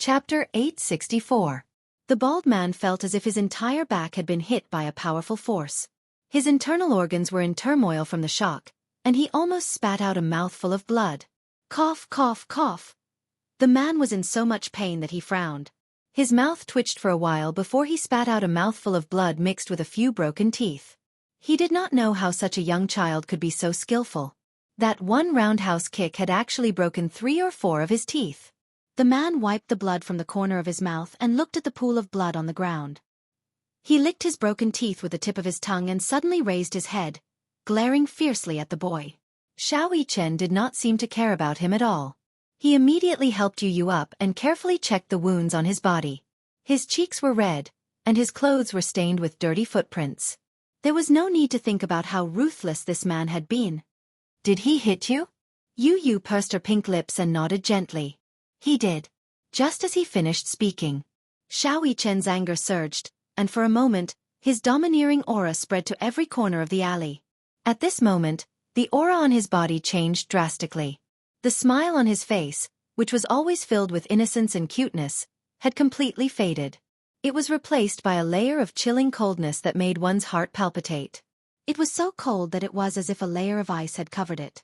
Chapter 864. The bald man felt as if his entire back had been hit by a powerful force. His internal organs were in turmoil from the shock, and he almost spat out a mouthful of blood. Cough, cough, cough. The man was in so much pain that he frowned. His mouth twitched for a while before he spat out a mouthful of blood mixed with a few broken teeth. He did not know how such a young child could be so skillful. That one roundhouse kick had actually broken 3 or 4 of his teeth. The man wiped the blood from the corner of his mouth and looked at the pool of blood on the ground. He licked his broken teeth with the tip of his tongue and suddenly raised his head, glaring fiercely at the boy. Xianxia did not seem to care about him at all. He immediately helped Yu up and carefully checked the wounds on his body. His cheeks were red, and his clothes were stained with dirty footprints. There was no need to think about how ruthless this man had been. Did he hit you? Yu pursed her pink lips and nodded gently. He did. Just as he finished speaking, Xianxia's anger surged, and for a moment, his domineering aura spread to every corner of the alley. At this moment, the aura on his body changed drastically. The smile on his face, which was always filled with innocence and cuteness, had completely faded. It was replaced by a layer of chilling coldness that made one's heart palpitate. It was so cold that it was as if a layer of ice had covered it.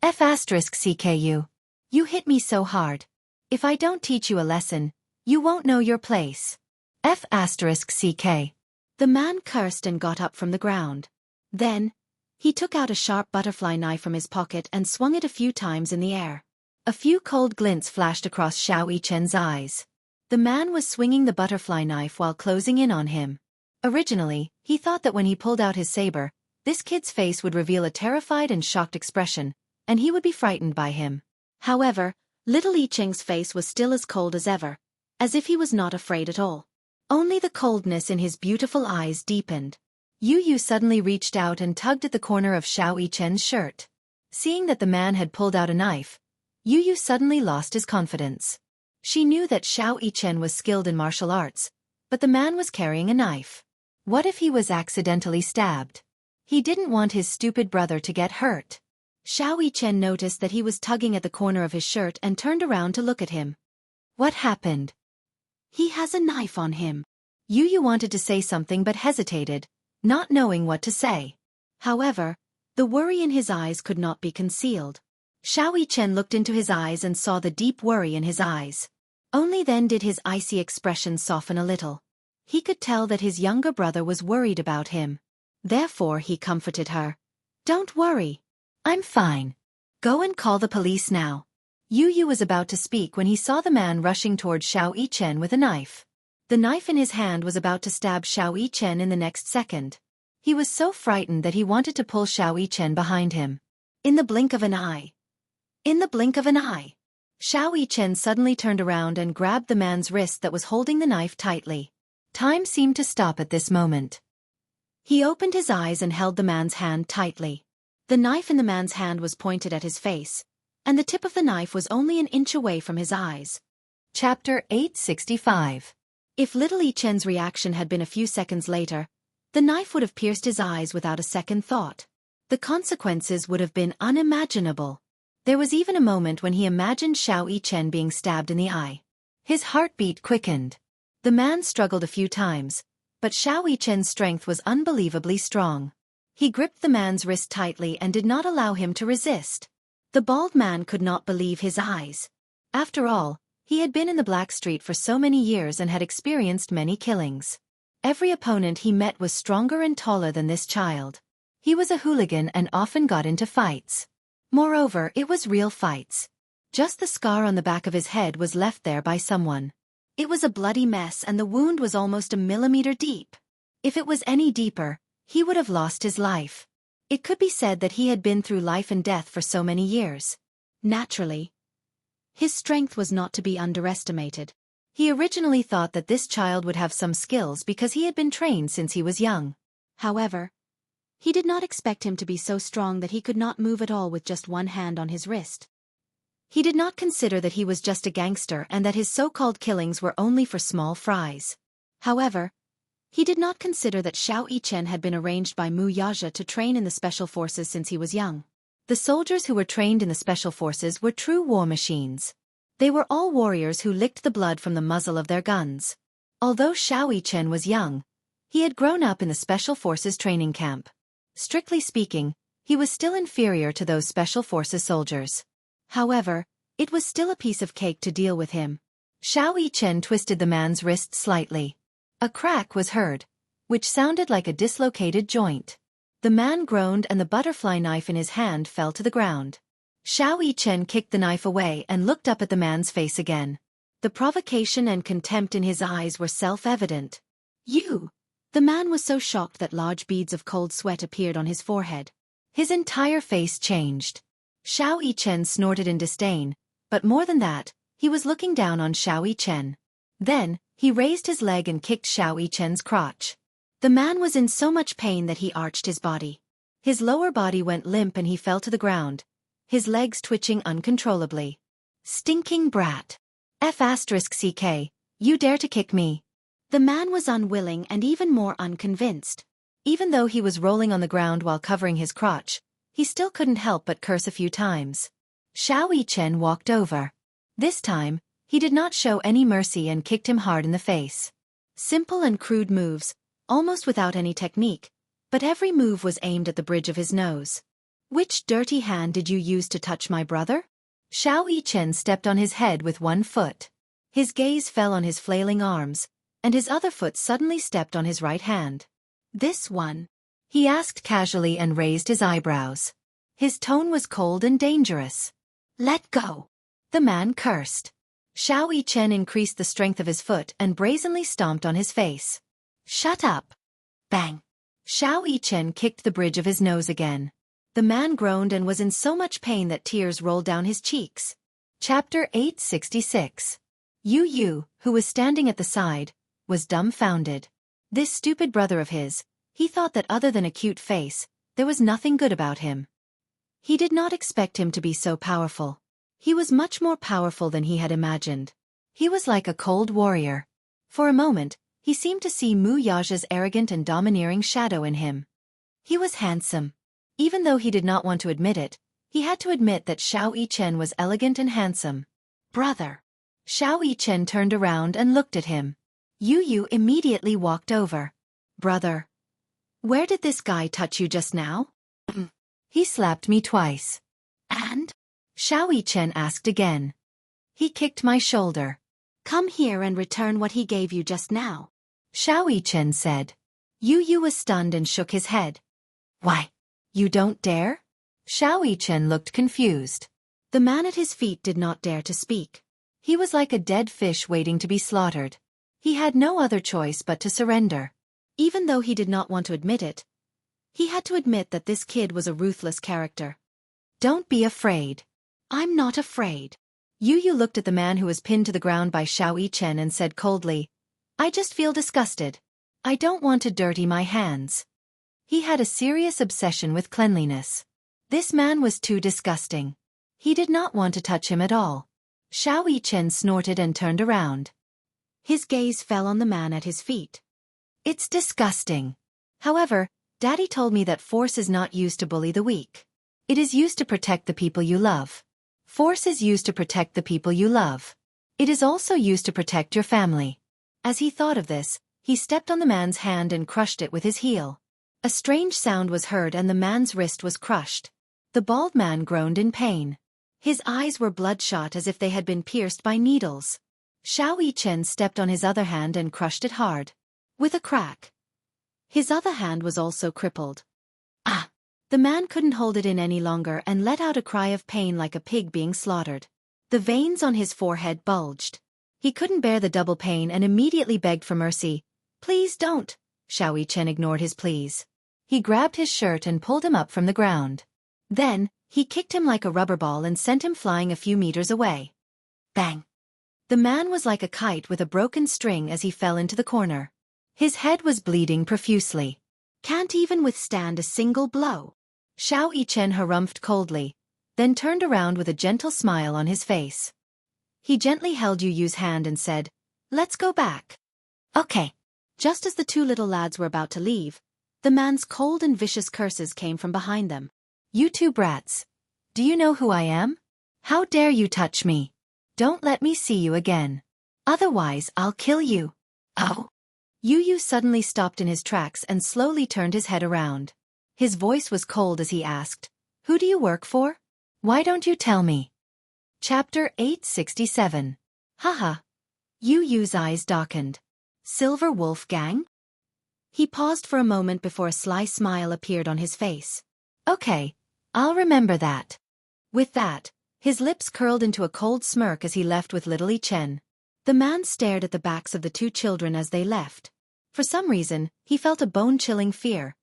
F***CKU. You hit me so hard. If I don't teach you a lesson, you won't know your place. F***CK. The man cursed and got up from the ground. Then, he took out a sharp butterfly knife from his pocket and swung it a few times in the air. A few cold glints flashed across Xianxia's eyes. The man was swinging the butterfly knife while closing in on him. Originally, he thought that when he pulled out his saber, this kid's face would reveal a terrified and shocked expression, and he would be frightened by him. However, little Yicheng's face was still as cold as ever, as if he was not afraid at all. Only the coldness in his beautiful eyes deepened. Yu suddenly reached out and tugged at the corner of Xianxia's shirt. Seeing that the man had pulled out a knife, Yu suddenly lost his confidence. She knew that Xianxia was skilled in martial arts, but the man was carrying a knife. What if he was accidentally stabbed? He didn't want his stupid brother to get hurt. Xianxia noticed that he was tugging at the corner of his shirt and turned around to look at him. What happened? He has a knife on him. Yu wanted to say something but hesitated, not knowing what to say. However, the worry in his eyes could not be concealed. Xianxia looked into his eyes and saw the deep worry in his eyes. Only then did his icy expression soften a little. He could tell that his younger brother was worried about him. Therefore he comforted her. Don't worry. I'm fine. Go and call the police now. Yu was about to speak when he saw the man rushing toward Xianxia with a knife. The knife in his hand was about to stab Xianxia in the next second. He was so frightened that he wanted to pull Xianxia behind him. In the blink of an eye. In the blink of an eye. Xianxia suddenly turned around and grabbed the man's wrist that was holding the knife tightly. Time seemed to stop at this moment. He opened his eyes and held the man's hand tightly. The knife in the man's hand was pointed at his face, and the tip of the knife was only an inch away from his eyes. Chapter 865. If little Yicheng's reaction had been a few seconds later, the knife would have pierced his eyes without a second thought. The consequences would have been unimaginable. There was even a moment when he imagined Xianxia being stabbed in the eye. His heartbeat quickened. The man struggled a few times, but Xianxia's strength was unbelievably strong. He gripped the man's wrist tightly and did not allow him to resist. The bald man could not believe his eyes. After all, he had been in the Black Street for so many years and had experienced many killings. Every opponent he met was stronger and taller than this child. He was a hooligan and often got into fights. Moreover, it was real fights. Just the scar on the back of his head was left there by someone. It was a bloody mess and the wound was almost a millimeter deep. If it was any deeper, he would have lost his life. It could be said that he had been through life and death for so many years. Naturally, his strength was not to be underestimated. He originally thought that this child would have some skills because he had been trained since he was young. However, he did not expect him to be so strong that he could not move at all with just one hand on his wrist. He did not consider that he was just a gangster and that his so-called killings were only for small fries. However, he did not consider that Xianxia had been arranged by Wuxia to train in the special forces since he was young. The soldiers who were trained in the special forces were true war machines. They were all warriors who licked the blood from the muzzle of their guns. Although Xianxia was young, he had grown up in the Special Forces training camp. Strictly speaking, he was still inferior to those Special Forces soldiers. However, it was still a piece of cake to deal with him. Xianxia twisted the man's wrist slightly. A crack was heard, which sounded like a dislocated joint. The man groaned and the butterfly knife in his hand fell to the ground. Xianxia kicked the knife away and looked up at the man's face again. The provocation and contempt in his eyes were self-evident. "You!" The man was so shocked that large beads of cold sweat appeared on his forehead. His entire face changed. Xianxia snorted in disdain, but more than that, he was looking down on Xianxia. Then, he raised his leg and kicked Xianxia's crotch. The man was in so much pain that he arched his body. His lower body went limp and he fell to the ground, his legs twitching uncontrollably. "Stinking brat. F***ck, you dare to kick me." The man was unwilling and even more unconvinced. Even though he was rolling on the ground while covering his crotch, he still couldn't help but curse a few times. Xianxia walked over. This time, he did not show any mercy and kicked him hard in the face. Simple and crude moves, almost without any technique, but every move was aimed at the bridge of his nose. "Which dirty hand did you use to touch my brother?" Xianxia stepped on his head with one foot. His gaze fell on his flailing arms, and his other foot suddenly stepped on his right hand. "This one?" he asked casually and raised his eyebrows. His tone was cold and dangerous. "Let go!" the man cursed. Xianxia increased the strength of his foot and brazenly stomped on his face. "Shut up!" Bang! Xianxia kicked the bridge of his nose again. The man groaned and was in so much pain that tears rolled down his cheeks. Chapter 866. Yu, who was standing at the side, was dumbfounded. This stupid brother of his, he thought that other than a cute face, there was nothing good about him. He did not expect him to be so powerful. He was much more powerful than he had imagined. He was like a cold warrior. For a moment, he seemed to see Mu Yaja's arrogant and domineering shadow in him. He was handsome. Even though he did not want to admit it, he had to admit that Xianxia was elegant and handsome. "Brother." Xianxia turned around and looked at him. Yu immediately walked over. "Brother. Where did this guy touch you just now?" "He slapped me twice." "And?" Xianxia asked again. "He kicked my shoulder." "Come here and return what he gave you just now," Xianxia said. Yu was stunned and shook his head. "Why? You don't dare?" Xianxia looked confused. The man at his feet did not dare to speak. He was like a dead fish waiting to be slaughtered. He had no other choice but to surrender. Even though he did not want to admit it, he had to admit that this kid was a ruthless character. "Don't be afraid." "I'm not afraid." Yu looked at the man who was pinned to the ground by Xianxia and said coldly, "I just feel disgusted. I don't want to dirty my hands." He had a serious obsession with cleanliness. This man was too disgusting. He did not want to touch him at all. Xianxia snorted and turned around. His gaze fell on the man at his feet. "It's disgusting. However, Daddy told me that force is not used to bully the weak. It is used to protect the people you love. Force is used to protect the people you love. It is also used to protect your family." As he thought of this, he stepped on the man's hand and crushed it with his heel. A strange sound was heard and the man's wrist was crushed. The bald man groaned in pain. His eyes were bloodshot as if they had been pierced by needles. Xianxia stepped on his other hand and crushed it hard. With a crack. His other hand was also crippled. "Ah!" The man couldn't hold it in any longer and let out a cry of pain like a pig being slaughtered. The veins on his forehead bulged. He couldn't bear the double pain and immediately begged for mercy. "Please don't." Xianxia ignored his pleas. He grabbed his shirt and pulled him up from the ground. Then, he kicked him like a rubber ball and sent him flying a few meters away. Bang! The man was like a kite with a broken string as he fell into the corner. His head was bleeding profusely. "Can't even withstand a single blow." Xianxia harumphed coldly, then turned around with a gentle smile on his face. He gently held Yu's hand and said, "Let's go back." "Okay." Just as the two little lads were about to leave, the man's cold and vicious curses came from behind them. "You two brats. Do you know who I am? How dare you touch me?" Don't let me see you again. Otherwise I'll kill you. Oh. Yu suddenly stopped in his tracks and slowly turned his head around. His voice was cold as he asked, "Who do you work for? Why don't you tell me?" Chapter 867. Haha. Yu's eyes darkened. Silver Wolf Gang? He paused for a moment before a sly smile appeared on his face. Okay, I'll remember that. With that, his lips curled into a cold smirk as he left with little Yi Chen. The man stared at the backs of the two children as they left. For some reason, he felt a bone-chilling fear.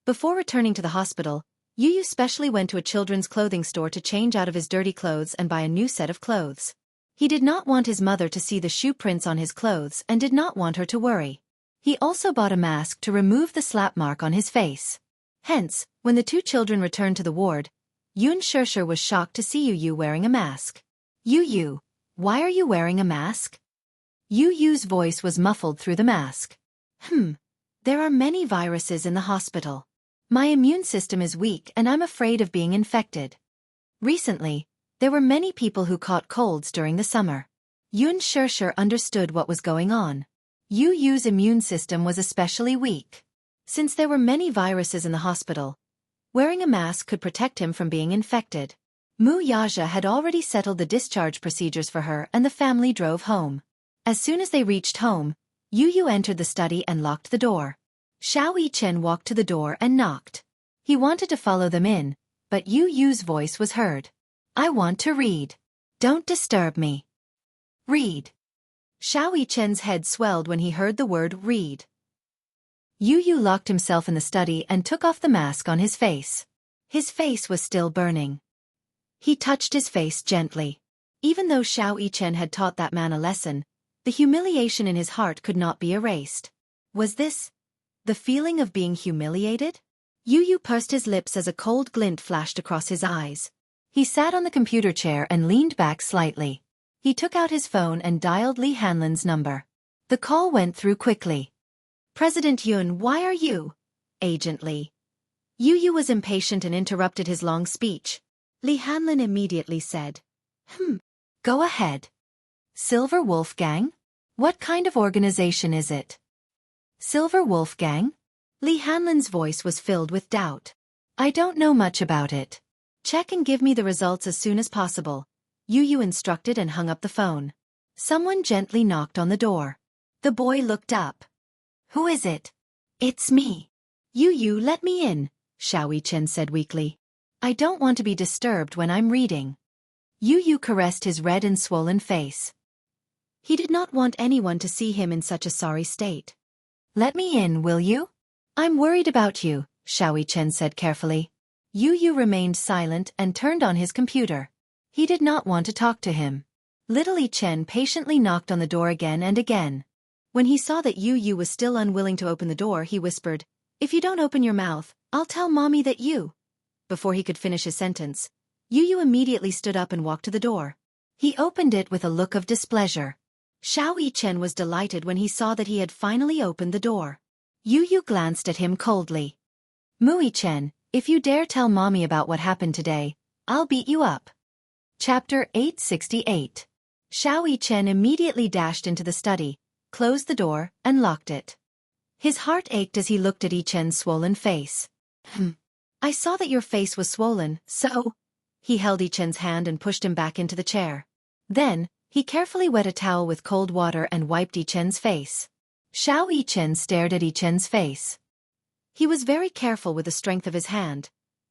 Before returning to the hospital, Yu specially went to a children's clothing store to change out of his dirty clothes and buy a new set of clothes. He did not want his mother to see the shoe prints on his clothes and did not want her to worry. He also bought a mask to remove the slap mark on his face. Hence, when the two children returned to the ward, Xianxia was shocked to see Yu wearing a mask. Yu, why are you wearing a mask? Yu's voice was muffled through the mask. There are many viruses in the hospital. My immune system is weak and I'm afraid of being infected. Recently, there were many people who caught colds during the summer. Xianxia understood what was going on. Yu's immune system was especially weak. Since there were many viruses in the hospital, wearing a mask could protect him from being infected. Wuxia had already settled the discharge procedures for her and the family drove home. As soon as they reached home, Yu entered the study and locked the door. Xianxia walked to the door and knocked. He wanted to follow them in, but Yu's voice was heard. I want to read. Don't disturb me. Read. Xianxia's head swelled when he heard the word read. Yu locked himself in the study and took off the mask on his face. His face was still burning. He touched his face gently. Even though Xianxia had taught that man a lesson, the humiliation in his heart could not be erased. Was this the feeling of being humiliated? Yu pursed his lips as a cold glint flashed across his eyes. He sat on the computer chair and leaned back slightly. He took out his phone and dialed Li Hanlin's number. The call went through quickly. President Yun, why are you? Agent Li. Yu was impatient and interrupted his long speech. Li Hanlin immediately said, Go ahead. Silver Wolf Gang? What kind of organization is it? Silver Wolf Gang? Li Hanlin's voice was filled with doubt. I don't know much about it. Check and give me the results as soon as possible. Yu instructed and hung up the phone. Someone gently knocked on the door. The boy looked up. Who is it? It's me. Yu, let me in, Xianxia said weakly. I don't want to be disturbed when I'm reading. Yu caressed his red and swollen face. He did not want anyone to see him in such a sorry state. Let me in, will you? I'm worried about you, Xianxia said carefully. Yu remained silent and turned on his computer. He did not want to talk to him. Little Yi Chen patiently knocked on the door again and again. When he saw that Yu was still unwilling to open the door, he whispered, If you don't open your mouth, I'll tell Mommy that you... Before he could finish his sentence, Yu immediately stood up and walked to the door. He opened it with a look of displeasure. Xianxia was delighted when he saw that he had finally opened the door. Yu glanced at him coldly. Yi Chen, if you dare tell Mommy about what happened today, I'll beat you up. Chapter 868. Xianxia immediately dashed into the study, closed the door, and locked it. His heart ached as he looked at Yi Chen's swollen face. I saw that your face was swollen, so... He held Yi Chen's hand and pushed him back into the chair. Then, he carefully wet a towel with cold water and wiped Yi Chen's face. Xianxia stared at Yi Chen's face. He was very careful with the strength of his hand,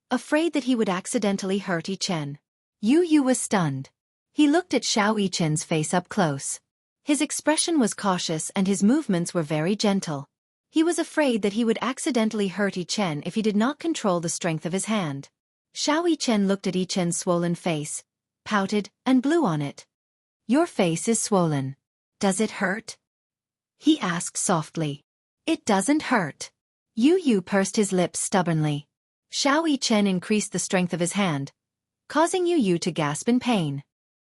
afraid that he would accidentally hurt Yi Chen. Yu was stunned. He looked at Xianxia's face up close. His expression was cautious and his movements were very gentle. He was afraid that he would accidentally hurt Yi Chen if he did not control the strength of his hand. Xianxia looked at Yi Chen's swollen face, pouted, and blew on it. Your face is swollen. Does it hurt? He asked softly. It doesn't hurt. Yu pursed his lips stubbornly. Xianxia increased the strength of his hand, causing Yu to gasp in pain.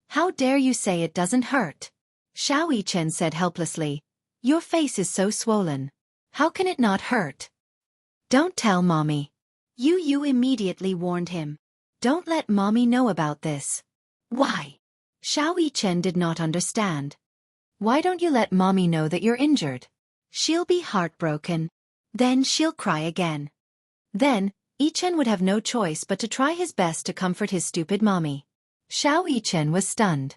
How dare you say it doesn't hurt? Xianxia said helplessly. Your face is so swollen. How can it not hurt? Don't tell Mommy. Yu immediately warned him. Don't let Mommy know about this. Why? Xiao Yichen did not understand. Why don't you let mommy know that you're injured? She'll be heartbroken. Then she'll cry again. Then, Yichen would have no choice but to try his best to comfort his stupid mommy. Xiao Yichen was stunned.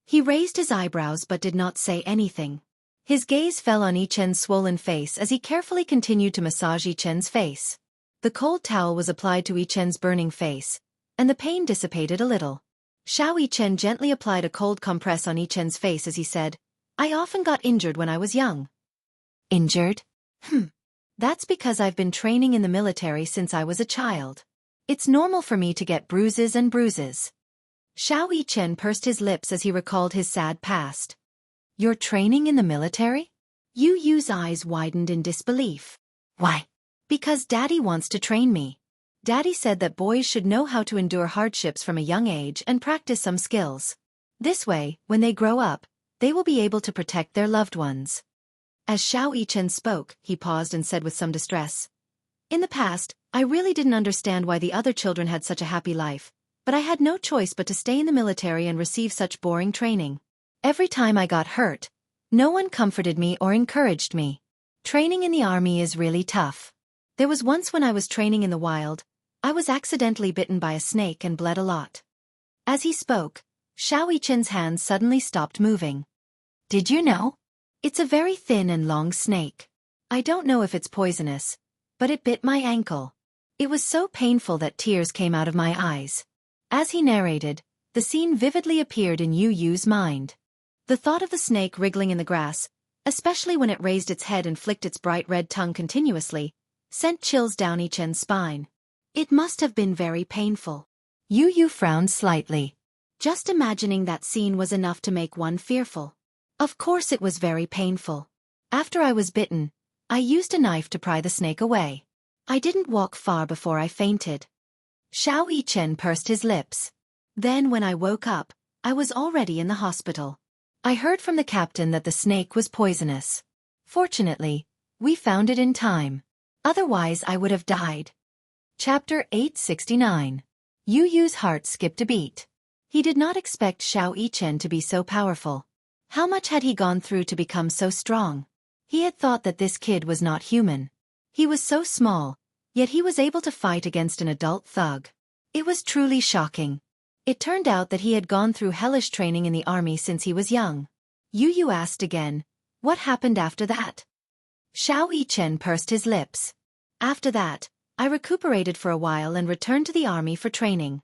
He raised his eyebrows but did not say anything. His gaze fell on Yichen's swollen face as he carefully continued to massage Yichen's face. The cold towel was applied to Yichen's burning face, and the pain dissipated a little. Xiao Yichen gently applied a cold compress on Yichen's face as he said, I often got injured when I was young. Injured? That's because I've been training in the military since I was a child. It's normal for me to get bruises and bruises. Xiao Yichen pursed his lips as he recalled his sad past. You're training in the military? Yu Yu's eyes widened in disbelief. Why? Because Daddy wants to train me. Daddy said that boys should know how to endure hardships from a young age and practice some skills. This way, when they grow up, they will be able to protect their loved ones. As Xiao Yichen spoke, he paused and said with some distress. In the past, I really didn't understand why the other children had such a happy life, but I had no choice but to stay in the military and receive such boring training. Every time I got hurt, no one comforted me or encouraged me. Training in the army is really tough. There was once when I was training in the wild, I was accidentally bitten by a snake and bled a lot. As he spoke, Xiao Yichen's hands suddenly stopped moving. Did you know? It's a very thin and long snake. I don't know if it's poisonous, but it bit my ankle. It was so painful that tears came out of my eyes. As he narrated, the scene vividly appeared in Yu Yu's mind. The thought of the snake wriggling in the grass, especially when it raised its head and flicked its bright red tongue continuously, sent chills down Yichen's spine. It must have been very painful. Yu Yu frowned slightly. Just imagining that scene was enough to make one fearful. Of course it was very painful. After I was bitten, I used a knife to pry the snake away. I didn't walk far before I fainted. Xiao Yichen pursed his lips. Then when I woke up, I was already in the hospital. I heard from the captain that the snake was poisonous. Fortunately, we found it in time. Otherwise I would have died. Chapter 869. Yu Yu's heart skipped a beat. He did not expect Xiao Yichen to be so powerful. How much had he gone through to become so strong? He had thought that this kid was not human. He was so small, yet he was able to fight against an adult thug. It was truly shocking. It turned out that he had gone through hellish training in the army since he was young. Yu Yu asked again, what happened after that? Xiao Yichen pursed his lips. After that, I recuperated for a while and returned to the army for training.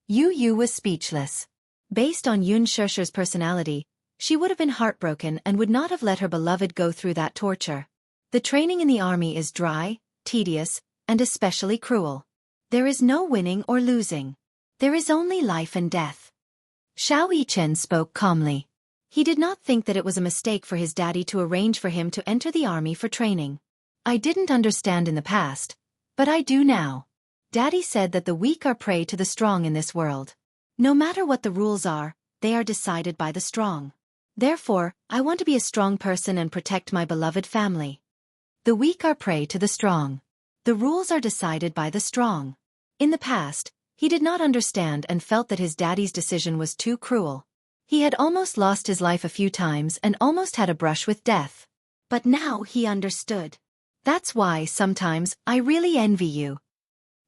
Yu Yu was speechless. Based on Xianxia's personality, she would have been heartbroken and would not have let her beloved go through that torture. The training in the army is dry, tedious, and especially cruel. There is no winning or losing. There is only life and death. Xiao Yichen spoke calmly. He did not think that it was a mistake for his daddy to arrange for him to enter the army for training. I didn't understand in the past, but I do now. Daddy said that the weak are prey to the strong in this world. No matter what the rules are, they are decided by the strong. Therefore, I want to be a strong person and protect my beloved family. The weak are prey to the strong. The rules are decided by the strong. In the past, he did not understand and felt that his daddy's decision was too cruel. He had almost lost his life a few times and almost had a brush with death. But now he understood. That's why sometimes I really envy you.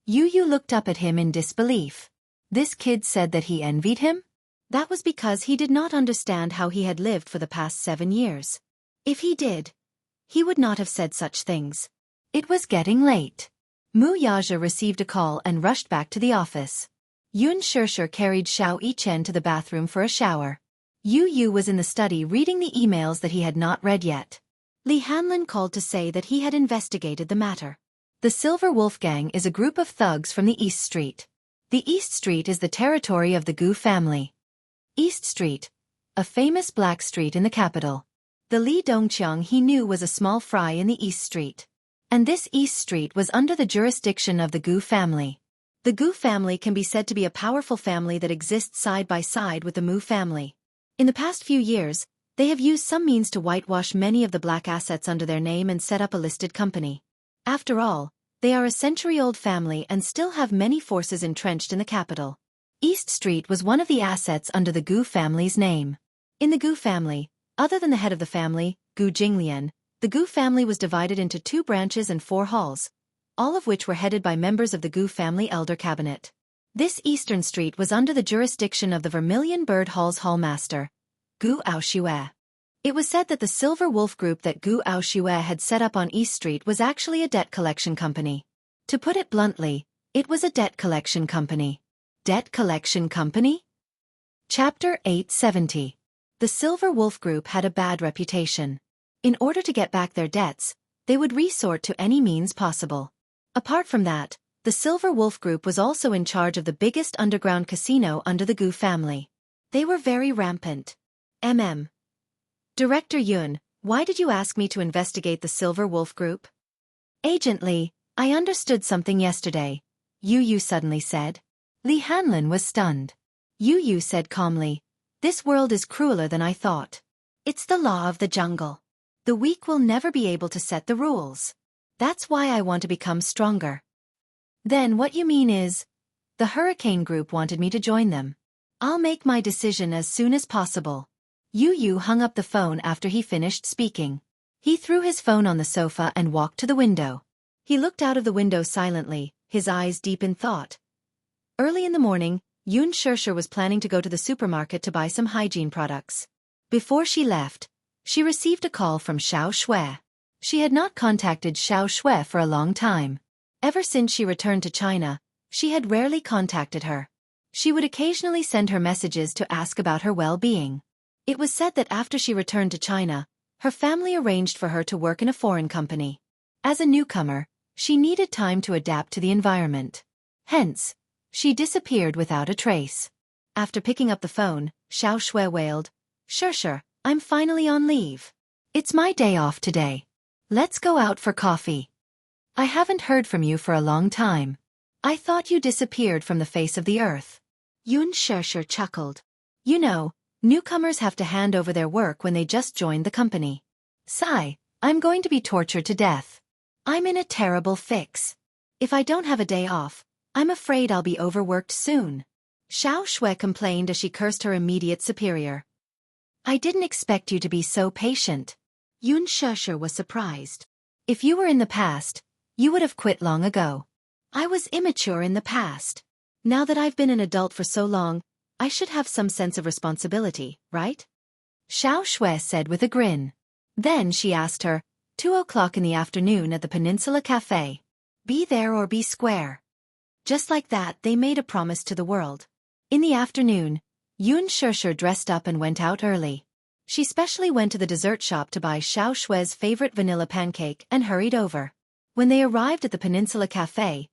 Yu Yu looked up at him in disbelief. This kid said that he envied him? That was because he did not understand how he had lived for the past 7 years. If he did, he would not have said such things. It was getting late. Mu Yaja received a call and rushed back to the office. Xianxia carried Xiao Yichen to the bathroom for a shower. Yu Yu was in the study reading the emails that he had not read yet. Li Hanlin called to say that he had investigated the matter. The Silver Wolf Gang is a group of thugs from the East Street. The East Street is the territory of the Gu family. East Street, a famous black street in the capital. The Li Dongqiang he knew was a small fry in the East Street. And this East Street was under the jurisdiction of the Gu family. The Gu family can be said to be a powerful family that exists side by side with the Mu family. In the past few years, they have used some means to whitewash many of the black assets under their name and set up a listed company. After all, they are a century-old family and still have many forces entrenched in the capital. East Street was one of the assets under the Gu family's name. In the Gu family, other than the head of the family, Gu Jinglian, the Gu family was divided into 2 branches and 4 halls, all of which were headed by members of the Gu family elder cabinet. This Eastern Street was under the jurisdiction of the Vermilion Bird Hall's hallmaster, Gu Aoxue. It was said that the Silver Wolf group that Gu Aoxue had set up on East Street was actually a debt collection company. To put it bluntly, it was a debt collection company. Debt collection company? Chapter 870. The Silver Wolf group had a bad reputation. In order to get back their debts, they would resort to any means possible. Apart from that, the Silver Wolf group was also in charge of the biggest underground casino under the Gu family. They were very rampant. Director Yun, why did you ask me to investigate the Silver Wolf group? Agent Li, I understood something yesterday, Yu suddenly said. Li Hanlin was stunned. Yu said calmly, this world is crueler than I thought. It's the law of the jungle. The weak will never be able to set the rules. That's why I want to become stronger. Then what you mean is, the Hurricane group wanted me to join them. I'll make my decision as soon as possible. Yu hung up the phone after he finished speaking. He threw his phone on the sofa and walked to the window. He looked out of the window silently, his eyes deep in thought. Early in the morning, Xianxia was planning to go to the supermarket to buy some hygiene products. Before she left, she received a call from Xiaoxue. She had not contacted Xiaoxue for a long time. Ever since she returned to China, she had rarely contacted her. She would occasionally send her messages to ask about her well-being. It was said that after she returned to China, her family arranged for her to work in a foreign company. As a newcomer, she needed time to adapt to the environment. Hence, she disappeared without a trace. After picking up the phone, Xiaoxue wailed, Sure, I'm finally on leave. It's my day off today. Let's go out for coffee. I haven't heard from you for a long time. I thought you disappeared from the face of the earth. Xianxia chuckled. You know, newcomers have to hand over their work when they just joined the company. Sigh, I'm going to be tortured to death. I'm in a terrible fix. If I don't have a day off, I'm afraid I'll be overworked soon. Xiaoxue complained as she cursed her immediate superior. I didn't expect you to be so patient. Xianxia was surprised. If you were in the past, you would have quit long ago. I was immature in the past. Now that I've been an adult for so long, I should have some sense of responsibility, right? Xiaoxue said with a grin. Then she asked her, 2:00 in the afternoon at the Peninsula Cafe. Be there or be square. Just like that, they made a promise to the world. In the afternoon, Xianxia dressed up and went out early. She specially went to the dessert shop to buy Xiaoxue's favorite vanilla pancake and hurried over. When they arrived at the Peninsula Cafe,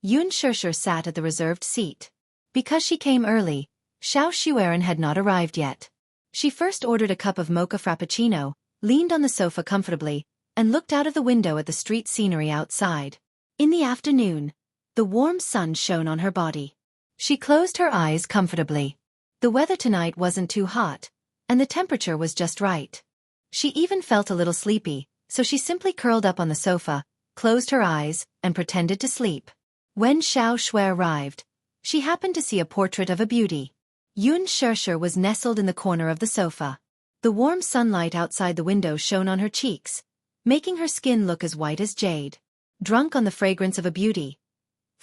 Xianxia sat at the reserved seat. Because she came early, Xiaoxue had not arrived yet. She first ordered a cup of mocha frappuccino, leaned on the sofa comfortably, and looked out of the window at the street scenery outside. In the afternoon, the warm sun shone on her body. She closed her eyes comfortably. The weather tonight wasn't too hot, and the temperature was just right. She even felt a little sleepy, so she simply curled up on the sofa, closed her eyes, and pretended to sleep. When Xiaoxue arrived, she happened to see a portrait of a beauty. Xianxia was nestled in the corner of the sofa. The warm sunlight outside the window shone on her cheeks, making her skin look as white as jade. Drunk on the fragrance of a beauty.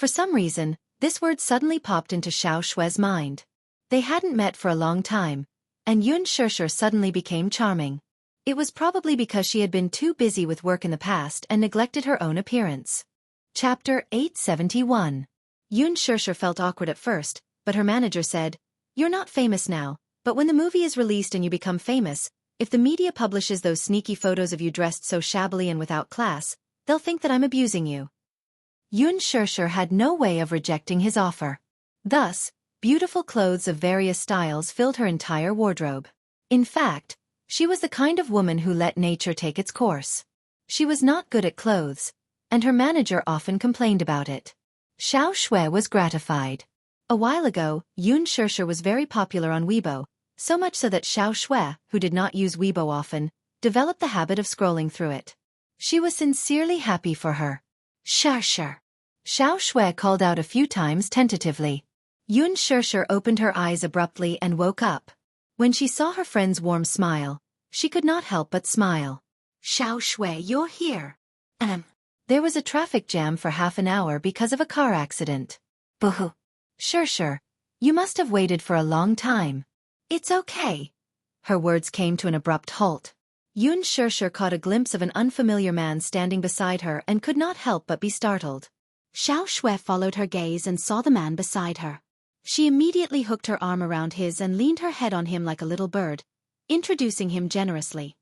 For some reason, this word suddenly popped into Xiaoxue's mind. They hadn't met for a long time, and Xianxia suddenly became charming. It was probably because she had been too busy with work in the past and neglected her own appearance. Chapter 871. Xianxia felt awkward at first, but her manager said, You're not famous now, but when the movie is released and you become famous, if the media publishes those sneaky photos of you dressed so shabbily and without class, they'll think that I'm abusing you. Xianxia had no way of rejecting his offer. Thus, beautiful clothes of various styles filled her entire wardrobe. In fact, she was the kind of woman who let nature take its course. She was not good at clothes, and her manager often complained about it. Xiaoxue was gratified. A while ago, Xianxia was very popular on Weibo, so much so that Xiaoxue, who did not use Weibo often, developed the habit of scrolling through it. She was sincerely happy for her. Xiaoxue called out a few times tentatively. Xianxia opened her eyes abruptly and woke up. When she saw her friend's warm smile, she could not help but smile. Xiaoshui, you're here. There was a traffic jam for half an hour because of a car accident. Boo-hoo. Xianxia, you must have waited for a long time. It's okay. Her words came to an abrupt halt. Xianxia caught a glimpse of an unfamiliar man standing beside her and could not help but be startled. Xiaoshui followed her gaze and saw the man beside her. She immediately hooked her arm around his and leaned her head on him like a little bird, introducing him generously.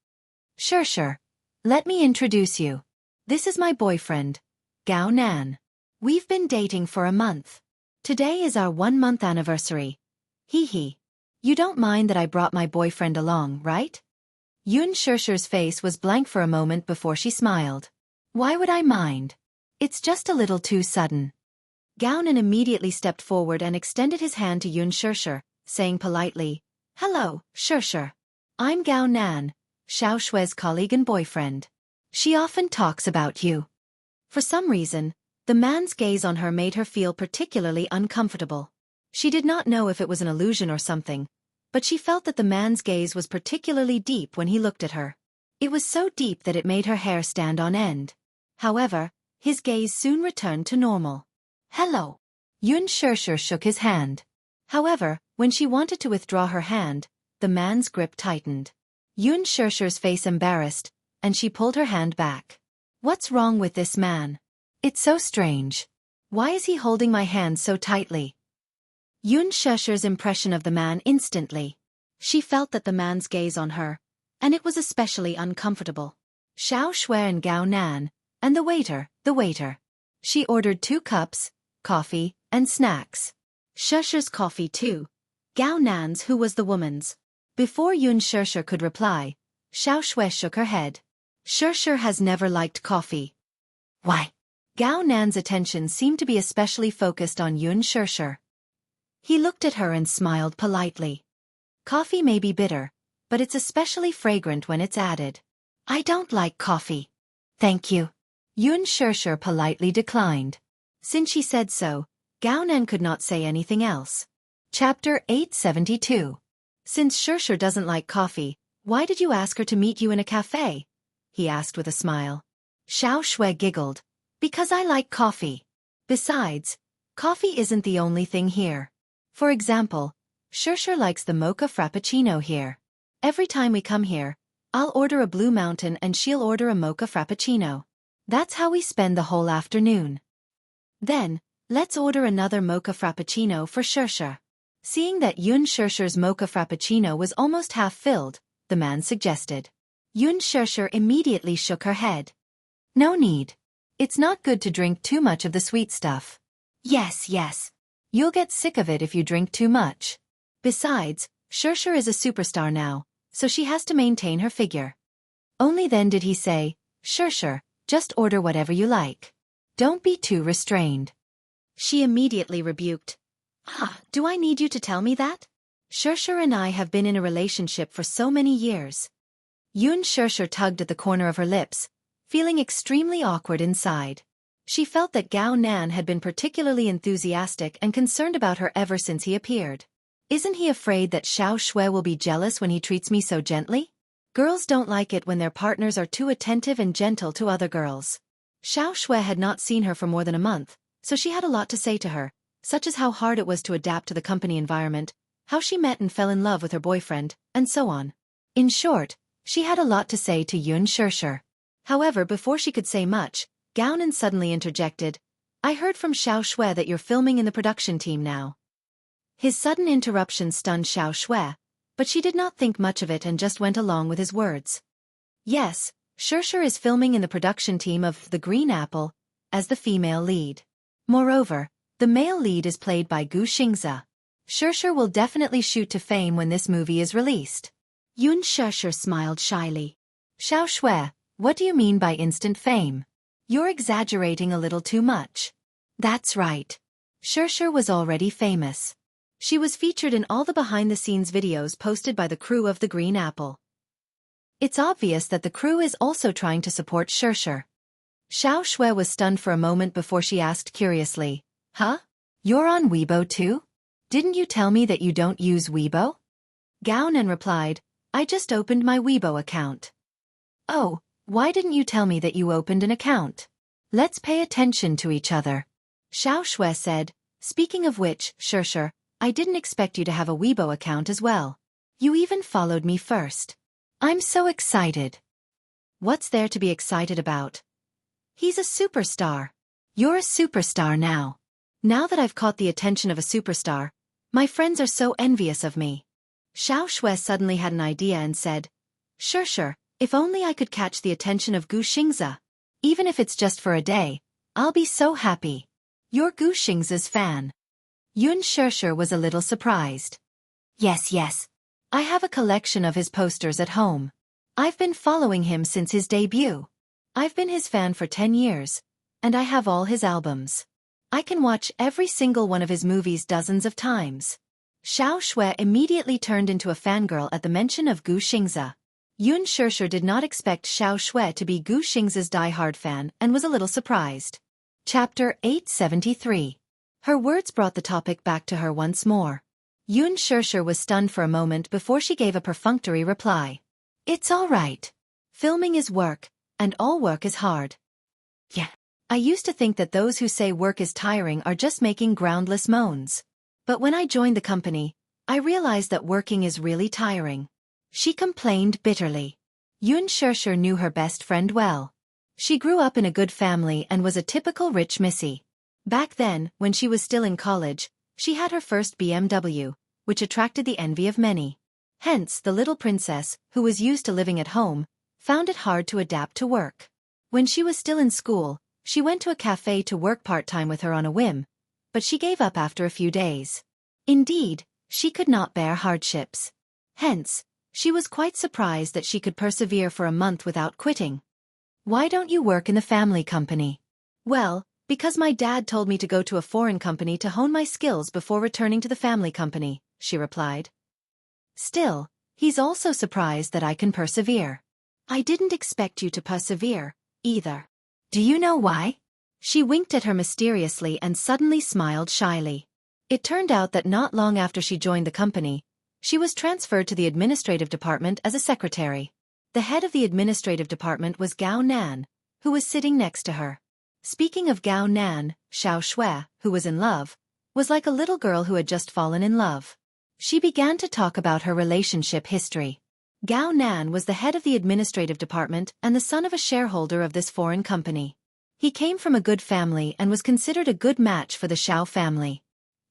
Xianxia, let me introduce you. This is my boyfriend, Gao Nan. We've been dating for a month. Today is our 1-month anniversary. Hee hee. You don't mind that I brought my boyfriend along, right? Xiaxia's face was blank for a moment before she smiled. Why would I mind? It's just a little too sudden. Gao Nan immediately stepped forward and extended his hand to Xiaxia, saying politely, Hello, Xiaxia. I'm Gao Nan, Xiaoshui's colleague and boyfriend. She often talks about you. For some reason, the man's gaze on her made her feel particularly uncomfortable. She did not know if it was an illusion or something, but she felt that the man's gaze was particularly deep when he looked at her. It was so deep that it made her hair stand on end. However, his gaze soon returned to normal. Hello. Xiaxia shook his hand. However, when she wanted to withdraw her hand, the man's grip tightened. Xiaxia's face embarrassed, and she pulled her hand back. What's wrong with this man? It's so strange. Why is he holding my hand so tightly? Xiaxia's impression of the man instantly. She felt that the man's gaze on her, and it was especially uncomfortable. Xiaoshui and Gao Nan, and the waiter. She ordered 2 cups, coffee, and snacks. Xiaxia's coffee too. Gao Nan's who was the woman's. Before Xiaxia could reply, Xiaoshui shook her head. Xiaxia has never liked coffee. Why? Gao Nan's attention seemed to be especially focused on Xiaxia. He looked at her and smiled politely. Coffee may be bitter, but it's especially fragrant when it's added. I don't like coffee. Thank you. Xiaxia politely declined. Since she said so, Gao Nan could not say anything else. Chapter 872. Since Xiaxia doesn't like coffee, why did you ask her to meet you in a cafe? He asked with a smile. Xiaoshui giggled. Because I like coffee. Besides, coffee isn't the only thing here. For example, Xiaxia likes the mocha frappuccino here. Every time we come here, I'll order a Blue Mountain and she'll order a mocha frappuccino. That's how we spend the whole afternoon. Then, let's order another mocha frappuccino for Xiaxia. Seeing that Xiaxia's mocha frappuccino was almost half filled, the man suggested. Xiaxia immediately shook her head. No need. It's not good to drink too much of the sweet stuff. Yes. You'll get sick of it if you drink too much. Besides, Xiaxia is a superstar now, so she has to maintain her figure. Only then did he say, Xiaxia, just order whatever you like. Don't be too restrained. She immediately rebuked. Do I need you to tell me that? Xiaxia and I have been in a relationship for so many years. Xiaxia tugged at the corner of her lips, feeling extremely awkward inside. She felt that Gao Nan had been particularly enthusiastic and concerned about her ever since he appeared. Isn't he afraid that Xiaoshui will be jealous when he treats me so gently? Girls don't like it when their partners are too attentive and gentle to other girls. Xiaoshui had not seen her for more than a month, so she had a lot to say to her, such as how hard it was to adapt to the company environment, how she met and fell in love with her boyfriend, and so on. In short, she had a lot to say to Xiaxia. However, before she could say much, Gao Nan suddenly interjected, I heard from Xiaoshui that you're filming in the production team now. His sudden interruption stunned Xiaoshui, but she did not think much of it and just went along with his words. Yes, Xiaxia is filming in the production team of The Green Apple, as the female lead. Moreover, the male lead is played by Xianxia. Xiaxia will definitely shoot to fame when this movie is released. Xiaxia smiled shyly. Xiaoshui, what do you mean by instant fame? You're exaggerating a little too much. That's right. Xiaxia was already famous. She was featured in all the behind-the-scenes videos posted by the crew of The Green Apple. It's obvious that the crew is also trying to support Xiaxia. Xiaoshui was stunned for a moment before she asked curiously, Huh? You're on Weibo too? Didn't you tell me that you don't use Weibo? Gao Nan replied, I just opened my Weibo account. Oh, why didn't you tell me that you opened an account? Let's pay attention to each other. Xiao Shui said, speaking of which, Xianxia, I didn't expect you to have a Weibo account as well. You even followed me first. I'm so excited. What's there to be excited about? He's a superstar. You're a superstar now. Now that I've caught the attention of a superstar, my friends are so envious of me. Xiao Shui suddenly had an idea and said, Xianxia, if only I could catch the attention of Xianxia. Even if it's just for a day, I'll be so happy. You're Xianxia's fan. Xianxia was a little surprised. Yes. I have a collection of his posters at home. I've been following him since his debut. I've been his fan for 10 years, and I have all his albums. I can watch every single one of his movies dozens of times. Xiao Shui immediately turned into a fangirl at the mention of Xianxia. Xianxia did not expect Xiao Shui to be Xianxia's die-hard fan and was a little surprised. Chapter 873. Her words brought the topic back to her once more. Xianxia was stunned for a moment before she gave a perfunctory reply. It's all right. Filming is work, and all work is hard. Yeah. I used to think that those who say work is tiring are just making groundless moans. But when I joined the company, I realized that working is really tiring. She complained bitterly. Xianxia knew her best friend well. She grew up in a good family and was a typical rich missy. Back then, when she was still in college, she had her first BMW, which attracted the envy of many. Hence, the little princess, who was used to living at home, found it hard to adapt to work. When she was still in school, she went to a cafe to work part-time with her on a whim, but she gave up after a few days. Indeed, she could not bear hardships. Hence, she was quite surprised that she could persevere for a month without quitting. Why don't you work in the family company? Well, because my dad told me to go to a foreign company to hone my skills before returning to the family company, she replied. Still, he's also surprised that I can persevere. I didn't expect you to persevere, either. Do you know why? She winked at her mysteriously and suddenly smiled shyly. It turned out that not long after she joined the company, she was transferred to the administrative department as a secretary. The head of the administrative department was Gao Nan, who was sitting next to her. Speaking of Gao Nan, Xiao Shui, who was in love, was like a little girl who had just fallen in love. She began to talk about her relationship history. Gao Nan was the head of the administrative department and the son of a shareholder of this foreign company. He came from a good family and was considered a good match for the Xiao family.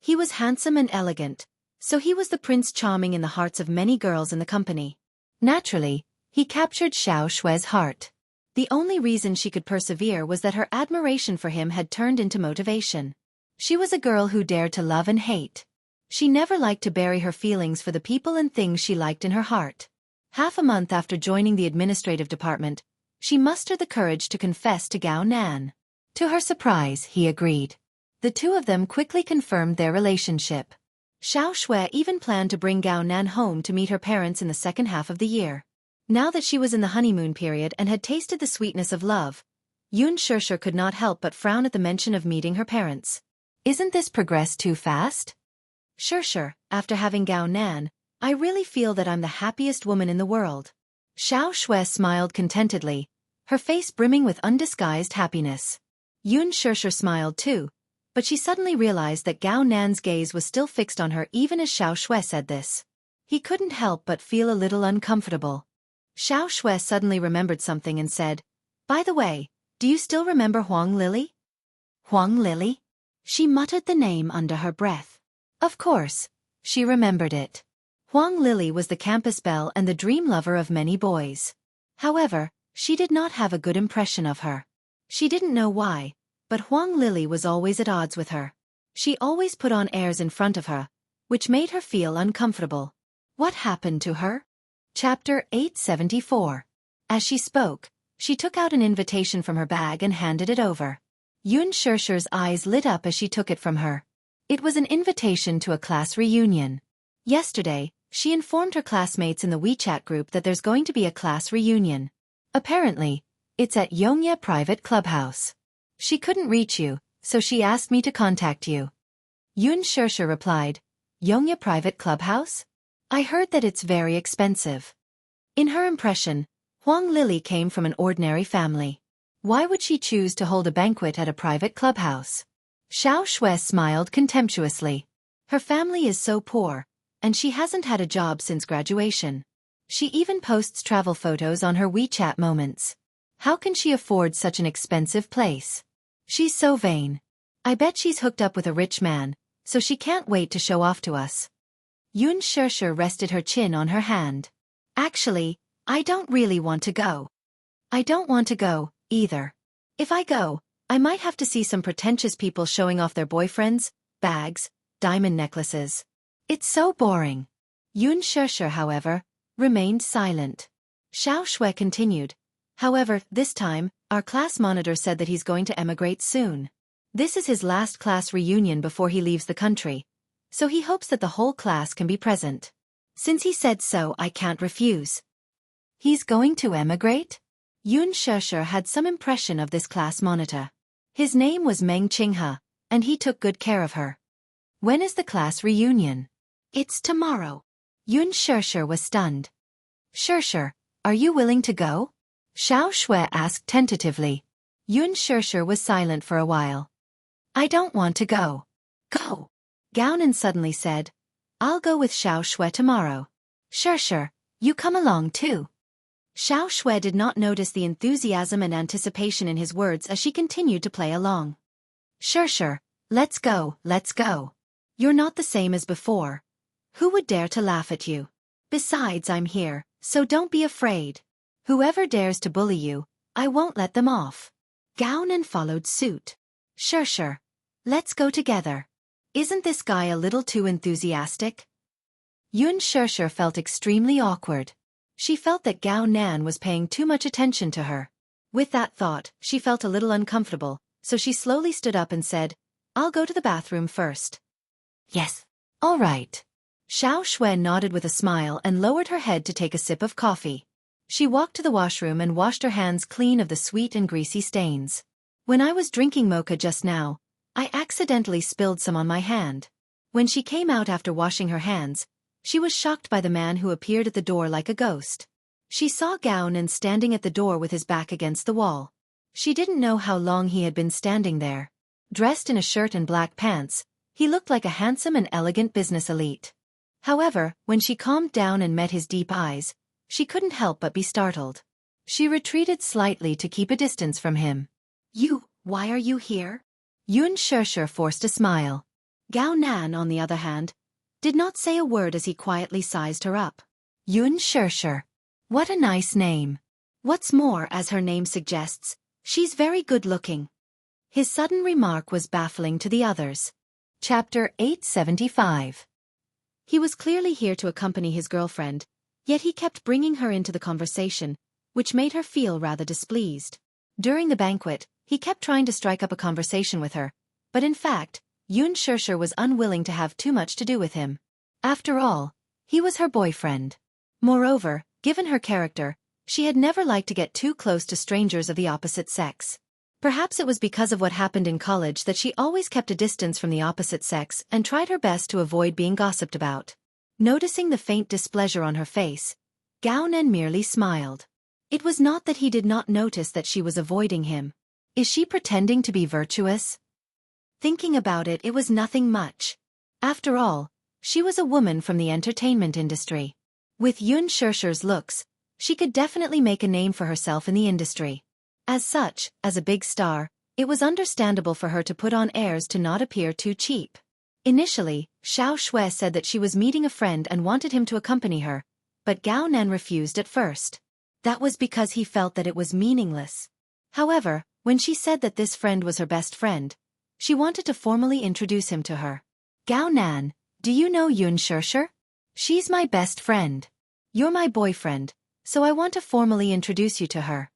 He was handsome and elegant, so he was the prince charming in the hearts of many girls in the company. Naturally, he captured Xiao Shui's heart. The only reason she could persevere was that her admiration for him had turned into motivation. She was a girl who dared to love and hate. She never liked to bury her feelings for the people and things she liked in her heart. Half a month after joining the administrative department, she mustered the courage to confess to Gao Nan. To her surprise, he agreed. The two of them quickly confirmed their relationship. Xiao Shui even planned to bring Gao Nan home to meet her parents in the second half of the year. Now that she was in the honeymoon period and had tasted the sweetness of love, Xianxia could not help but frown at the mention of meeting her parents. Isn't this progress too fast? Xianxia, after having Gao Nan, I really feel that I'm the happiest woman in the world. Xiao Shui smiled contentedly, her face brimming with undisguised happiness. Xianxia smiled too, but she suddenly realized that Gao Nan's gaze was still fixed on her even as Xiao Shui said this. He couldn't help but feel a little uncomfortable. Xiao Shui suddenly remembered something and said, By the way, do you still remember Huang Lily? Huang Lily? She muttered the name under her breath. Of course, she remembered it. Huang Lily was the campus belle and the dream lover of many boys. However, she did not have a good impression of her. She didn't know why, but Huang Lily was always at odds with her. She always put on airs in front of her, which made her feel uncomfortable. What happened to her? Chapter 874. As she spoke, she took out an invitation from her bag and handed it over. Xianxia's eyes lit up as she took it from her. It was an invitation to a class reunion. Yesterday, she informed her classmates in the WeChat group that there's going to be a class reunion. Apparently, it's at Xianxia Private Clubhouse. She couldn't reach you, so she asked me to contact you. Xianxia replied, Yongya Private Clubhouse? I heard that it's very expensive. In her impression, Huang Lily came from an ordinary family. Why would she choose to hold a banquet at a private clubhouse? Xiao Shui smiled contemptuously. Her family is so poor, and she hasn't had a job since graduation. She even posts travel photos on her WeChat moments. How can she afford such an expensive place? She's so vain. I bet she's hooked up with a rich man, so she can't wait to show off to us. Xianxia rested her chin on her hand. Actually, I don't really want to go. I don't want to go, either. If I go, I might have to see some pretentious people showing off their boyfriends, bags, diamond necklaces. It's so boring. Xianxia, however, remained silent. Xiao Shui continued. However, this time, our class monitor said that he's going to emigrate soon. This is his last class reunion before he leaves the country, so he hopes that the whole class can be present. Since he said so, I can't refuse. He's going to emigrate? Xianxia had some impression of this class monitor. His name was Meng Qinghe, and he took good care of her. When is the class reunion? It's tomorrow. Xianxia was stunned. Xia, are you willing to go? Xiao Shui asked tentatively. Xianxia was silent for a while. I don't want to go. Go. Gaonan suddenly said. I'll go with Xiao Shui tomorrow. Xia, you come along too. Xiao Shui did not notice the enthusiasm and anticipation in his words as she continued to play along. Xia, let's go, let's go. You're not the same as before. Who would dare to laugh at you? Besides, I'm here, so don't be afraid. Whoever dares to bully you, I won't let them off. Gaonan followed suit. Xia, let's go together. Isn't this guy a little too enthusiastic? Xianxia felt extremely awkward. She felt that Gao Nan was paying too much attention to her. With that thought, she felt a little uncomfortable, so she slowly stood up and said, I'll go to the bathroom first. Yes. All right. Xiao Shui nodded with a smile and lowered her head to take a sip of coffee. She walked to the washroom and washed her hands clean of the sweet and greasy stains. When I was drinking mocha just now, I accidentally spilled some on my hand. When she came out after washing her hands, she was shocked by the man who appeared at the door like a ghost. She saw Gaonan standing at the door with his back against the wall. She didn't know how long he had been standing there. Dressed in a shirt and black pants, he looked like a handsome and elegant business elite. However, when she calmed down and met his deep eyes, she couldn't help but be startled. She retreated slightly to keep a distance from him. Why are you here? Xianxia forced a smile. Gao Nan, on the other hand, did not say a word as he quietly sized her up. Xianxia. What a nice name. What's more, as her name suggests, she's very good-looking. His sudden remark was baffling to the others. Chapter 875. He was clearly here to accompany his girlfriend, yet he kept bringing her into the conversation, which made her feel rather displeased. During the banquet, he kept trying to strike up a conversation with her, but in fact, Xianxia was unwilling to have too much to do with him. After all, he was her boyfriend. Moreover, given her character, she had never liked to get too close to strangers of the opposite sex. Perhaps it was because of what happened in college that she always kept a distance from the opposite sex and tried her best to avoid being gossiped about. Noticing the faint displeasure on her face, Gaonan merely smiled. It was not that he did not notice that she was avoiding him. Is she pretending to be virtuous? Thinking about it, it was nothing much. After all, she was a woman from the entertainment industry. With Xianxia's looks, she could definitely make a name for herself in the industry. As such, as a big star, it was understandable for her to put on airs to not appear too cheap. Initially, Xiao Shui said that she was meeting a friend and wanted him to accompany her, but Gao Nan refused at first. That was because he felt that it was meaningless. However, when she said that this friend was her best friend, she wanted to formally introduce him to her. Gao Nan, do you know Xianxia? She's my best friend. You're my boyfriend, so I want to formally introduce you to her.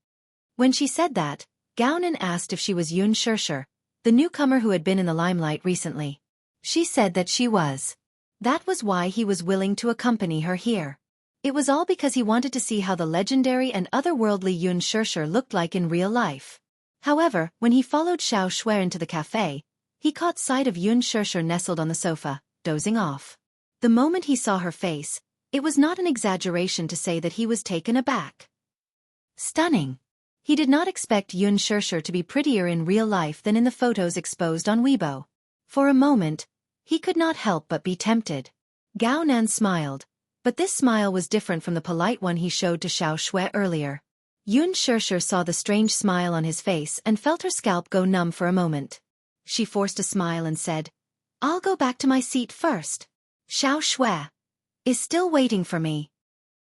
When she said that, Gao Nan asked if she was Xianxia, the newcomer who had been in the limelight recently. She said that she was. That was why he was willing to accompany her here. It was all because he wanted to see how the legendary and otherworldly Xianxia looked like in real life. However, when he followed Xiao Shui into the cafe, he caught sight of Xianxia nestled on the sofa, dozing off. The moment he saw her face, it was not an exaggeration to say that he was taken aback. Stunning. He did not expect Xianxia to be prettier in real life than in the photos exposed on Weibo. For a moment, he could not help but be tempted. Gao Nan smiled, but this smile was different from the polite one he showed to Xiao Shui earlier. Xianxia saw the strange smile on his face and felt her scalp go numb for a moment. She forced a smile and said, "I'll go back to my seat first. Xiao Shui is still waiting for me."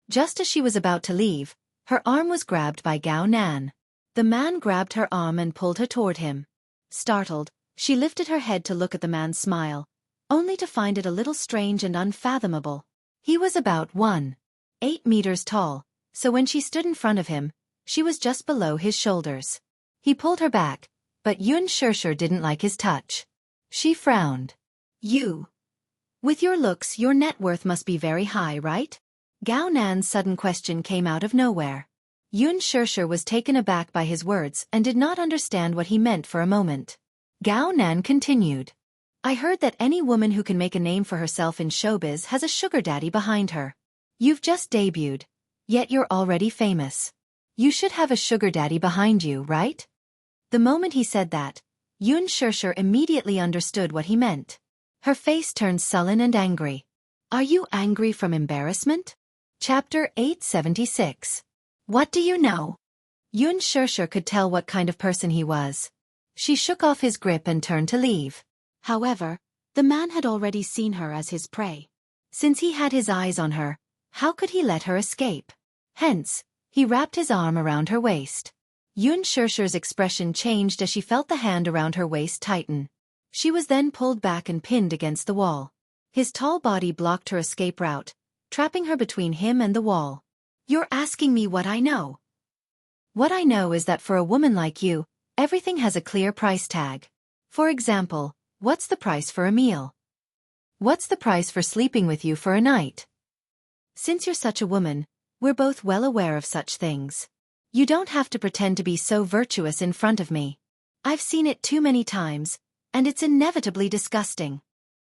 Just as she was about to leave, her arm was grabbed by Gao Nan. The man grabbed her arm and pulled her toward him. Startled, she lifted her head to look at the man's smile, only to find it a little strange and unfathomable. He was about 1.8 meters tall, so when she stood in front of him, she was just below his shoulders. He pulled her back, but Xianxia didn't like his touch. She frowned. "You. With your looks, your net worth must be very high, right?" Gao Nan's sudden question came out of nowhere. Xianxia was taken aback by his words and did not understand what he meant for a moment. Gao Nan continued. "I heard that any woman who can make a name for herself in showbiz has a sugar daddy behind her. You've just debuted, yet you're already famous. You should have a sugar daddy behind you, right?" The moment he said that, Xianxia immediately understood what he meant. Her face turned sullen and angry. "Are you angry from embarrassment?" Chapter 876. What do you know? Xianxia could tell what kind of person he was. She shook off his grip and turned to leave. However, the man had already seen her as his prey. Since he had his eyes on her, how could he let her escape? Hence, he wrapped his arm around her waist. Xianxia's expression changed as she felt the hand around her waist tighten. She was then pulled back and pinned against the wall. His tall body blocked her escape route, trapping her between him and the wall. "You're asking me what I know." "What I know is that for a woman like you, everything has a clear price tag. For example, what's the price for a meal? What's the price for sleeping with you for a night? Since you're such a woman, we're both well aware of such things. You don't have to pretend to be so virtuous in front of me. I've seen it too many times, and it's inevitably disgusting."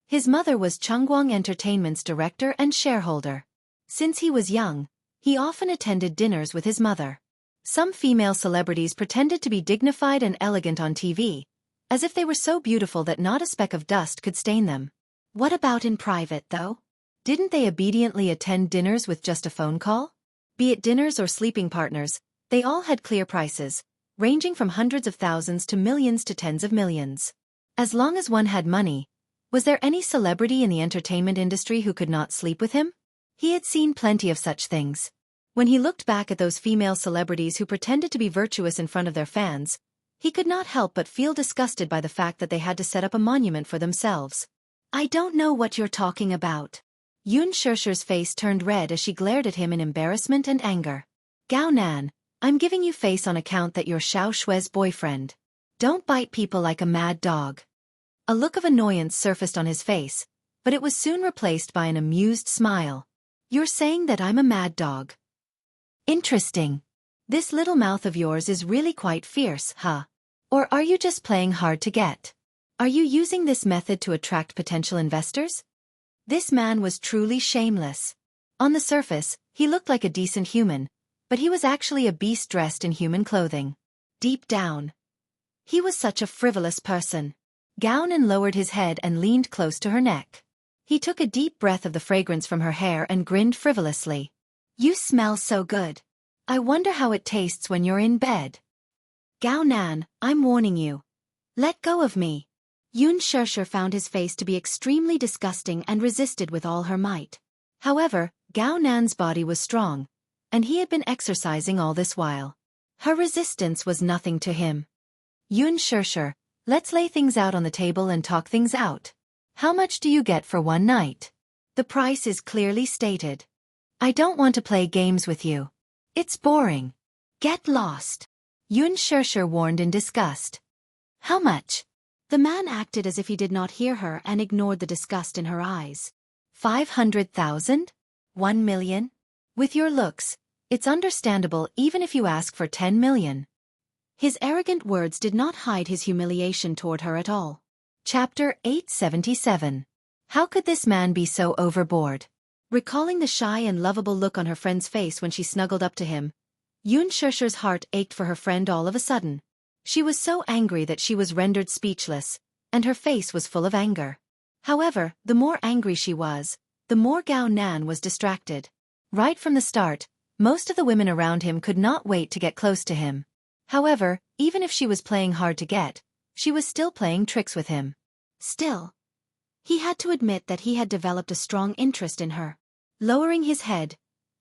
His mother was Chungguang Entertainment's director and shareholder. Since he was young, he often attended dinners with his mother. Some female celebrities pretended to be dignified and elegant on TV, as if they were so beautiful that not a speck of dust could stain them. What about in private, though? Didn't they obediently attend dinners with just a phone call? Be it dinners or sleeping partners, they all had clear prices, ranging from hundreds of thousands to millions to tens of millions. As long as one had money, was there any celebrity in the entertainment industry who could not sleep with him? He had seen plenty of such things. When he looked back at those female celebrities who pretended to be virtuous in front of their fans, he could not help but feel disgusted by the fact that they had to set up a monument for themselves. "I don't know what you're talking about." Xianxia's face turned red as she glared at him in embarrassment and anger. "Gao Nan, I'm giving you face on account that you're Xiao Shui's boyfriend. Don't bite people like a mad dog." A look of annoyance surfaced on his face, but it was soon replaced by an amused smile. "You're saying that I'm a mad dog? Interesting. This little mouth of yours is really quite fierce, huh? Or are you just playing hard to get? Are you using this method to attract potential investors?" This man was truly shameless. On the surface, he looked like a decent human, but he was actually a beast dressed in human clothing. Deep down, he was such a frivolous person. Gao Nan lowered his head and leaned close to her neck. He took a deep breath of the fragrance from her hair and grinned frivolously. "You smell so good. I wonder how it tastes when you're in bed." "Gao Nan, I'm warning you. Let go of me." Xianxia found his face to be extremely disgusting and resisted with all her might. However, Gao Nan's body was strong, and he had been exercising all this while. Her resistance was nothing to him. "Xianxia, let's lay things out on the table and talk things out. How much do you get for one night? The price is clearly stated. I don't want to play games with you. It's boring. Get lost." Xianxia warned in disgust. "How much?" The man acted as if he did not hear her and ignored the disgust in her eyes. 500,000? 1 million? With your looks, it's understandable even if you ask for 10 million. His arrogant words did not hide his humiliation toward her at all. Chapter 877. How could this man be so overboard? Recalling the shy and lovable look on her friend's face when she snuggled up to him, Xianxia's heart ached for her friend all of a sudden. She was so angry that she was rendered speechless, and her face was full of anger. However, the more angry she was, the more Gao Nan was distracted. Right from the start, most of the women around him could not wait to get close to him. However, even if she was playing hard to get, she was still playing tricks with him. Still, he had to admit that he had developed a strong interest in her. Lowering his head,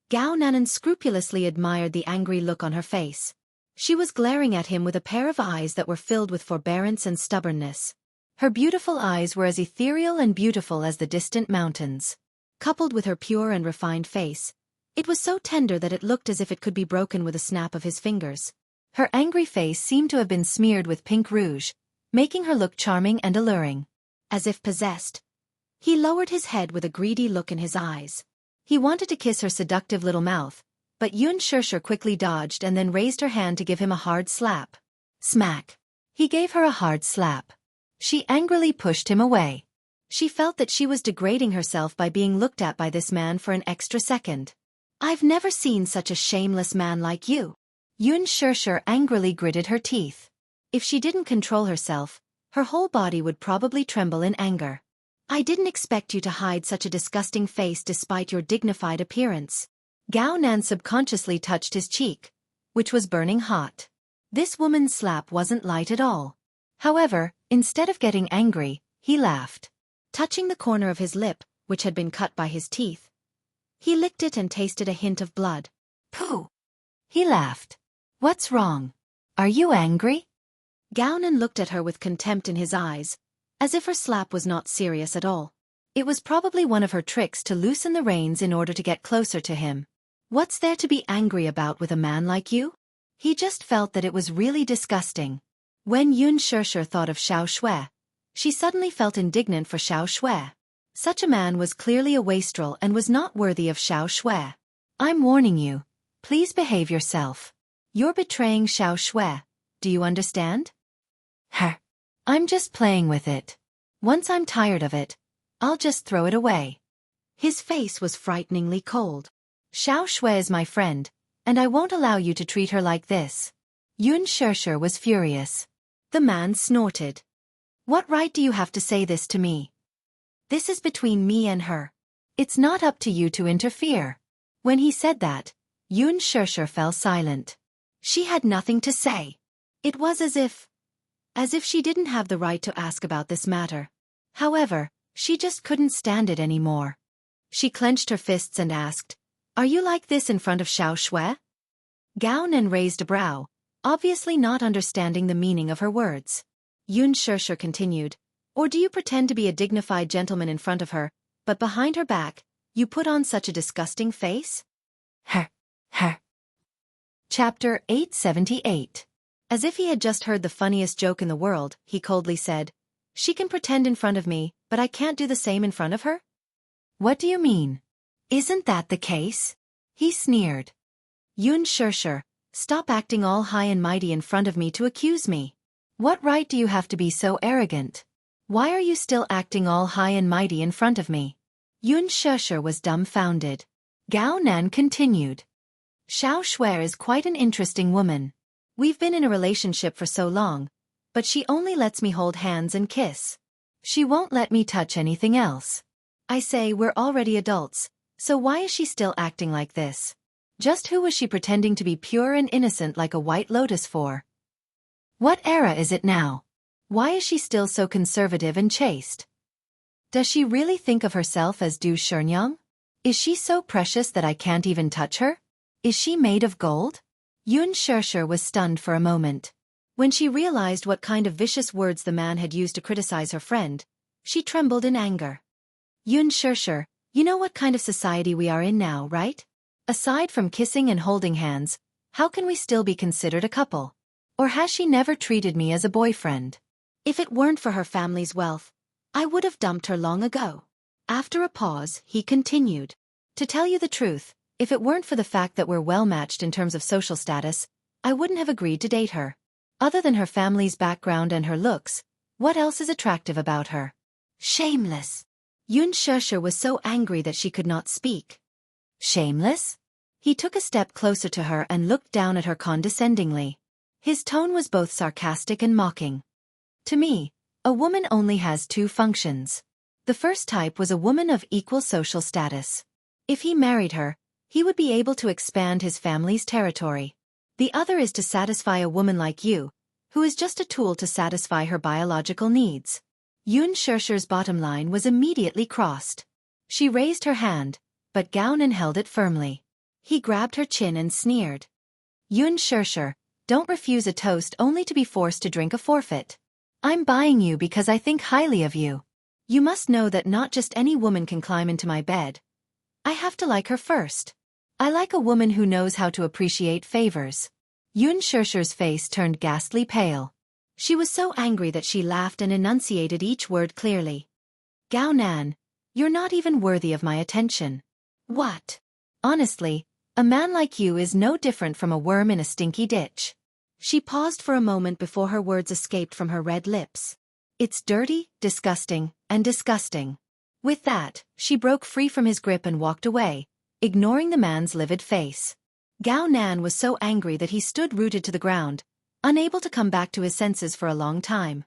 Gao Nan scrupulously admired the angry look on her face. She was glaring at him with a pair of eyes that were filled with forbearance and stubbornness. Her beautiful eyes were as ethereal and beautiful as the distant mountains. Coupled with her pure and refined face, it was so tender that it looked as if it could be broken with a snap of his fingers. Her angry face seemed to have been smeared with pink rouge, making her look charming and alluring. As if possessed, he lowered his head with a greedy look in his eyes. He wanted to kiss her seductive little mouth, but Xianxia quickly dodged and then raised her hand to give him a hard slap. Smack! He gave her a hard slap. She angrily pushed him away. She felt that she was degrading herself by being looked at by this man for an extra second. I've never seen such a shameless man like you. Xianxia angrily gritted her teeth. If she didn't control herself, her whole body would probably tremble in anger. I didn't expect you to hide such a disgusting face despite your dignified appearance. Gao Nan subconsciously touched his cheek, which was burning hot. This woman's slap wasn't light at all. However, instead of getting angry, he laughed. Touching the corner of his lip, which had been cut by his teeth, he licked it and tasted a hint of blood. Pooh! He laughed. What's wrong? Are you angry? Gao Nan looked at her with contempt in his eyes, as if her slap was not serious at all. It was probably one of her tricks to loosen the reins in order to get closer to him. What's there to be angry about with a man like you? He just felt that it was really disgusting. When Xianxia thought of Xiao Shui, she suddenly felt indignant for Xiao Shui. Such a man was clearly a wastrel and was not worthy of Xiao Shui. I'm warning you. Please behave yourself. You're betraying Xiao Shui. Do you understand? I'm just playing with it. Once I'm tired of it, I'll just throw it away. His face was frighteningly cold. Xiao Shui is my friend, and I won't allow you to treat her like this. Xianxia was furious. The man snorted. What right do you have to say this to me? This is between me and her. It's not up to you to interfere. When he said that, Xianxia fell silent. She had nothing to say. It was as if she didn't have the right to ask about this matter. However, she just couldn't stand it anymore. She clenched her fists and asked, Are you like this in front of Xiao Shui? Gao Nan raised a brow, obviously not understanding the meaning of her words. Xianxia continued, Or do you pretend to be a dignified gentleman in front of her, but behind her back, you put on such a disgusting face? Chapter 878. As if he had just heard the funniest joke in the world, he coldly said, She can pretend in front of me, but I can't do the same in front of her? What do you mean? Isn't that the case? He sneered. Xianxia, stop acting all high and mighty in front of me to accuse me. What right do you have to be so arrogant? Why are you still acting all high and mighty in front of me? Xianxia was dumbfounded. Gao Nan continued. Xiao Shui is quite an interesting woman. We've been in a relationship for so long, but she only lets me hold hands and kiss. She won't let me touch anything else. I say we're already adults, so why is she still acting like this? Just who was she pretending to be pure and innocent like a white lotus for? What era is it now? Why is she still so conservative and chaste? Does she really think of herself as Du Shenyang? Is she so precious that I can't even touch her? Is she made of gold? Xianxia was stunned for a moment. When she realized what kind of vicious words the man had used to criticize her friend, she trembled in anger. Xianxia, you know what kind of society we are in now, right? Aside from kissing and holding hands, how can we still be considered a couple? Or has she never treated me as a boyfriend? If it weren't for her family's wealth, I would have dumped her long ago. After a pause, he continued. To tell you the truth, if it weren't for the fact that we're well matched in terms of social status, I wouldn't have agreed to date her. Other than her family's background and her looks, what else is attractive about her? Shameless! Xianxia was so angry that she could not speak. Shameless? He took a step closer to her and looked down at her condescendingly. His tone was both sarcastic and mocking. To me, a woman only has two functions. The first type was a woman of equal social status. If he married her, he would be able to expand his family's territory. The other is to satisfy a woman like you, who is just a tool to satisfy her biological needs. Xianxia's bottom line was immediately crossed. She raised her hand, but Gao Nan held it firmly. He grabbed her chin and sneered. Xianxia, don't refuse a toast only to be forced to drink a forfeit. I'm buying you because I think highly of you. You must know that not just any woman can climb into my bed. I have to like her first. I like a woman who knows how to appreciate favors. Xianxia's face turned ghastly pale. She was so angry that she laughed and enunciated each word clearly. Gao Nan, you're not even worthy of my attention. What? Honestly, a man like you is no different from a worm in a stinky ditch. She paused for a moment before her words escaped from her red lips. It's dirty, disgusting, and disgusting. With that, she broke free from his grip and walked away, ignoring the man's livid face. Gao Nan was so angry that he stood rooted to the ground, unable to come back to his senses for a long time.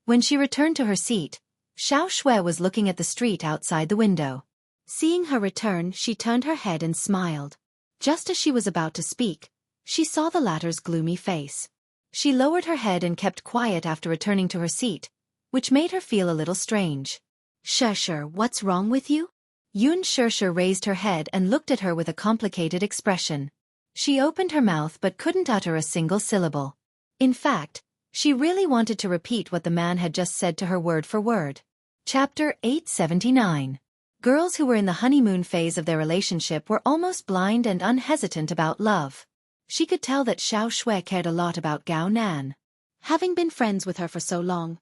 When she returned to her seat, Xianxia was looking at the street outside the window. Seeing her return, she turned her head and smiled. Just as she was about to speak, she saw the latter's gloomy face. She lowered her head and kept quiet after returning to her seat, which made her feel a little strange. Xianxia, what's wrong with you? Xianxia raised her head and looked at her with a complicated expression. She opened her mouth but couldn't utter a single syllable. In fact, she really wanted to repeat what the man had just said to her word for word. Chapter 879. Girls who were in the honeymoon phase of their relationship were almost blind and unhesitant about love. She could tell that Xianxia cared a lot about Gao Nan. Having been friends with her for so long,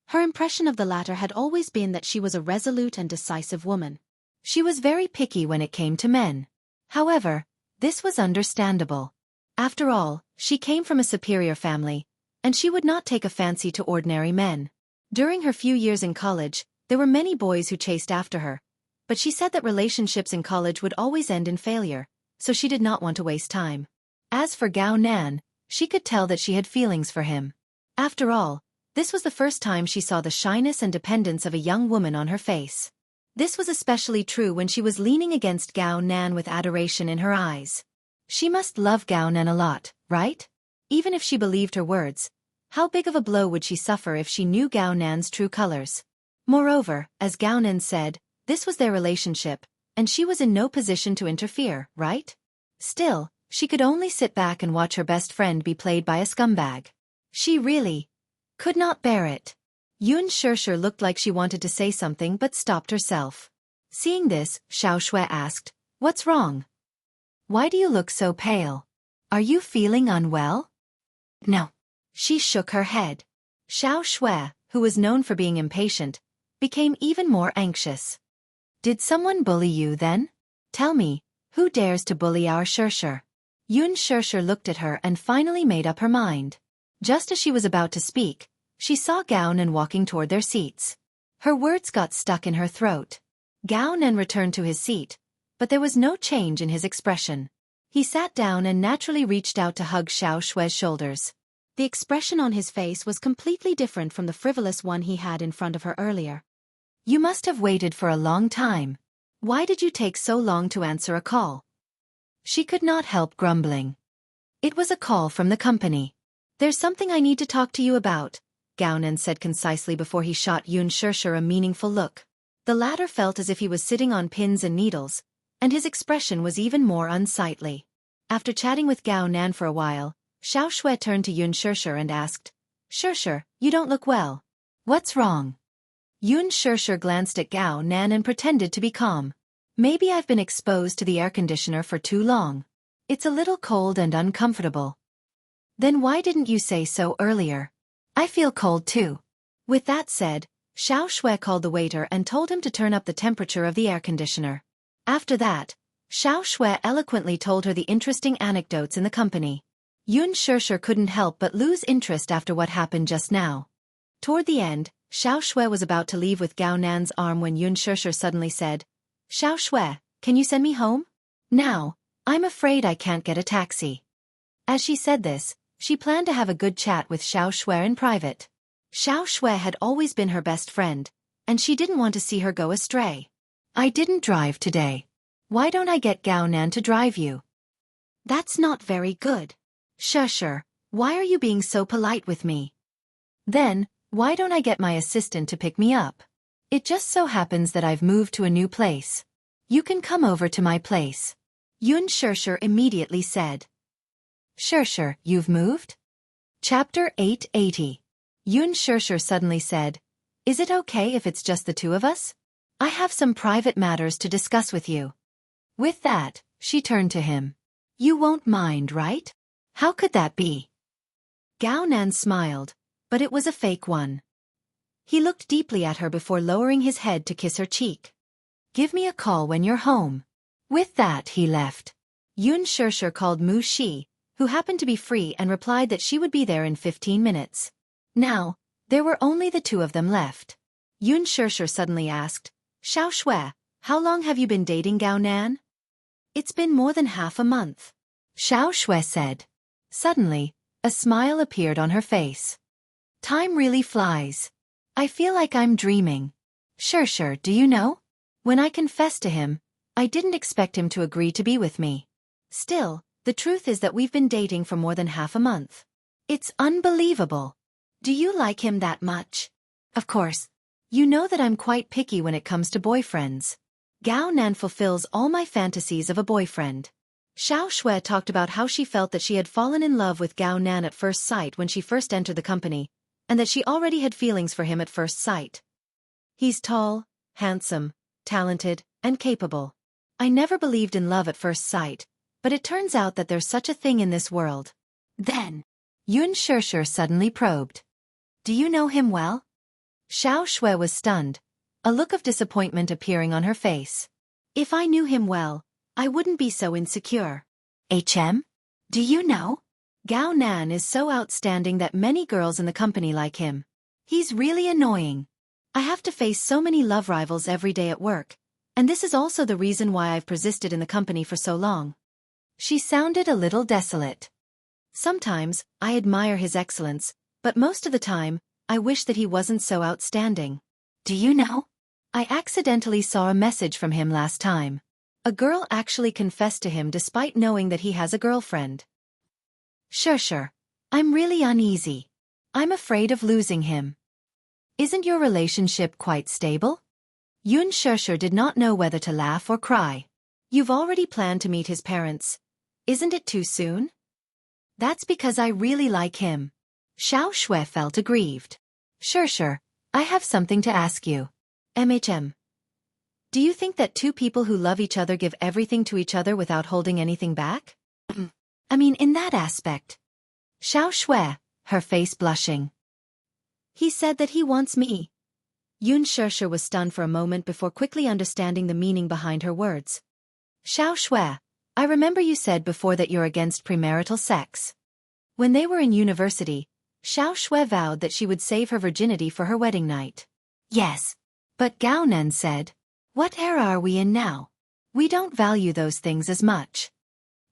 her impression of the latter had always been that she was a resolute and decisive woman. She was very picky when it came to men. However, this was understandable. After all, she came from a superior family, and she would not take a fancy to ordinary men. During her few years in college, there were many boys who chased after her, but she said that relationships in college would always end in failure, so she did not want to waste time. As for Gao Nan, she could tell that she had feelings for him. After all, this was the first time she saw the shyness and dependence of a young woman on her face. This was especially true when she was leaning against Gao Nan with adoration in her eyes. She must love Gao Nan a lot, right? Even if she believed her words, how big of a blow would she suffer if she knew Gao Nan's true colors? Moreover, as Gao Nan said, this was their relationship, and she was in no position to interfere, right? Still, she could only sit back and watch her best friend be played by a scumbag. She really could not bear it. Xianxia looked like she wanted to say something but stopped herself. Seeing this, Xianxia asked, "What's wrong? Why do you look so pale? Are you feeling unwell?" "No." She shook her head. Xianxia, who was known for being impatient, became even more anxious. "Did someone bully you then? Tell me, who dares to bully our Xianxia?" Xianxia looked at her and finally made up her mind. Just as she was about to speak, she saw Gao Nan walking toward their seats. Her words got stuck in her throat. Gao Nan returned to his seat, but there was no change in his expression. He sat down and naturally reached out to hug Xiaoxia's shoulders. The expression on his face was completely different from the frivolous one he had in front of her earlier. "You must have waited for a long time. Why did you take so long to answer a call?" She could not help grumbling. "It was a call from the company. There's something I need to talk to you about," Gao Nan said concisely before he shot Xianxia a meaningful look. The latter felt as if he was sitting on pins and needles, and his expression was even more unsightly. After chatting with Gao Nan for a while, Xiaoxia turned to Xianxia and asked, "Xianxia, you don't look well. What's wrong?" Xianxia glanced at Gao Nan and pretended to be calm. "Maybe I've been exposed to the air conditioner for too long. It's a little cold and uncomfortable." "Then why didn't you say so earlier? I feel cold too." With that said, Xiaoxia called the waiter and told him to turn up the temperature of the air conditioner. After that, Xiaoxia eloquently told her the interesting anecdotes in the company. Xianxia couldn't help but lose interest after what happened just now. Toward the end, Xiao Shui was about to leave with Gao Nan's arm when Yunshishir suddenly said, Xiao Shui, can you send me home? Now, I'm afraid I can't get a taxi. As she said this, she planned to have a good chat with Xiao Shui in private. Xiao Shui had always been her best friend, and she didn't want to see her go astray. I didn't drive today. Why don't I get Gao Nan to drive you? That's not very good. Shishir, why are you being so polite with me? Then, why don't I get my assistant to pick me up? It just so happens that I've moved to a new place. You can come over to my place. Yunshishir immediately said. Shishir, you've moved? Chapter 880. Yunshishir suddenly said, Is it okay if it's just the two of us? I have some private matters to discuss with you. With that, she turned to him. You won't mind, right? How could that be? Gao Nan smiled, but it was a fake one. He looked deeply at her before lowering his head to kiss her cheek. Give me a call when you're home. With that he left. Yunshishir called Mu Shi, who happened to be free, and replied that she would be there in 15 minutes. Now, there were only the two of them left. Yunshishir suddenly asked, Xiao Shui, how long have you been dating Gao Nan? It's been more than half a month. Xiao Shui said. Suddenly, a smile appeared on her face. Time really flies. I feel like I'm dreaming. Shishir, do you know? When I confessed to him, I didn't expect him to agree to be with me. Still, the truth is that we've been dating for more than half a month. It's unbelievable. Do you like him that much? Of course. You know that I'm quite picky when it comes to boyfriends. Gao Nan fulfills all my fantasies of a boyfriend. Xiao Shui talked about how she felt that she had fallen in love with Gao Nan at first sight when she first entered the company, and that she already had feelings for him at first sight. He's tall, handsome, talented, and capable. I never believed in love at first sight, but it turns out that there's such a thing in this world. Then, Yunshishir suddenly probed. Do you know him well? Xiao Shui was stunned, a look of disappointment appearing on her face. If I knew him well, I wouldn't be so insecure. Do you know? Gao Nan is so outstanding that many girls in the company like him. He's really annoying. I have to face so many love rivals every day at work, and this is also the reason why I've persisted in the company for so long. She sounded a little desolate. Sometimes, I admire his excellence, but most of the time, I wish that he wasn't so outstanding. Do you know? I accidentally saw a message from him last time. A girl actually confessed to him despite knowing that he has a girlfriend. Shishir, I'm really uneasy. I'm afraid of losing him. Isn't your relationship quite stable? Yunshishir did not know whether to laugh or cry. You've already planned to meet his parents. Isn't it too soon? That's because I really like him. Xiao Shui felt aggrieved. Shishir, I have something to ask you. Do you think that two people who love each other give everything to each other without holding anything back? I mean, in that aspect. Xiao Shui, her face blushing. He said that he wants me. Yunshishir was stunned for a moment before quickly understanding the meaning behind her words. Xiao Shui, I remember you said before that you're against premarital sex. When they were in university, Xiao Shui vowed that she would save her virginity for her wedding night. Yes. But Gao Nan said, what era are we in now? We don't value those things as much.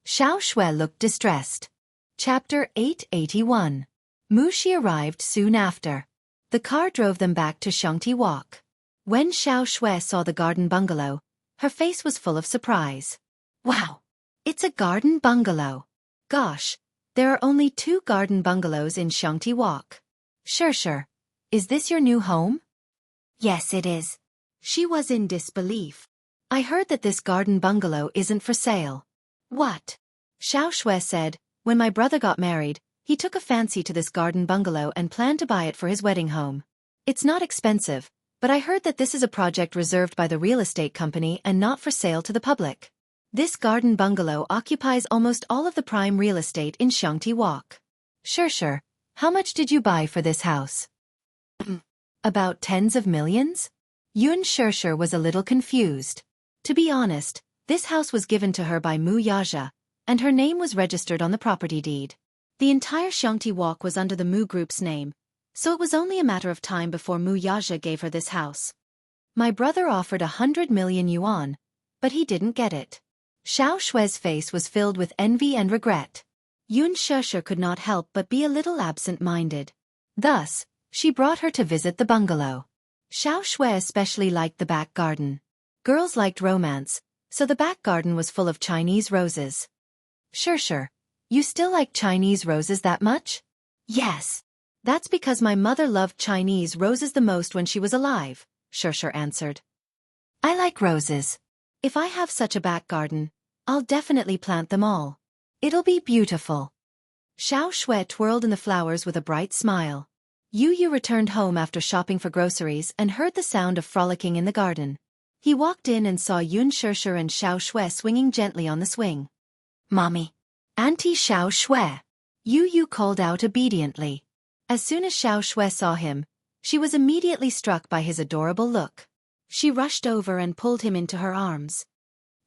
Xiao Shui looked distressed. Chapter 881. Mu Shi arrived soon after. The car drove them back to Xianghu Walk. When Xiao Shui saw the garden bungalow, her face was full of surprise. Wow! It's a garden bungalow. Gosh, there are only 2 garden bungalows in Xianghu Walk. Shishir, is this your new home? Yes, it is. She was in disbelief. I heard that this garden bungalow isn't for sale. What? Xiao Shui said, when my brother got married, he took a fancy to this garden bungalow and planned to buy it for his wedding home. It's not expensive, but I heard that this is a project reserved by the real estate company and not for sale to the public. This garden bungalow occupies almost all of the prime real estate in Xianghu Walk. Shishir, how much did you buy for this house? About tens of millions? Yunshishir was a little confused. To be honest, this house was given to her by Mu Yaja, and her name was registered on the property deed. The entire Xianghu Walk was under the Mu Group's name, so it was only a matter of time before Mu Yaja gave her this house. My brother offered 100 million yuan, but he didn't get it. Xiao Shue's face was filled with envy and regret. Xianxia could not help but be a little absent-minded. Thus, she brought her to visit the bungalow. Xiao Shui especially liked the back garden. Girls liked romance, so the back garden was full of Chinese roses. Sure, you still like Chinese roses that much? Yes. That's because my mother loved Chinese roses the most when she was alive, Sure answered. I like roses. If I have such a back garden, I'll definitely plant them all. It'll be beautiful. Xiao Shui twirled in the flowers with a bright smile. Yu returned home after shopping for groceries and heard the sound of frolicking in the garden. He walked in and saw Xianxia and Xiao Shui swinging gently on the swing. Mommy. Auntie Xiao Shui. Yu called out obediently. As soon as Xiao Shui saw him, she was immediately struck by his adorable look. She rushed over and pulled him into her arms.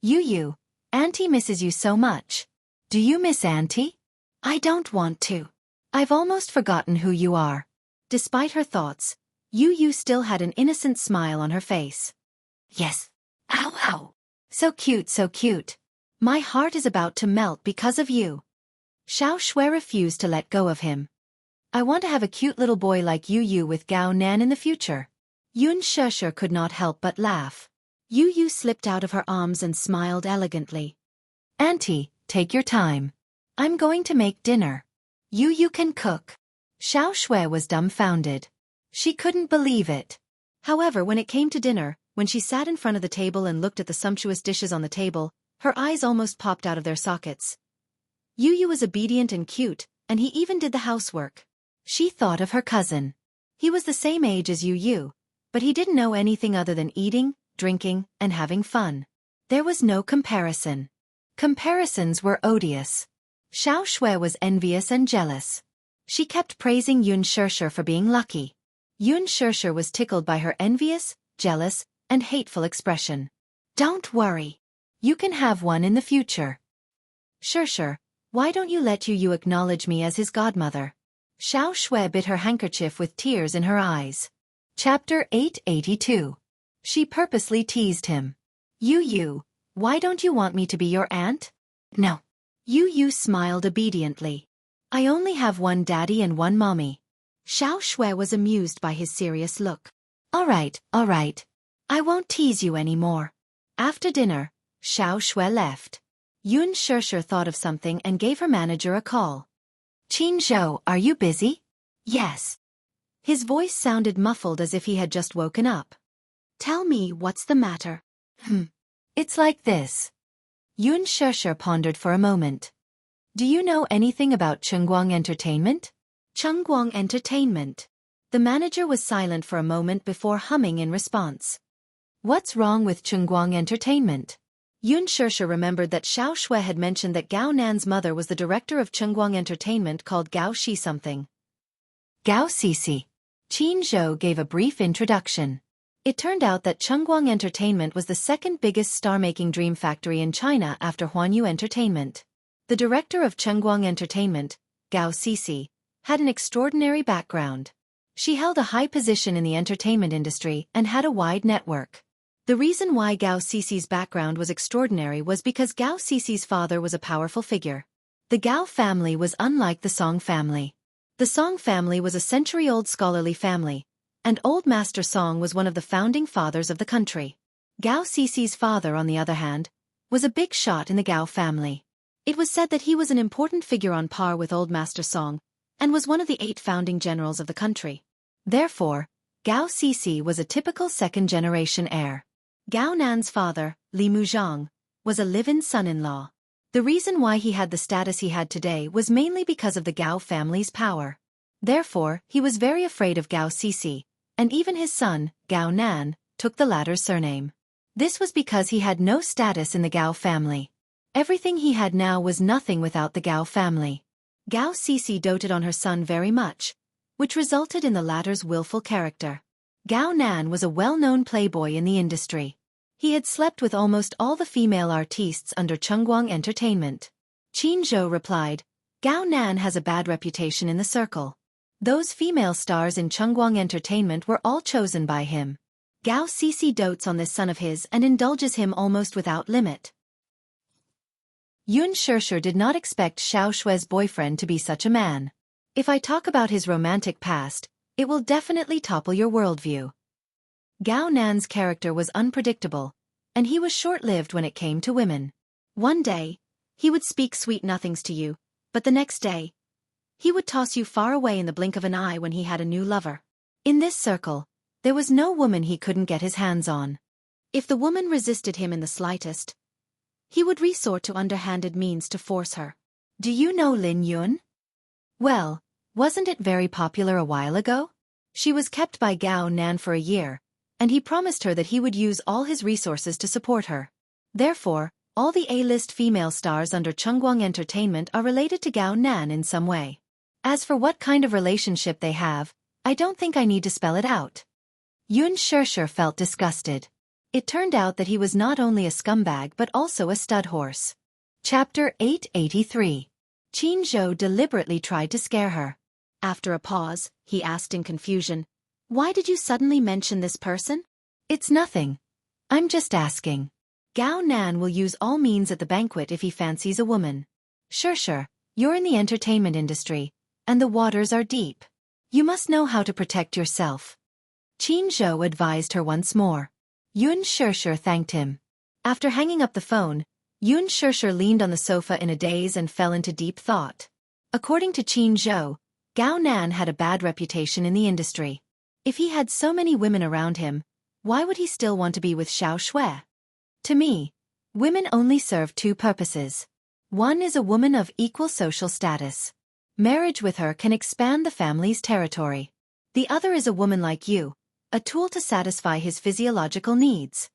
Yu, Auntie misses you so much. Do you miss Auntie? I don't want to. I've almost forgotten who you are. Despite her thoughts, Yu still had an innocent smile on her face. Yes. Ow. So cute. My heart is about to melt because of you. Xiao Shui refused to let go of him. I want to have a cute little boy like Yu with Gao Nan in the future. Xianxia could not help but laugh. Yu slipped out of her arms and smiled elegantly. Auntie, take your time. I'm going to make dinner. Yu can cook. Xiao Shui was dumbfounded. She couldn't believe it. However, when it came to dinner, when she sat in front of the table and looked at the sumptuous dishes on the table, her eyes almost popped out of their sockets. Yu was obedient and cute, and he even did the housework. She thought of her cousin. He was the same age as Yu, but he didn't know anything other than eating, drinking, and having fun. There was no comparison. Comparisons were odious. Xiao Shui was envious and jealous. She kept praising Xianxia for being lucky. Xianxia was tickled by her envious, jealous, and hateful expression. Don't worry. You can have one in the future. Sure, why don't you let Yu acknowledge me as his godmother? Xiao Shui bit her handkerchief with tears in her eyes. Chapter 882. She purposely teased him. Yu, why don't you want me to be your aunt? No. Yu smiled obediently. I only have one daddy and one mommy. Xiao Shui was amused by his serious look. All right. I won't tease you anymore. After dinner, Xiao Shui left. Xianxia thought of something and gave her manager a call. Jianghu, are you busy? Yes. His voice sounded muffled as if he had just woken up. Tell me what's the matter. It's like this. Xianxia pondered for a moment. Do you know anything about Chengguang Entertainment? Chengguang Entertainment. The manager was silent for a moment before humming in response. What's wrong with Chengguang Entertainment? Xianxia remembered that Xiao Shui had mentioned that Gao Nan's mother was the director of Chengguang Entertainment called Gao Shi something. Gao Sisi. Jianghu gave a brief introduction. It turned out that Chengguang Entertainment was the second biggest star-making dream factory in China after Huanyu Entertainment. The director of Chengguang Entertainment, Gao Sisi, had an extraordinary background. She held a high position in the entertainment industry and had a wide network. The reason why Gao Sisi's background was extraordinary was because Gao Sisi's father was a powerful figure. The Gao family was unlike the Song family. The Song family was a century-old scholarly family, and Old Master Song was one of the founding fathers of the country. Gao Sisi's father, on the other hand, was a big shot in the Gao family. It was said that he was an important figure on par with Old Master Song, and was one of the 8 founding generals of the country. Therefore, Gao Sisi was a typical second-generation heir. Gao Nan's father, Li Muzhang, was a live-in son-in-law. The reason why he had the status he had today was mainly because of the Gao family's power. Therefore, he was very afraid of Gao Sisi, and even his son, Gao Nan, took the latter's surname. This was because he had no status in the Gao family. Everything he had now was nothing without the Gao family. Gao Sisi doted on her son very much, which resulted in the latter's willful character. Gao Nan was a well-known playboy in the industry. He had slept with almost all the female artistes under Chengguang Entertainment. Jianghu replied, Gao Nan has a bad reputation in the circle. Those female stars in Chungguang Entertainment were all chosen by him. Gao Cece dotes on this son of his and indulges him almost without limit. Yun Shishir did not expect Xiao Shue's boyfriend to be such a man. If I talk about his romantic past, it will definitely topple your worldview. Gao Nan's character was unpredictable, and he was short-lived when it came to women. One day, he would speak sweet nothings to you, but the next day, he would toss you far away in the blink of an eye when he had a new lover. In this circle, there was no woman he couldn't get his hands on. If the woman resisted him in the slightest, he would resort to underhanded means to force her. Do you know Lin Yun? Well, wasn't it very popular a while ago? She was kept by Gao Nan for a year, and he promised her that he would use all his resources to support her. Therefore, all the A-list female stars under Chungguang Entertainment are related to Gao Nan in some way. As for what kind of relationship they have, I don't think I need to spell it out. Yun Shishir felt disgusted. It turned out that he was not only a scumbag but also a stud horse. Chapter 883. Qin Zhou deliberately tried to scare her. After a pause, he asked in confusion, "Why did you suddenly mention this person?" "It's nothing. I'm just asking. Gao Nan will use all means at the banquet if he fancies a woman. Shishir, you're in the entertainment industry, and the waters are deep. You must know how to protect yourself." Qin Zhou advised her once more. Yun Shishir thanked him. After hanging up the phone, Yun Shishir leaned on the sofa in a daze and fell into deep thought. According to Qin Zhou, Gao Nan had a bad reputation in the industry. If he had so many women around him, why would he still want to be with Xiao Shui? To me, women only serve two purposes. One is a woman of equal social status. Marriage with her can expand the family's territory. The other is a woman like you, a tool to satisfy his physiological needs.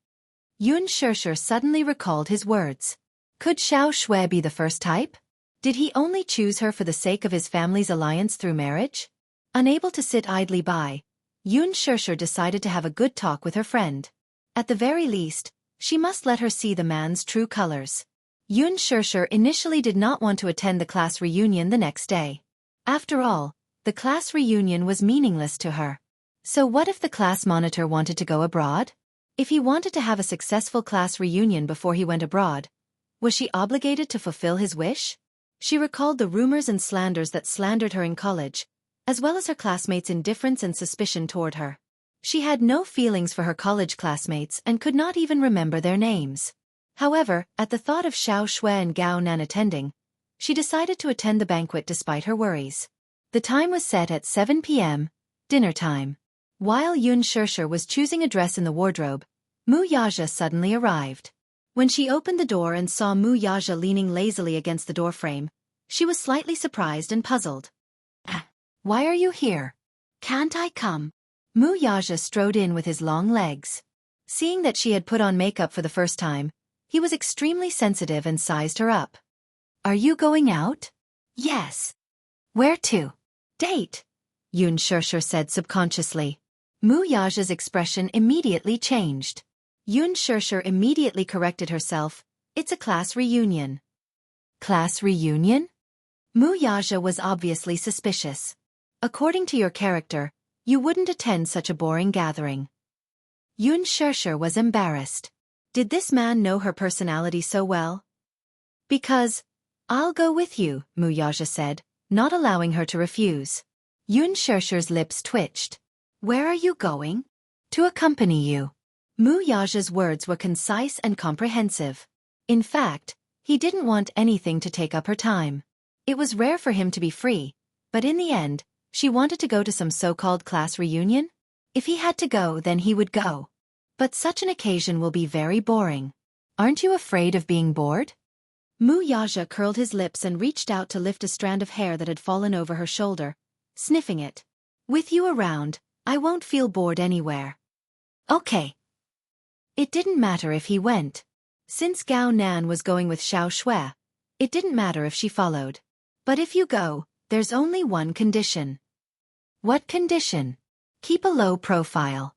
Yun Shishir suddenly recalled his words. Could Xiao Shui be the first type? Did he only choose her for the sake of his family's alliance through marriage? Unable to sit idly by, Yun Shishir decided to have a good talk with her friend. At the very least, she must let her see the man's true colors. Yun Shishir initially did not want to attend the class reunion the next day. After all, the class reunion was meaningless to her. So what if the class monitor wanted to go abroad? If he wanted to have a successful class reunion before he went abroad, was she obligated to fulfill his wish? She recalled the rumors and slanders that slandered her in college, as well as her classmates' indifference and suspicion toward her. She had no feelings for her college classmates and could not even remember their names. However, at the thought of Xiao Shui and Gao Nan attending, she decided to attend the banquet despite her worries. The time was set at 7 p.m., dinner time. While Yun Shishir was choosing a dress in the wardrobe, Mu Yaja suddenly arrived. When she opened the door and saw Mu Yaja leaning lazily against the doorframe, she was slightly surprised and puzzled. "Why are you here? Can't I come?" Mu Yaja strode in with his long legs. Seeing that she had put on makeup for the first time, he was extremely sensitive and sized her up. "Are you going out?" "Yes." "Where to?" "Date," Yun Shishir said subconsciously. Mu Yaja's expression immediately changed. Yun Shishir immediately corrected herself. "It's a class reunion." "Class reunion?" Mu Yaja was obviously suspicious. "According to your character, you wouldn't attend such a boring gathering." Yun Shishir was embarrassed. Did this man know her personality so well? "Because, I'll go with you," Mu Yaja said, not allowing her to refuse. Yun Shishir's lips twitched. "Where are you going?" "To accompany you." Mu Yaja's words were concise and comprehensive. In fact, he didn't want anything to take up her time. It was rare for him to be free, but in the end, she wanted to go to some so-called class reunion? If he had to go, then he would go. But such an occasion will be very boring. Aren't you afraid of being bored? Mu Yaja curled his lips and reached out to lift a strand of hair that had fallen over her shoulder, sniffing it. "With you around, I won't feel bored anywhere." "Okay." It didn't matter if he went. Since Gao Nan was going with Xiao Shui, it didn't matter if she followed. "But if you go, there's only one condition." "What condition?" "Keep a low profile."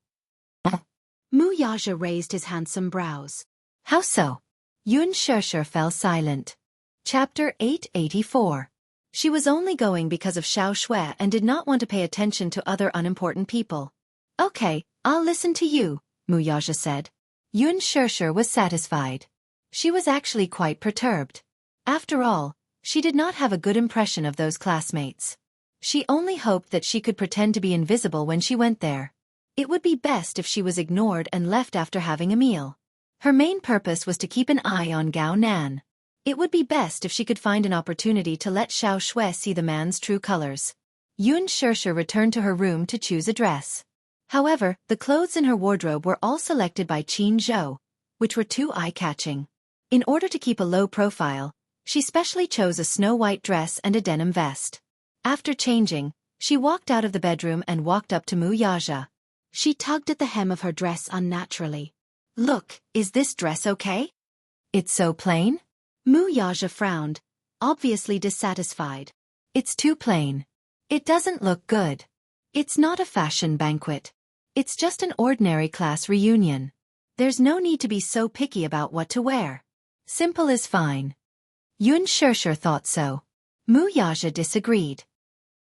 Mu Yaja raised his handsome brows. "How so?" Yun Shishir fell silent. Chapter 884. She was only going because of Xiao Shui and did not want to pay attention to other unimportant people. Okay, I'll listen to you, Mu Yaja said. Yun Shishir was satisfied. She was actually quite perturbed. After all, she did not have a good impression of those classmates. She only hoped that she could pretend to be invisible when she went there. It would be best if she was ignored and left after having a meal. Her main purpose was to keep an eye on Gao Nan. It would be best if she could find an opportunity to let Xiao Shui see the man's true colors. Yun Shishir returned to her room to choose a dress. However, the clothes in her wardrobe were all selected by Qin Zhou, which were too eye-catching. In order to keep a low profile, she specially chose a snow-white dress and a denim vest. After changing, she walked out of the bedroom and walked up to Mu Yaja. She tugged at the hem of her dress unnaturally. Look, is this dress okay? It's so plain? Mu Yaja frowned, obviously dissatisfied. It's too plain. It doesn't look good. It's not a fashion banquet. It's just an ordinary class reunion. There's no need to be so picky about what to wear. Simple is fine. Yun Shishir thought so. Mu Yaja disagreed.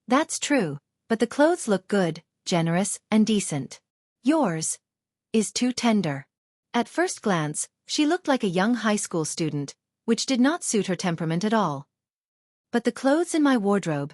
That's true, but the clothes look good, generous, and decent. Yours is too tender. At first glance, she looked like a young high school student, which did not suit her temperament at all. But the clothes in my wardrobe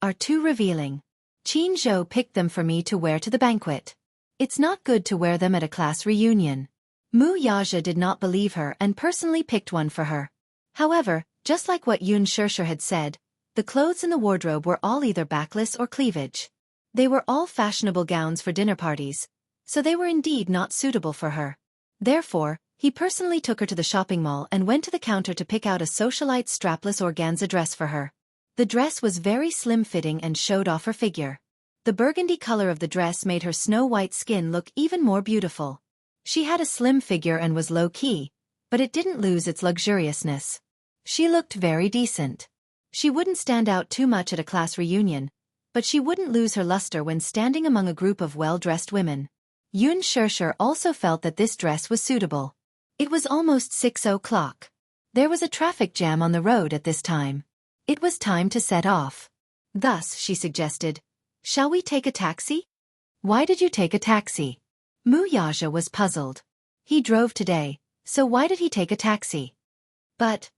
are too revealing. Qin Zhou picked them for me to wear to the banquet. It's not good to wear them at a class reunion. Mu Yaja did not believe her and personally picked one for her. However, just like what Yun Shishir had said, the clothes in the wardrobe were all either backless or cleavage. They were all fashionable gowns for dinner parties, so they were indeed not suitable for her. Therefore, he personally took her to the shopping mall and went to the counter to pick out a socialite strapless organza dress for her. The dress was very slim-fitting and showed off her figure. The burgundy color of the dress made her snow-white skin look even more beautiful. She had a slim figure and was low-key, but it didn't lose its luxuriousness. She looked very decent. She wouldn't stand out too much at a class reunion, but she wouldn't lose her luster when standing among a group of well-dressed women. Yun Shishir also felt that this dress was suitable. It was almost 6 o'clock. There was a traffic jam on the road at this time. It was time to set off. Thus, she suggested, "Shall we take a taxi?" "Why did you take a taxi?" Mu Yaja was puzzled. He drove today, so why did he take a taxi? But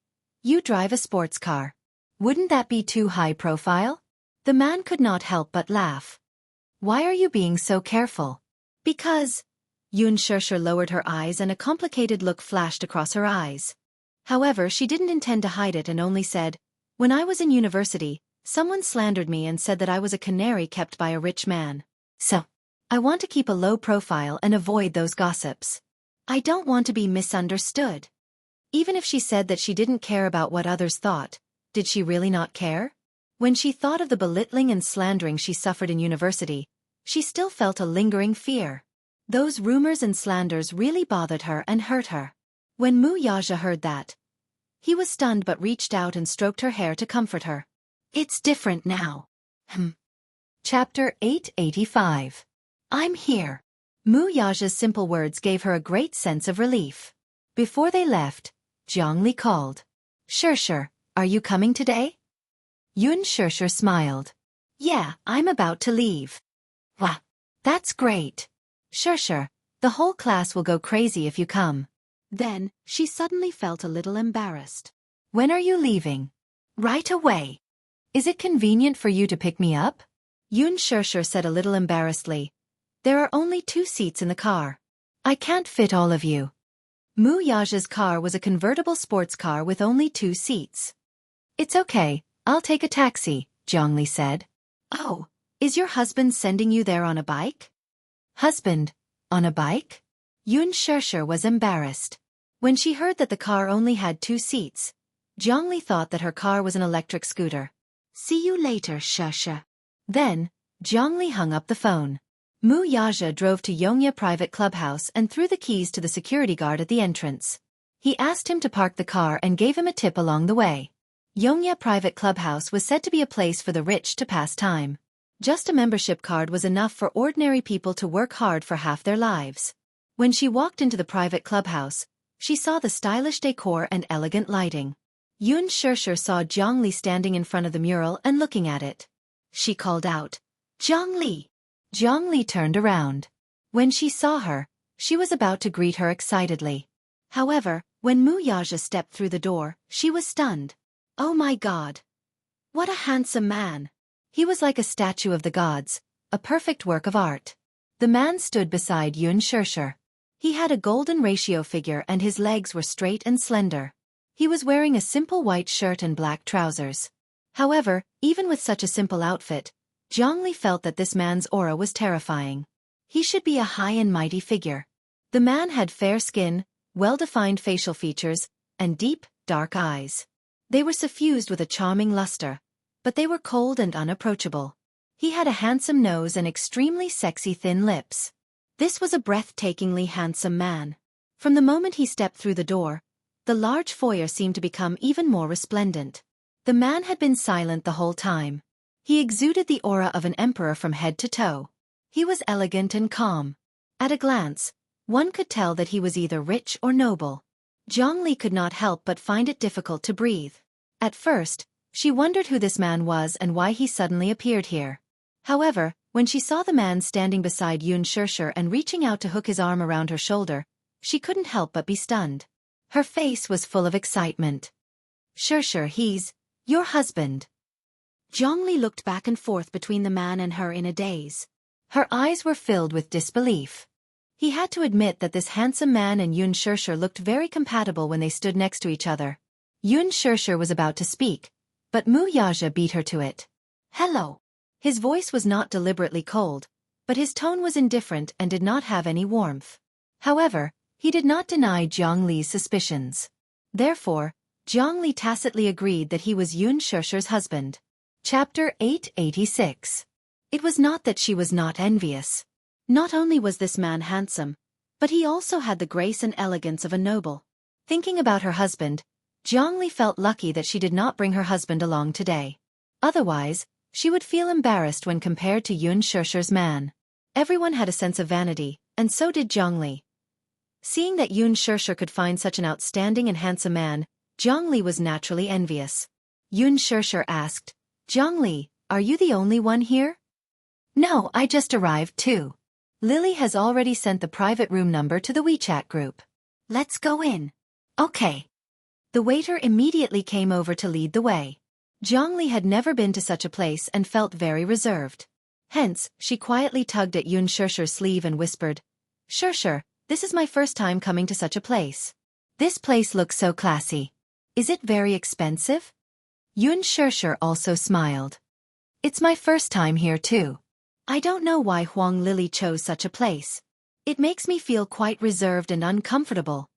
you drive a sports car. Wouldn't that be too high profile? The man could not help but laugh. Why are you being so careful? Because... Yun Shishir lowered her eyes and a complicated look flashed across her eyes. However, she didn't intend to hide it and only said, "When I was in university, someone slandered me and said that I was a canary kept by a rich man. So, I want to keep a low profile and avoid those gossips. I don't want to be misunderstood." Even if she said that she didn't care about what others thought, did she really not care? When she thought of the belittling and slandering she suffered in university, she still felt a lingering fear. Those rumors and slanders really bothered her and hurt her. When Mu Yaja heard that, he was stunned but reached out and stroked her hair to comfort her. "It's different now." Chapter 885. I'm here. Mu Yaja's simple words gave her a great sense of relief. Before they left, Jianghu called. "Shishir, are you coming today?" Yun Shishir smiled. "Yeah, I'm about to leave." "Wah, that's great. Shishir, the whole class will go crazy if you come." Then, she suddenly felt a little embarrassed. "When are you leaving?" "Right away." "Is it convenient for you to pick me up?" Yun Shishir said a little embarrassedly. "There are only 2 seats in the car. I can't fit all of you." Mu Yaja's car was a convertible sports car with only 2 seats. "It's okay, I'll take a taxi," Jianghu said. "Oh, is your husband sending you there on a bike?" "Husband? On a bike?" Yun Shishir was embarrassed. When she heard that the car only had 2 seats, Jianghu thought that her car was an electric scooter. "See you later, Xianxia." Then, Jianghu hung up the phone. Mu Yaja drove to Xianxia private clubhouse and threw the keys to the security guard at the entrance. He asked him to park the car and gave him a tip along the way. Xianxia private clubhouse was said to be a place for the rich to pass time. Just a membership card was enough for ordinary people to work hard for half their lives. When she walked into the private clubhouse, she saw the stylish decor and elegant lighting. Xianxia saw Jianghu standing in front of the mural and looking at it. She called out, "Jianghu!" Jianghu turned around. When she saw her, she was about to greet her excitedly. However, when Wuxia stepped through the door, she was stunned. Oh my God! What a handsome man! He was like a statue of the gods, a perfect work of art. The man stood beside Xianxia. He had a golden ratio figure and his legs were straight and slender. He was wearing a simple white shirt and black trousers. However, even with such a simple outfit, Jianghu felt that this man's aura was terrifying. He should be a high and mighty figure. The man had fair skin, well-defined facial features, and deep, dark eyes. They were suffused with a charming luster, but they were cold and unapproachable. He had a handsome nose and extremely sexy thin lips. This was a breathtakingly handsome man. From the moment he stepped through the door, the large foyer seemed to become even more resplendent. The man had been silent the whole time. He exuded the aura of an emperor from head to toe. He was elegant and calm. At a glance, one could tell that he was either rich or noble. Jianghu could not help but find it difficult to breathe. At first, she wondered who this man was and why he suddenly appeared here. However, when she saw the man standing beside Xianxia and reaching out to hook his arm around her shoulder, she couldn't help but be stunned. Her face was full of excitement. "Xianxia, he's your husband." Jianghu looked back and forth between the man and her in a daze. Her eyes were filled with disbelief. He had to admit that this handsome man and Xianxia looked very compatible when they stood next to each other. Xianxia was about to speak, but Wuxia beat her to it. "Hello." His voice was not deliberately cold, but his tone was indifferent and did not have any warmth. However, he did not deny Jianghu's suspicions. Therefore, Jianghu tacitly agreed that he was Xianxia's husband. Chapter 886. It was not that she was not envious. Not only was this man handsome, but he also had the grace and elegance of a noble. Thinking about her husband, Jianghu felt lucky that she did not bring her husband along today. Otherwise, she would feel embarrassed when compared to Xianxia's man. Everyone had a sense of vanity, and so did Jianghu. Seeing that Xianxia could find such an outstanding and handsome man, Jianghu was naturally envious. Xianxia asked, "Jianghu, are you the only one here?" "No, I just arrived too. Lily has already sent the private room number to the WeChat group. Let's go in." "Okay." The waiter immediately came over to lead the way. Jianghu had never been to such a place and felt very reserved. Hence, she quietly tugged at Xianxia's sleeve and whispered, "Xianxia, this is my first time coming to such a place. This place looks so classy. Is it very expensive?" Xianxia also smiled. "It's my first time here too. I don't know why Huang Lily chose such a place. It makes me feel quite reserved and uncomfortable,"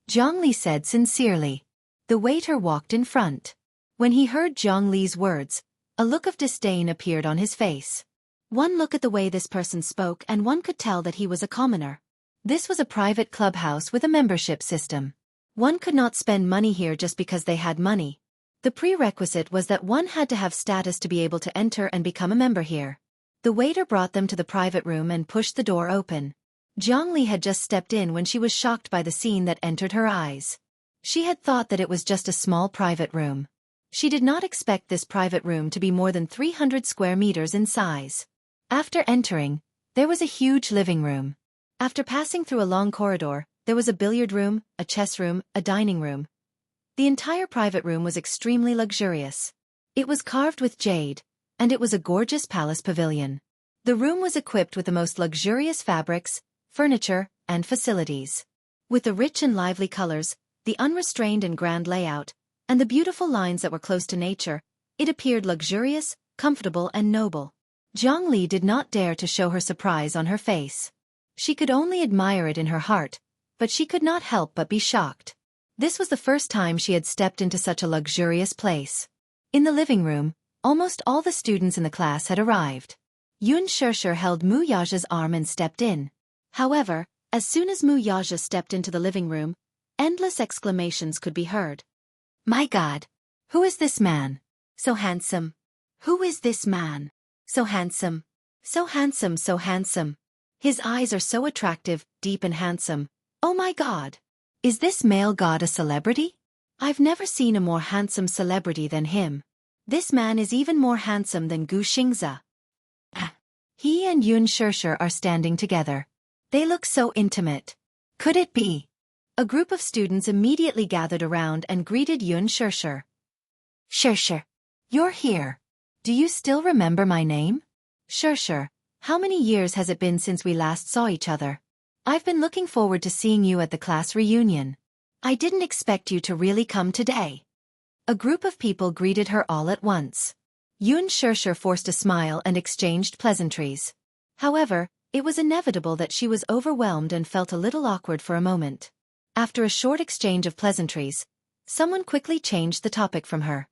Jianghu said sincerely. The waiter walked in front. When he heard Jianghu's words, a look of disdain appeared on his face. One look at the way this person spoke and one could tell that he was a commoner. This was a private clubhouse with a membership system. One could not spend money here just because they had money. The prerequisite was that one had to have status to be able to enter and become a member here. The waiter brought them to the private room and pushed the door open. Jianghu had just stepped in when she was shocked by the scene that entered her eyes. She had thought that it was just a small private room. She did not expect this private room to be more than 300 square meters in size. After entering, there was a huge living room. After passing through a long corridor, there was a billiard room, a chess room, a dining room. The entire private room was extremely luxurious. It was carved with jade, and it was a gorgeous palace pavilion. The room was equipped with the most luxurious fabrics, furniture, and facilities. With the rich and lively colors, the unrestrained and grand layout, and the beautiful lines that were close to nature, it appeared luxurious, comfortable and noble. Jianghu did not dare to show her surprise on her face. She could only admire it in her heart, but she could not help but be shocked. This was the first time she had stepped into such a luxurious place. In the living room, almost all the students in the class had arrived. Xianxia held Wuxia's arm and stepped in. However, as soon as Wuxia stepped into the living room, endless exclamations could be heard. "My God! Who is this man? So handsome! Who is this man? So handsome! So handsome, so handsome! His eyes are so attractive, deep and handsome. Oh my God! Is this male god a celebrity? I've never seen a more handsome celebrity than him. This man is even more handsome than Gu Xingzi. He and Yun Shirshir are standing together. They look so intimate. Could it be? A group of students immediately gathered around and greeted Yun Shirshir. Shirshir, you're here. Do you still remember my name? Shirshir, how many years has it been since we last saw each other? I've been looking forward to seeing you at the class reunion. I didn't expect you to really come today. A group of people greeted her all at once. Yun Shirshir forced a smile and exchanged pleasantries. However, it was inevitable that she was overwhelmed and felt a little awkward for a moment. After a short exchange of pleasantries, someone quickly changed the topic from her.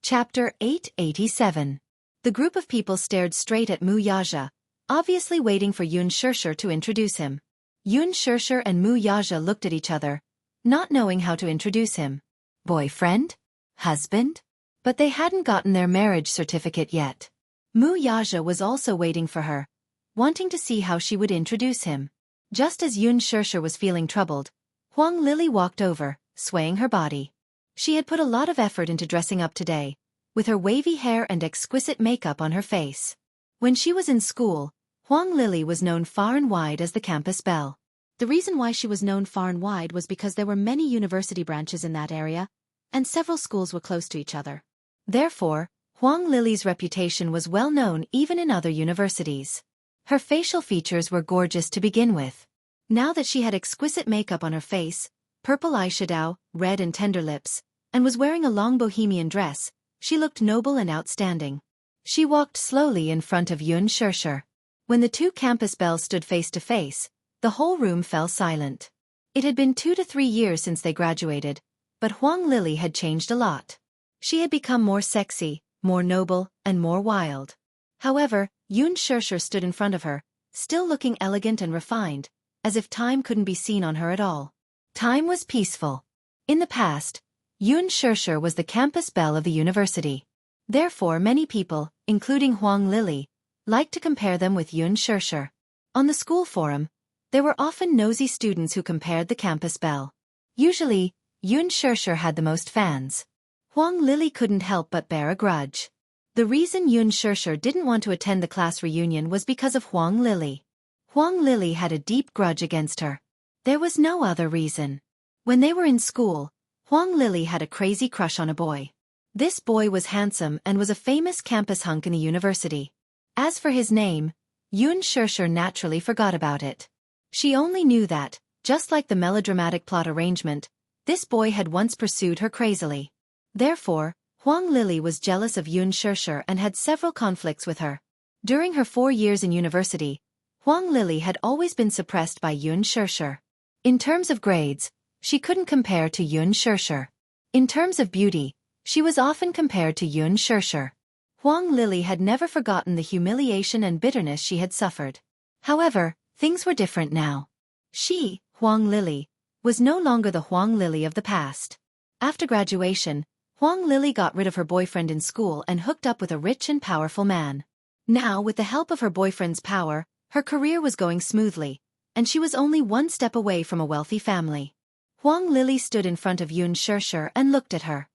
Chapter 887. The group of people stared straight at Mu Yaja, obviously waiting for Yun Shirshir to introduce him. Yun Shirshir and Mu Yaja looked at each other, not knowing how to introduce him. Boyfriend? Husband? But they hadn't gotten their marriage certificate yet. Mu Yaja was also waiting for her, wanting to see how she would introduce him. Just as Yun Shirshir was feeling troubled, Huang Lili walked over, swaying her body. She had put a lot of effort into dressing up today, with her wavy hair and exquisite makeup on her face. When she was in school, Huang Lili was known far and wide as the campus belle. The reason why she was known far and wide was because there were many university branches in that area, and several schools were close to each other. Therefore, Huang Lili's reputation was well known even in other universities. Her facial features were gorgeous to begin with. Now that she had exquisite makeup on her face, purple eyeshadow, red and tender lips, and was wearing a long bohemian dress, she looked noble and outstanding. She walked slowly in front of Yun Shirshir. When the two campus belles stood face to face, the whole room fell silent. It had been 2 to 3 years since they graduated, but Huang Lili had changed a lot. She had become more sexy, more noble, and more wild. However, Yun Shirshir stood in front of her, still looking elegant and refined, as if time couldn't be seen on her at all. Time was peaceful. In the past, Yun Shirshir was the campus belle of the university. Therefore many people, including Huang Lili, liked to compare them with Yun Shirshir. On the school forum, there were often nosy students who compared the campus belle. Usually, Yun Shirshir had the most fans. Huang Lili couldn't help but bear a grudge. The reason Yun Shirshir didn't want to attend the class reunion was because of Huang Lili. Huang Lili had a deep grudge against her. There was no other reason. When they were in school, Huang Lili had a crazy crush on a boy. This boy was handsome and was a famous campus hunk in the university. As for his name, Yun Shirshir naturally forgot about it. She only knew that, just like the melodramatic plot arrangement, this boy had once pursued her crazily. Therefore, Huang Lili was jealous of Yun Shirshir and had several conflicts with her. During her 4 years in university, Huang Lili had always been suppressed by Yun Shirshir. In terms of grades, she couldn't compare to Yun Shirshir. In terms of beauty, she was often compared to Yun Shirshir. Huang Lili had never forgotten the humiliation and bitterness she had suffered. However, things were different now. She, Huang Lili, was no longer the Huang Lili of the past. After graduation, Huang Lili got rid of her boyfriend in school and hooked up with a rich and powerful man. Now, with the help of her boyfriend's power, her career was going smoothly, and she was only one step away from a wealthy family. Huang Lili stood in front of Yun Shirshir and looked at her.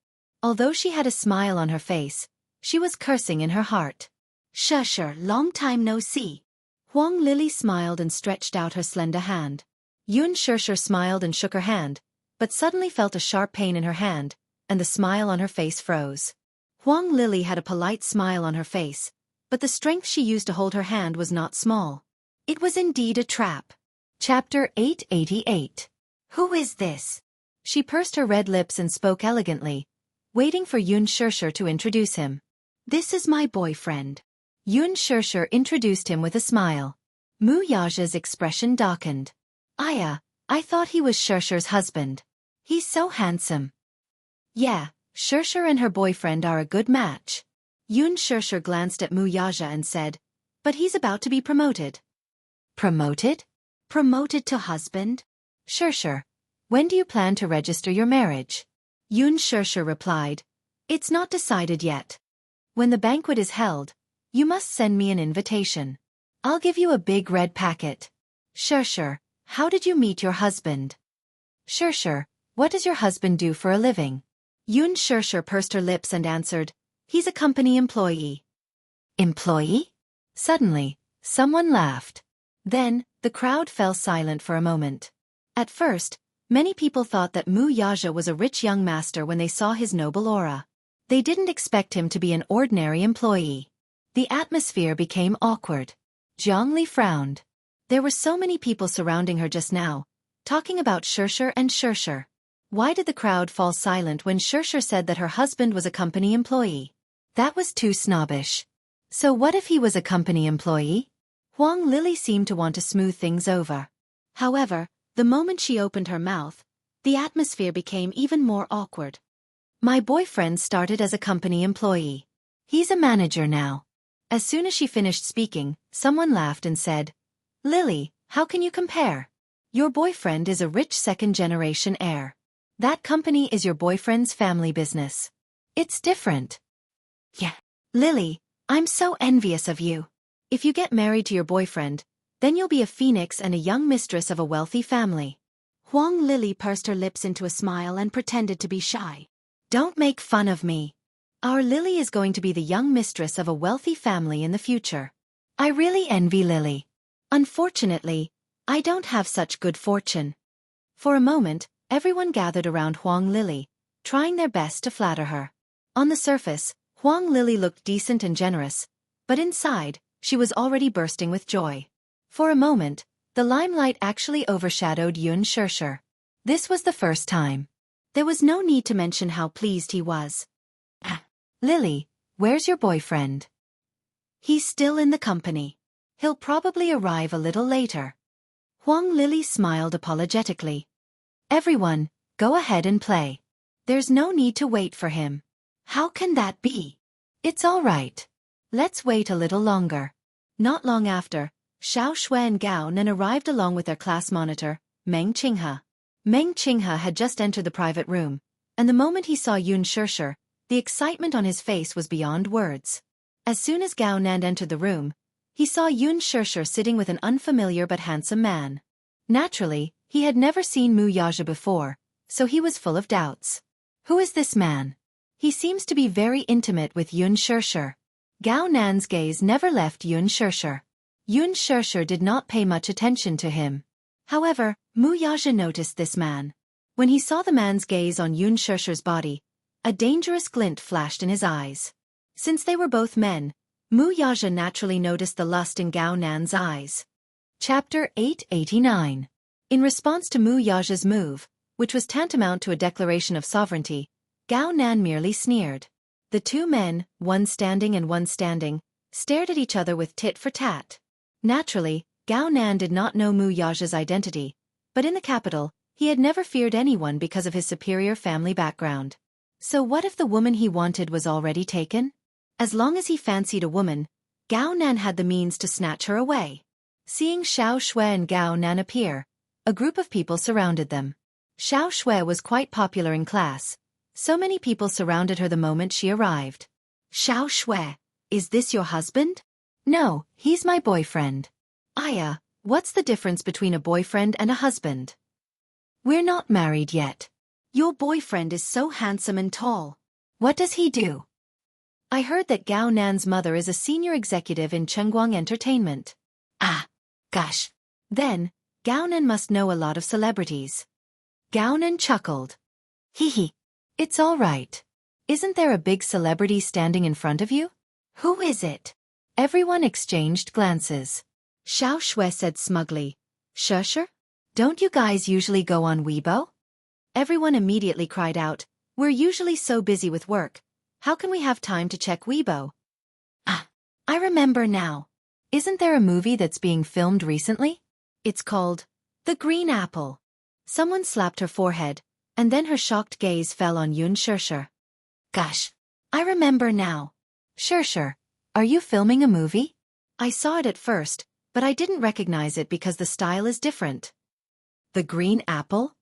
Although she had a smile on her face, she was cursing in her heart. Shirshir, long time no see. Huang Lili smiled and stretched out her slender hand. Yun Shirshir smiled and shook her hand, but suddenly felt a sharp pain in her hand, and the smile on her face froze. Huang Lili had a polite smile on her face, but the strength she used to hold her hand was not small. It was indeed a trap. Chapter 888. Who is this? She pursed her red lips and spoke elegantly, waiting for Yun Shirshir to introduce him. This is my boyfriend. Yun Shirshir introduced him with a smile. Mu Yaja's expression darkened. I thought he was Shirshir's husband. He's so handsome. Yeah, Shirshir and her boyfriend are a good match. Yun Shirshir glanced at Mu Yaja and said, but he's about to be promoted. Promoted? Promoted to husband? Shirshir, when do you plan to register your marriage? Yun Shirshir replied, it's not decided yet. When the banquet is held, you must send me an invitation. I'll give you a big red packet. Shirshir, how did you meet your husband? Shirshir, what does your husband do for a living? Xianxia pursed her lips and answered, "He's a company employee." Employee? Suddenly, someone laughed. Then, the crowd fell silent for a moment. At first, many people thought that Wuxia was a rich young master when they saw his noble aura. They didn't expect him to be an ordinary employee. The atmosphere became awkward. Jianghu frowned. There were so many people surrounding her just now, talking about Xianxia and Xianxia. Why did the crowd fall silent when Xianxia said that her husband was a company employee? That was too snobbish. So what if he was a company employee? Huang Lili seemed to want to smooth things over. However, the moment she opened her mouth, the atmosphere became even more awkward. My boyfriend started as a company employee. He's a manager now. As soon as she finished speaking, someone laughed and said, "Lily, how can you compare? Your boyfriend is a rich second-generation heir. That company is your boyfriend's family business. It's different." Yeah. Lily, I'm so envious of you. If you get married to your boyfriend, then you'll be a phoenix and a young mistress of a wealthy family. Huang Lili pursed her lips into a smile and pretended to be shy. Don't make fun of me. Our Lily is going to be the young mistress of a wealthy family in the future. I really envy Lily. Unfortunately, I don't have such good fortune. For a moment, everyone gathered around Huang Lili, trying their best to flatter her. On the surface, Huang Lili looked decent and generous, but inside, she was already bursting with joy. For a moment, the limelight actually overshadowed Xianxia. This was the first time. There was no need to mention how pleased he was. Lily, where's your boyfriend? He's still in the company. He'll probably arrive a little later. Huang Lili smiled apologetically. Everyone, go ahead and play. There's no need to wait for him. How can that be? It's all right. Let's wait a little longer. Not long after, Xiaoxue and Gao Nan arrived along with their class monitor, Meng Qinghe. Meng Qinghe had just entered the private room, and the moment he saw Xianxia, the excitement on his face was beyond words. As soon as Gao Nan entered the room, he saw Xianxia sitting with an unfamiliar but handsome man. Naturally, he had never seen Wuxia before, so he was full of doubts. Who is this man? He seems to be very intimate with Xianxia. Gao Nan's gaze never left Xianxia. Xianxia did not pay much attention to him. However, Wuxia noticed this man. When he saw the man's gaze on Xianxia's body, a dangerous glint flashed in his eyes. Since they were both men, Wuxia naturally noticed the lust in Gao Nan's eyes. Chapter 889. In response to Wuxia's move, which was tantamount to a declaration of sovereignty, Gao Nan merely sneered. The two men, one standing and one standing, stared at each other with tit for tat. Naturally, Gao Nan did not know Wuxia's identity, but in the capital, he had never feared anyone because of his superior family background. So what if the woman he wanted was already taken? As long as he fancied a woman, Gao Nan had the means to snatch her away. Seeing Xiaoxue and Gao Nan appear, a group of people surrounded them. Xiaoxue was quite popular in class. So many people surrounded her the moment she arrived. Xiaoxue, is this your husband? No, he's my boyfriend. Aya, what's the difference between a boyfriend and a husband? We're not married yet. Your boyfriend is so handsome and tall. What does he do? I heard that Gao Nan's mother is a senior executive in Chengguang Entertainment. Ah, gosh. Then, Gao Nan must know a lot of celebrities. Gao Nan chuckled. Hee hee. It's all right. Isn't there a big celebrity standing in front of you? Who is it? Everyone exchanged glances. Xiaoxue said smugly, Xianxia? Don't you guys usually go on Weibo? Everyone immediately cried out, we're usually so busy with work. How can we have time to check Weibo? Ah, I remember now. Isn't there a movie that's being filmed recently? It's called The Green Apple. Someone slapped her forehead, and then her shocked gaze fell on Xianxia. Gosh, I remember now. Xianxia, are you filming a movie? I saw it at first, but I didn't recognize it because the style is different. The Green Apple?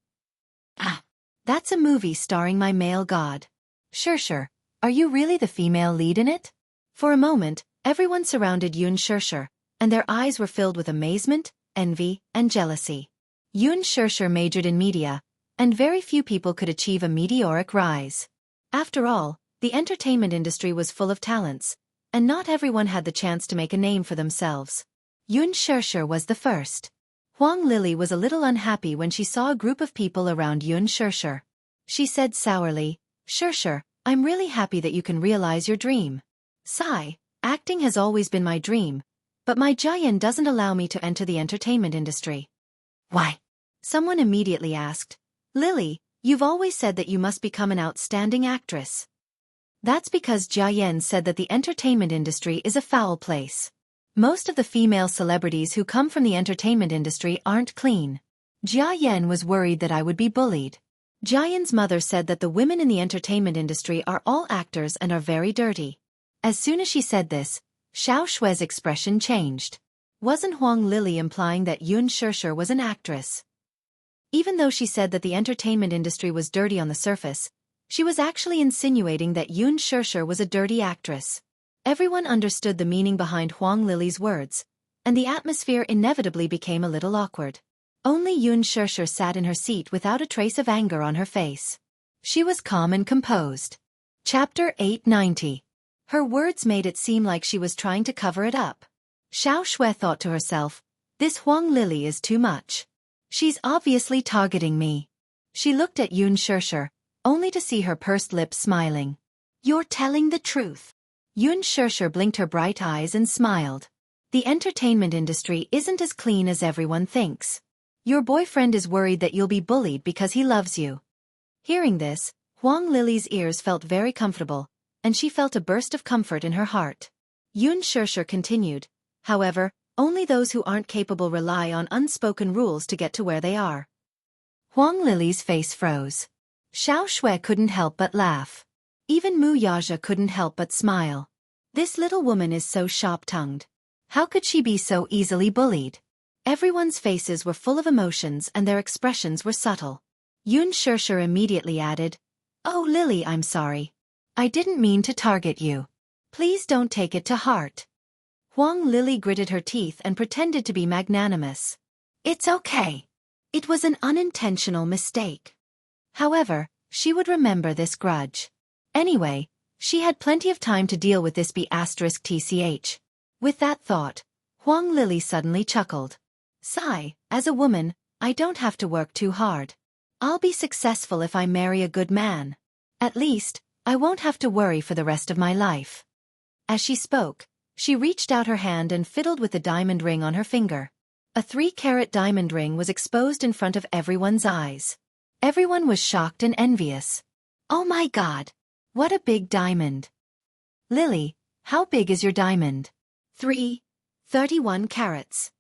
Ah, that's a movie starring my male god. Xianxia, are you really the female lead in it? For a moment, everyone surrounded Xianxia, and their eyes were filled with amazement, envy, and jealousy. Xianxia majored in media, and very few people could achieve a meteoric rise. After all, the entertainment industry was full of talents, and not everyone had the chance to make a name for themselves. Xianxia was the first. Huang Lili was a little unhappy when she saw a group of people around Xianxia. She said sourly, "Xianxia, I'm really happy that you can realize your dream. Sigh, acting has always been my dream, but my Jian doesn't allow me to enter the entertainment industry." "Why?" Someone immediately asked. "Lily, you've always said that you must become an outstanding actress." "That's because Jian said that the entertainment industry is a foul place. Most of the female celebrities who come from the entertainment industry aren't clean. Jian was worried that I would be bullied. Jian's mother said that the women in the entertainment industry are all actors and are very dirty." As soon as she said this, Xiao Shui's expression changed. Wasn't Huang Lili implying that Xianxia was an actress? Even though she said that the entertainment industry was dirty on the surface, she was actually insinuating that Xianxia was a dirty actress. Everyone understood the meaning behind Huang Lili's words, and the atmosphere inevitably became a little awkward. Only Xianxia sat in her seat without a trace of anger on her face. She was calm and composed. Chapter 890. Her words made it seem like she was trying to cover it up. Xiao Shui thought to herself, "This Huang Lili is too much. She's obviously targeting me." She looked at Xianxia, only to see her pursed lips smiling. "You're telling the truth." Xianxia blinked her bright eyes and smiled. "The entertainment industry isn't as clean as everyone thinks. Your boyfriend is worried that you'll be bullied because he loves you." Hearing this, Huang Lili's ears felt very comfortable, and she felt a burst of comfort in her heart. Xianxia continued, "However, only those who aren't capable rely on unspoken rules to get to where they are." Huang Lili's face froze. Xiao Shui couldn't help but laugh. Even Wuxia couldn't help but smile. This little woman is so sharp-tongued. How could she be so easily bullied? Everyone's faces were full of emotions and their expressions were subtle. Xianxia immediately added, "Oh Lily, I'm sorry. I didn't mean to target you. Please don't take it to heart." Huang Lili gritted her teeth and pretended to be magnanimous. "It's okay. It was an unintentional mistake." However, she would remember this grudge. Anyway, she had plenty of time to deal with this B***tch. With that thought, Huang Lili suddenly chuckled. "Sigh, as a woman, I don't have to work too hard. I'll be successful if I marry a good man. At least, I won't have to worry for the rest of my life." As she spoke, she reached out her hand and fiddled with the diamond ring on her finger. A 3-carat diamond ring was exposed in front of everyone's eyes. Everyone was shocked and envious. "Oh my God! What a big diamond!" "Lily, how big is your diamond?" 31 carats.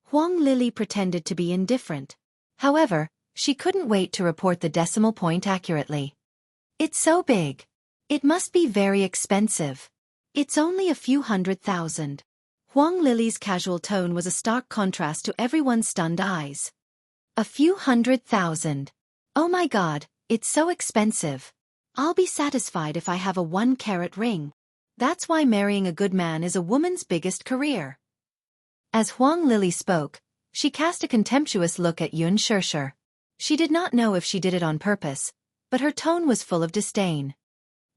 Huang Lili pretended to be indifferent. However, she couldn't wait to report the decimal point accurately. "It's so big. It must be very expensive. It's only a few 100,000. Huang Lili's casual tone was a stark contrast to everyone's stunned eyes. "A few 100,000. Oh my God, it's so expensive. I'll be satisfied if I have a 1-carat ring. That's why marrying a good man is a woman's biggest career." As Huang Lili spoke, she cast a contemptuous look at Xianxia. She did not know if she did it on purpose, but her tone was full of disdain.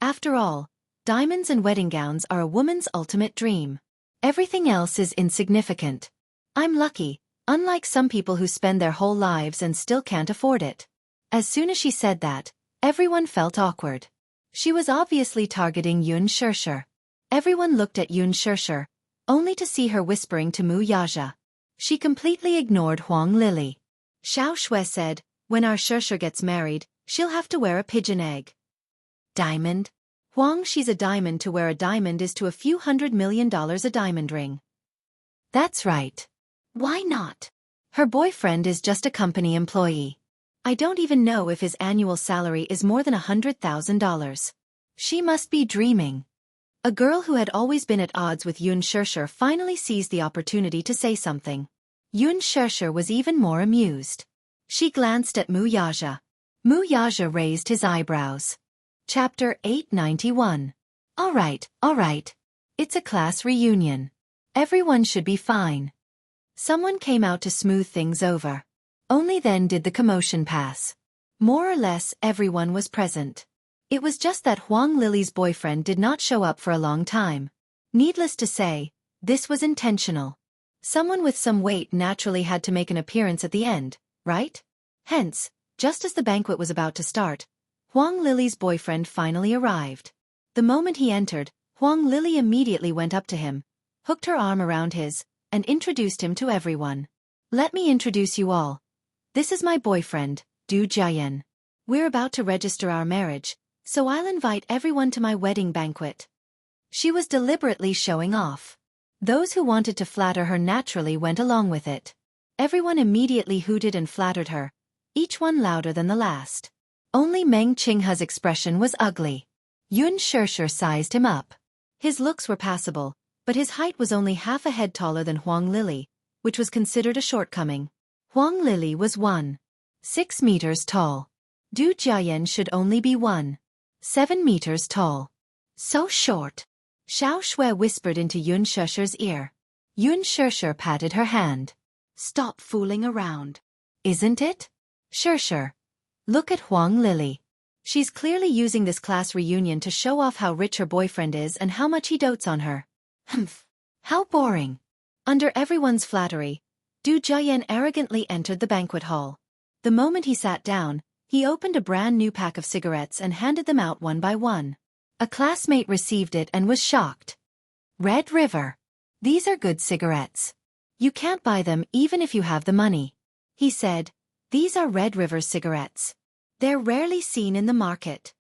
After all, diamonds and wedding gowns are a woman's ultimate dream. Everything else is insignificant. I'm lucky, unlike some people who spend their whole lives and still can't afford it. As soon as she said that, everyone felt awkward. She was obviously targeting Xianxia. Everyone looked at Xianxia, only to see her whispering to Wuxia. She completely ignored Huang Lili. Xiao Shui said, "When our Xianxia gets married, she'll have to wear a pigeon egg." "Diamond? Huang, she's a diamond. To wear a diamond is to a few $100 million a diamond ring." "That's right. Why not? Her boyfriend is just a company employee. I don't even know if his annual salary is more than $100,000. She must be dreaming." A girl who had always been at odds with Xianxia finally seized the opportunity to say something. Xianxia was even more amused. She glanced at Wuxia. Wuxia raised his eyebrows. Chapter 891. All right. It's a class reunion. Everyone should be fine. Someone came out to smooth things over. Only then did the commotion pass. More or less everyone was present. It was just that Huang Lily's boyfriend did not show up for a long time. Needless to say, this was intentional. Someone with some weight naturally had to make an appearance at the end, right? Hence, just as the banquet was about to start, Huang Lily's boyfriend finally arrived. The moment he entered, Huang Lily immediately went up to him, hooked her arm around his, and introduced him to everyone. Let me introduce you all. This is my boyfriend, Du Jiayan. We're about to register our marriage, so I'll invite everyone to my wedding banquet. She was deliberately showing off. Those who wanted to flatter her naturally went along with it. Everyone immediately hooted and flattered her, each one louder than the last. Only Meng Qinghe's expression was ugly. Yun Shishir sized him up. His looks were passable, but his height was only half a head taller than Huang Lily, which was considered a shortcoming. Huang Lily was 1.6 meters tall. Du Jiayan should only be 1.7 meters tall. So short. Xiao Shui whispered into Yun Shishir's ear. Yun Shishir patted her hand. Stop fooling around. Isn't it? Shishir. Look at Huang Lily. She's clearly using this class reunion to show off how rich her boyfriend is and how much he dotes on her. Humph. How boring. Under everyone's flattery, Du Jiayan arrogantly entered the banquet hall. The moment he sat down, he opened a brand new pack of cigarettes and handed them out one by one. A classmate received it and was shocked. Red River. These are good cigarettes. You can't buy them even if you have the money. He said, these are Red River cigarettes. They're rarely seen in the market.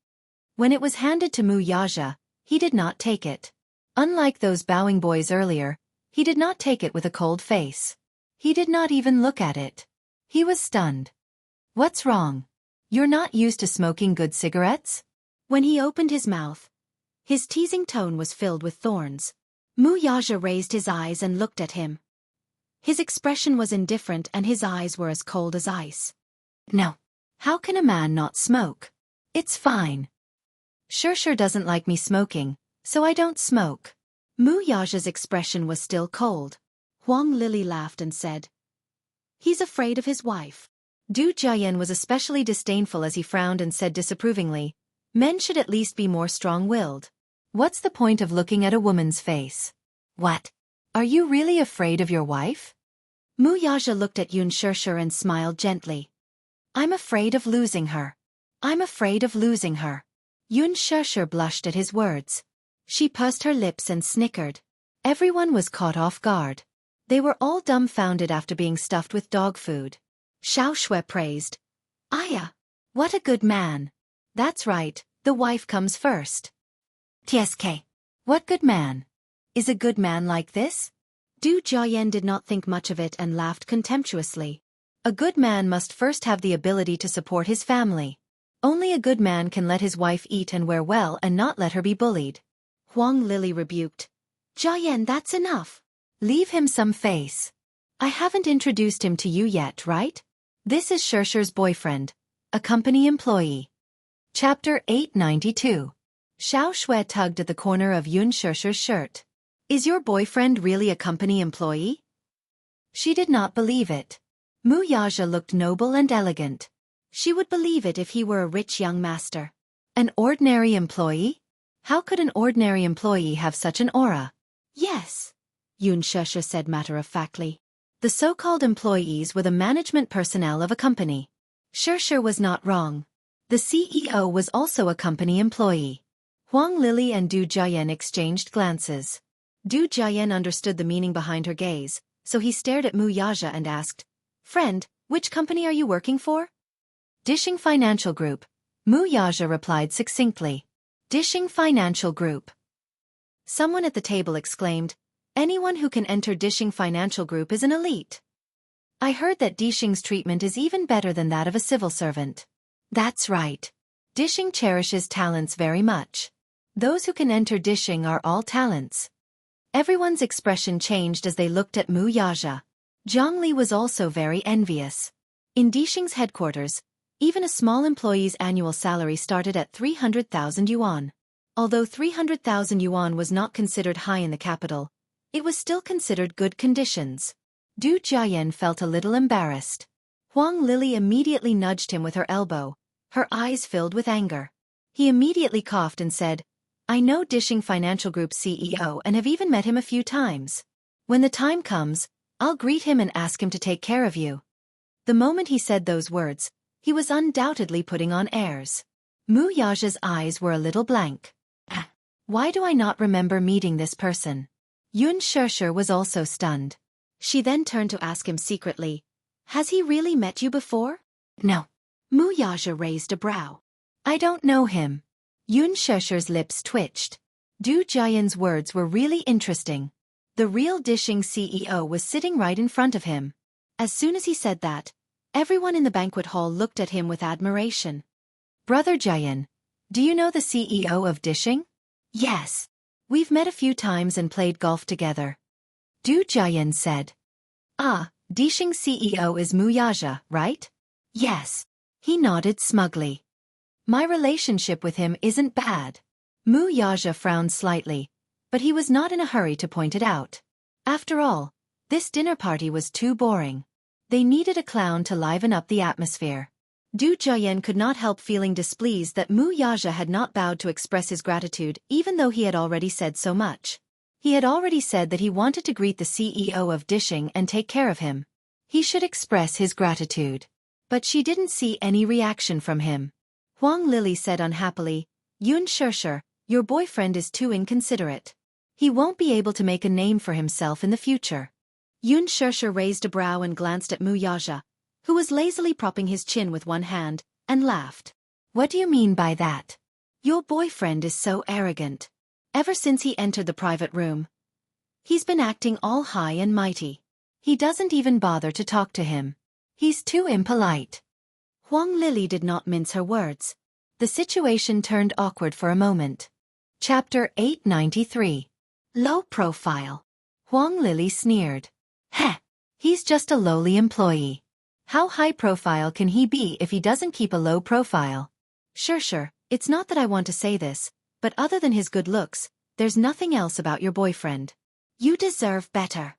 When it was handed to Mu Yaja, he did not take it. Unlike those bowing boys earlier, he did not take it with a cold face. He did not even look at it. He was stunned. What's wrong? You're not used to smoking good cigarettes? When he opened his mouth, his teasing tone was filled with thorns. Mu Yaja raised his eyes and looked at him. His expression was indifferent and his eyes were as cold as ice. No. How can a man not smoke? It's fine. Shishir doesn't like me smoking, so I don't smoke. Mu Yaja's expression was still cold. Huang Lily laughed and said, he's afraid of his wife. Du Jiayan was especially disdainful as he frowned and said disapprovingly, men should at least be more strong-willed. What's the point of looking at a woman's face? What? Are you really afraid of your wife? Mu Yaja looked at Yun Shishir and smiled gently. I'm afraid of losing her. I'm afraid of losing her. Yun Shishir blushed at his words. She pursed her lips and snickered. Everyone was caught off guard. They were all dumbfounded after being stuffed with dog food. Xiao Shui praised. Aya! What a good man. That's right, the wife comes first. TSK. What good man? Is a good man like this? Du Jiayan did not think much of it and laughed contemptuously. A good man must first have the ability to support his family. Only a good man can let his wife eat and wear well and not let her be bullied. Huang Lily rebuked. Jiayan, that's enough. Leave him some face. I haven't introduced him to you yet, right? This is Shishir's boyfriend, a company employee. Chapter 892. Xiao Shui tugged at the corner of Yun Shishir's shirt. Is your boyfriend really a company employee? She did not believe it. Mu Yaja looked noble and elegant. She would believe it if he were a rich young master. An ordinary employee? How could an ordinary employee have such an aura? Yes, Yun Shishir said matter-of-factly. The so-called employees were the management personnel of a company. Shishir was not wrong. The CEO was also a company employee. Huang Lily and Du Jiayan exchanged glances. Du Jiayan understood the meaning behind her gaze, so he stared at Mu Yaja and asked, Friend, which company are you working for? Dishing Financial Group. Mu Yaja replied succinctly. Dishing Financial Group. Someone at the table exclaimed, anyone who can enter Dishing Financial Group is an elite. I heard that Dishing's treatment is even better than that of a civil servant. That's right. Dishing cherishes talents very much. Those who can enter Dishing are all talents. Everyone's expression changed as they looked at Mu Yaja. Zhang Li was also very envious. In Dishing's headquarters, even a small employee's annual salary started at 300,000 yuan. Although 300,000 yuan was not considered high in the capital, it was still considered good conditions. Du Jiayan felt a little embarrassed. Huang Lily immediately nudged him with her elbow, her eyes filled with anger. He immediately coughed and said, I know Dishing Financial Group's CEO and have even met him a few times. When the time comes, I'll greet him and ask him to take care of you. The moment he said those words, he was undoubtedly putting on airs. Mu Yaja's eyes were a little blank. Why do I not remember meeting this person? Xianxia was also stunned. She then turned to ask him secretly, Has he really met you before? No. Mu Yaja raised a brow. I don't know him. Xiaxia's lips twitched. Du Jian's words were really interesting. The real Dishing CEO was sitting right in front of him. As soon as he said that, everyone in the banquet hall looked at him with admiration. Brother Jian, do you know the CEO of Dishing? Yes. We've met a few times and played golf together. Du Jian said. Ah, Dishing CEO is Mu Yaja, right? Yes. He nodded smugly. My relationship with him isn't bad. Mu Yaja frowned slightly, but he was not in a hurry to point it out. After all, this dinner party was too boring. They needed a clown to liven up the atmosphere. Du Jian could not help feeling displeased that Mu Yaja had not bowed to express his gratitude even though he had already said so much. He had already said that he wanted to greet the CEO of Dishing and take care of him. He should express his gratitude. But she didn't see any reaction from him. Huang Lili said unhappily, Xianxia, your boyfriend is too inconsiderate. He won't be able to make a name for himself in the future. Xianxia raised a brow and glanced at Mu Yaja, who was lazily propping his chin with one hand, and laughed. What do you mean by that? Your boyfriend is so arrogant. Ever since he entered the private room, he's been acting all high and mighty. He doesn't even bother to talk to him. He's too impolite. Huang Lili did not mince her words. The situation turned awkward for a moment. Chapter 893. Low Profile. Huang Lili sneered. Heh, he's just a lowly employee. How high profile can he be if he doesn't keep a low profile? Sure, it's not that I want to say this, but other than his good looks, there's nothing else about your boyfriend. You deserve better.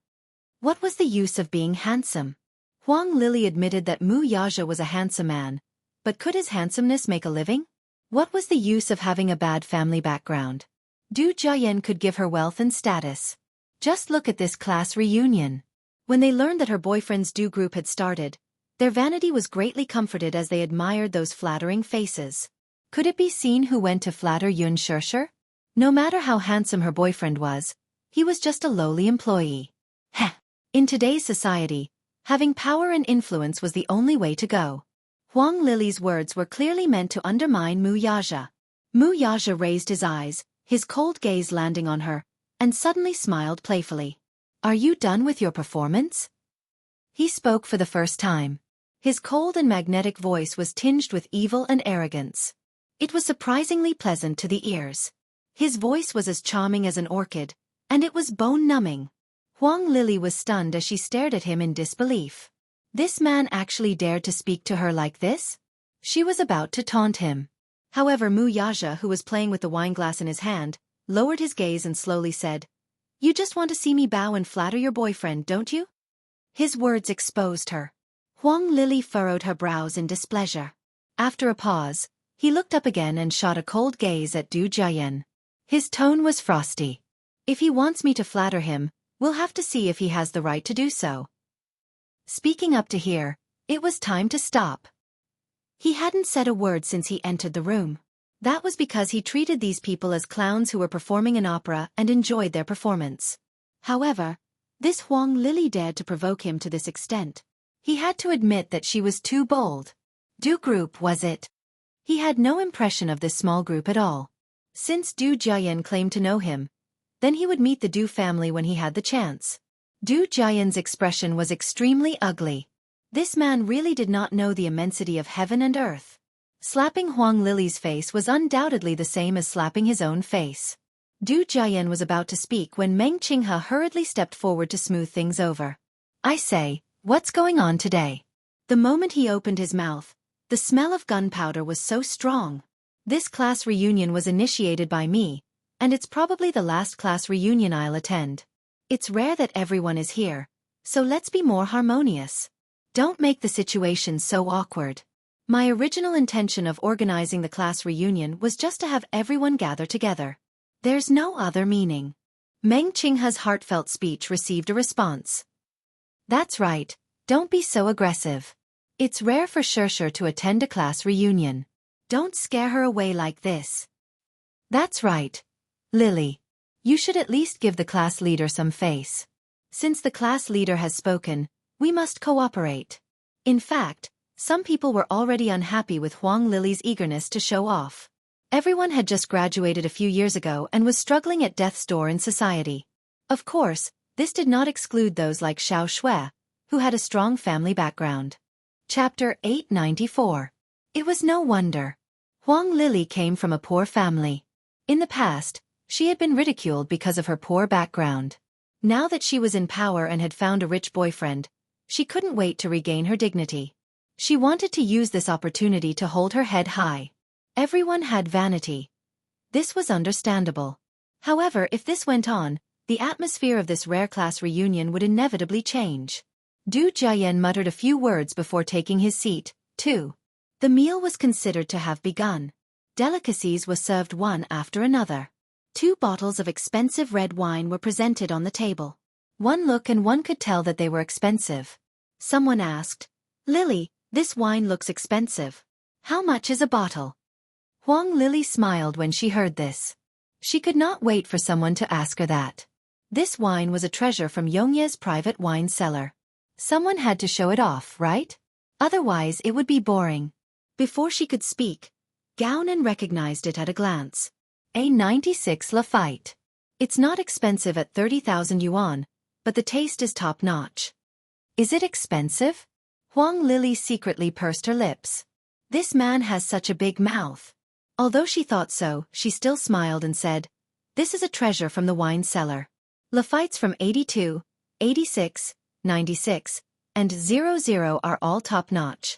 What was the use of being handsome? Huang Lili admitted that Mu Yaja was a handsome man, but could his handsomeness make a living? What was the use of having a bad family background? Du Jian could give her wealth and status. Just look at this class reunion. When they learned that her boyfriend's Du group had started, their vanity was greatly comforted as they admired those flattering faces. Could it be seen who went to flatter Xianxia? No matter how handsome her boyfriend was, he was just a lowly employee. Heh. In today's society, having power and influence was the only way to go. Huang Lili's words were clearly meant to undermine Mu Yaja. Mu Yaja raised his eyes, his cold gaze landing on her, and suddenly smiled playfully. Are you done with your performance? He spoke for the first time. His cold and magnetic voice was tinged with evil and arrogance. It was surprisingly pleasant to the ears. His voice was as charming as an orchid, and it was bone-numbing. Huang Lili was stunned as she stared at him in disbelief. This man actually dared to speak to her like this? She was about to taunt him. However, Mu Yaja, who was playing with the wineglass in his hand, lowered his gaze and slowly said, You just want to see me bow and flatter your boyfriend, don't you? His words exposed her. Huang Lili furrowed her brows in displeasure. After a pause, he looked up again and shot a cold gaze at Du Jian. His tone was frosty. If he wants me to flatter him, we'll have to see if he has the right to do so. Speaking up to here, it was time to stop. He hadn't said a word since he entered the room. That was because he treated these people as clowns who were performing an opera and enjoyed their performance. However, this Huang Lili dared to provoke him to this extent. He had to admit that she was too bold. Du group, was it? He had no impression of this small group at all. Since Du Jian claimed to know him, then he would meet the Du family when he had the chance. Du Jian's expression was extremely ugly. This man really did not know the immensity of heaven and earth. Slapping Huang Lili's face was undoubtedly the same as slapping his own face. Du Jian was about to speak when Meng Qinghe hurriedly stepped forward to smooth things over. I say, what's going on today? The moment he opened his mouth, the smell of gunpowder was so strong. This class reunion was initiated by me, and it's probably the last class reunion I'll attend. It's rare that everyone is here, so let's be more harmonious. Don't make the situation so awkward. My original intention of organizing the class reunion was just to have everyone gather together. There's no other meaning. Meng Qinghe's heartfelt speech received a response. That's right, don't be so aggressive. It's rare for Xianxia to attend a class reunion. Don't scare her away like this. That's right, Lily. You should at least give the class leader some face. Since the class leader has spoken, we must cooperate. In fact, some people were already unhappy with Huang Lily's eagerness to show off. Everyone had just graduated a few years ago and was struggling at death's door in society. Of course, this did not exclude those like Xiao Shui, who had a strong family background. Chapter 894. It was no wonder. Huang Lily came from a poor family. In the past, she had been ridiculed because of her poor background. Now that she was in power and had found a rich boyfriend, she couldn't wait to regain her dignity. She wanted to use this opportunity to hold her head high. Everyone had vanity. This was understandable. However, if this went on, the atmosphere of this rare class reunion would inevitably change. Du Jiayan muttered a few words before taking his seat, too. The meal was considered to have begun. Delicacies were served one after another. 2 bottles of expensive red wine were presented on the table. One look and one could tell that they were expensive. Someone asked, Lily, this wine looks expensive. How much is a bottle? Huang Lily smiled when she heard this. She could not wait for someone to ask her that. This wine was a treasure from Yongye's private wine cellar. Someone had to show it off, right? Otherwise it would be boring. Before she could speak, Gao-nan recognized it at a glance. A 96 Lafite. It's not expensive at 30,000 yuan, but the taste is top-notch. Is it expensive? Huang Lily secretly pursed her lips. This man has such a big mouth. Although she thought so, she still smiled and said, This is a treasure from the wine cellar. Lafites from 82, 86, 96, and 00 are all top-notch.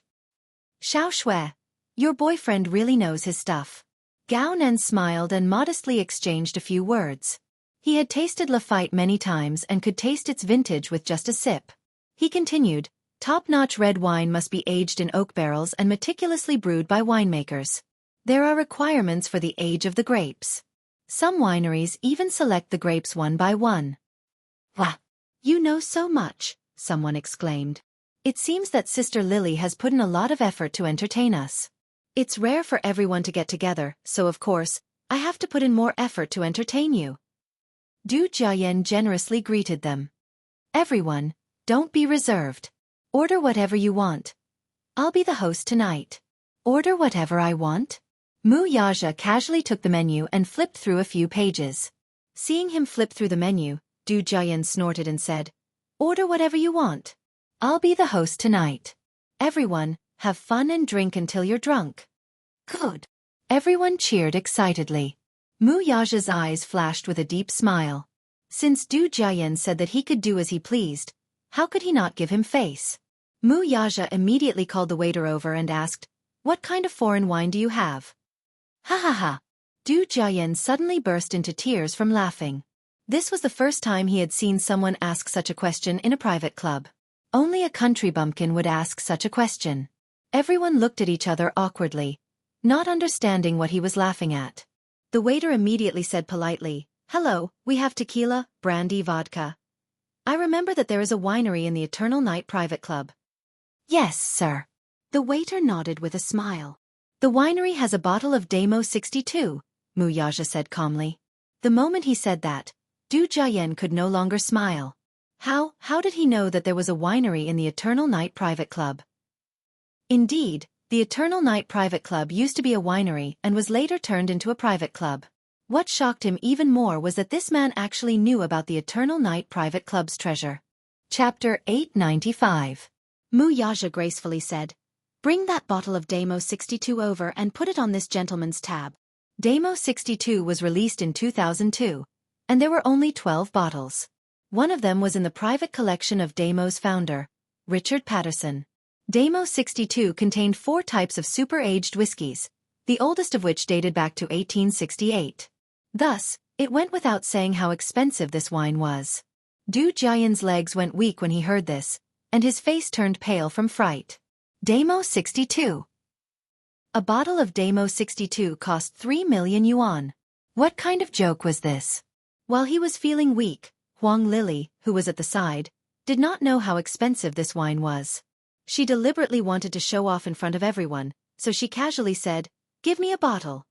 Xiao Shui, your boyfriend really knows his stuff. Gao-nan smiled and modestly exchanged a few words. He had tasted Lafite many times and could taste its vintage with just a sip. He continued, Top-notch red wine must be aged in oak barrels and meticulously brewed by winemakers. There are requirements for the age of the grapes. Some wineries even select the grapes one by one. Wah! You know so much, someone exclaimed. It seems that Sister Lily has put in a lot of effort to entertain us. It's rare for everyone to get together, so of course, I have to put in more effort to entertain you. Du Jiayan generously greeted them. Everyone, don't be reserved. Order whatever you want. I'll be the host tonight. Order whatever I want? Mu Yaja casually took the menu and flipped through a few pages. Seeing him flip through the menu, Du Jiayan snorted and said, Order whatever you want. I'll be the host tonight. Everyone, have fun and drink until you're drunk. Good. Everyone cheered excitedly. Mu Yaja's eyes flashed with a deep smile. Since Du Jiayan said that he could do as he pleased, how could he not give him face? Mu Yaja immediately called the waiter over and asked, What kind of foreign wine do you have? Ha ha ha. Du Jiayan suddenly burst into tears from laughing. This was the first time he had seen someone ask such a question in a private club. Only a country bumpkin would ask such a question. Everyone looked at each other awkwardly, not understanding what he was laughing at. The waiter immediately said politely, Hello, we have tequila, brandy, vodka. I remember that there is a winery in the Eternal Night Private Club. Yes, sir. The waiter nodded with a smile. The winery has a bottle of Damo 62, Mu Yaja said calmly. The moment he said that, Du Jiayan could no longer smile. How did he know that there was a winery in the Eternal Night Private Club? Indeed, the Eternal Night Private Club used to be a winery and was later turned into a private club. What shocked him even more was that this man actually knew about the Eternal Night Private Club's treasure. Chapter 895. Mu Yaja gracefully said, Bring that bottle of Damo 62 over and put it on this gentleman's tab. Damo 62 was released in 2002, and there were only 12 bottles. One of them was in the private collection of Damo's founder, Richard Patterson. Damo 62 contained 4 types of super-aged whiskies, the oldest of which dated back to 1868. Thus, it went without saying how expensive this wine was. Du Jiayan's legs went weak when he heard this, and his face turned pale from fright. Damo 62. A bottle of Damo 62 cost 3 million yuan. What kind of joke was this? While he was feeling weak, Huang Lily, who was at the side, did not know how expensive this wine was. She deliberately wanted to show off in front of everyone, so she casually said, "Give me a bottle."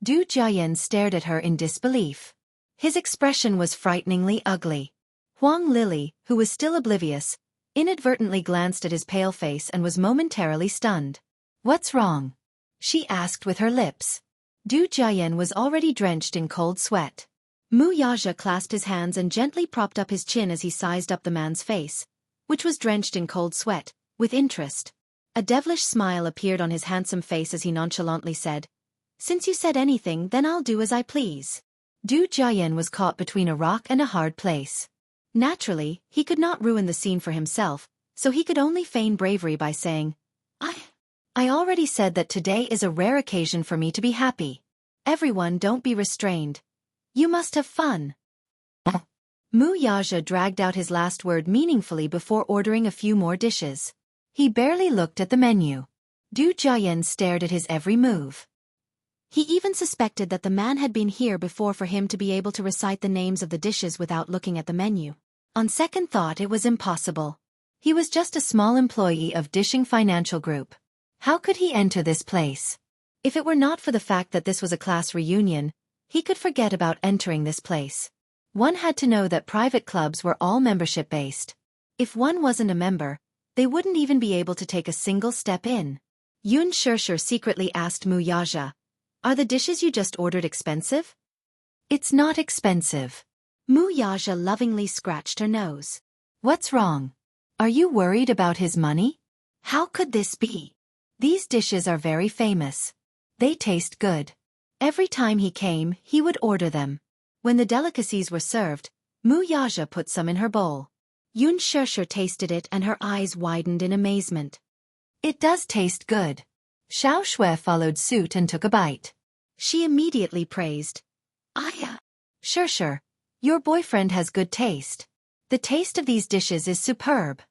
Du Jiayan stared at her in disbelief. His expression was frighteningly ugly. Huang Lily, who was still oblivious, inadvertently glanced at his pale face and was momentarily stunned. "What's wrong?" she asked with her lips. Du Jiayan was already drenched in cold sweat. Mu Yaja clasped his hands and gently propped up his chin as he sized up the man's face, which was drenched in cold sweat, with interest. A devilish smile appeared on his handsome face as he nonchalantly said, "Since you said anything, then I'll do as I please." Du Jiayan was caught between a rock and a hard place. Naturally, he could not ruin the scene for himself, so he could only feign bravery by saying, I already said that today is a rare occasion for me to be happy. Everyone, don't be restrained. You must have fun." Mu Yaja dragged out his last word meaningfully before ordering a few more dishes. He barely looked at the menu. Du Jiayan stared at his every move. He even suspected that the man had been here before for him to be able to recite the names of the dishes without looking at the menu. On second thought, it was impossible. He was just a small employee of Dishing Financial Group. How could he enter this place? If it were not for the fact that this was a class reunion, he could forget about entering this place. One had to know that private clubs were all membership-based. If one wasn't a member, they wouldn't even be able to take a single step in. Xianxia secretly asked Mu Yaja, "Are the dishes you just ordered expensive?" "It's not expensive." Mu Yaja lovingly scratched her nose. "What's wrong? Are you worried about his money? How could this be? These dishes are very famous. They taste good." Every time he came, he would order them. When the delicacies were served, Mu Yaja put some in her bowl. Xianxia tasted it and her eyes widened in amazement. "It does taste good." Xiao Shui followed suit and took a bite. She immediately praised, Sure, your boyfriend has good taste. The taste of these dishes is superb."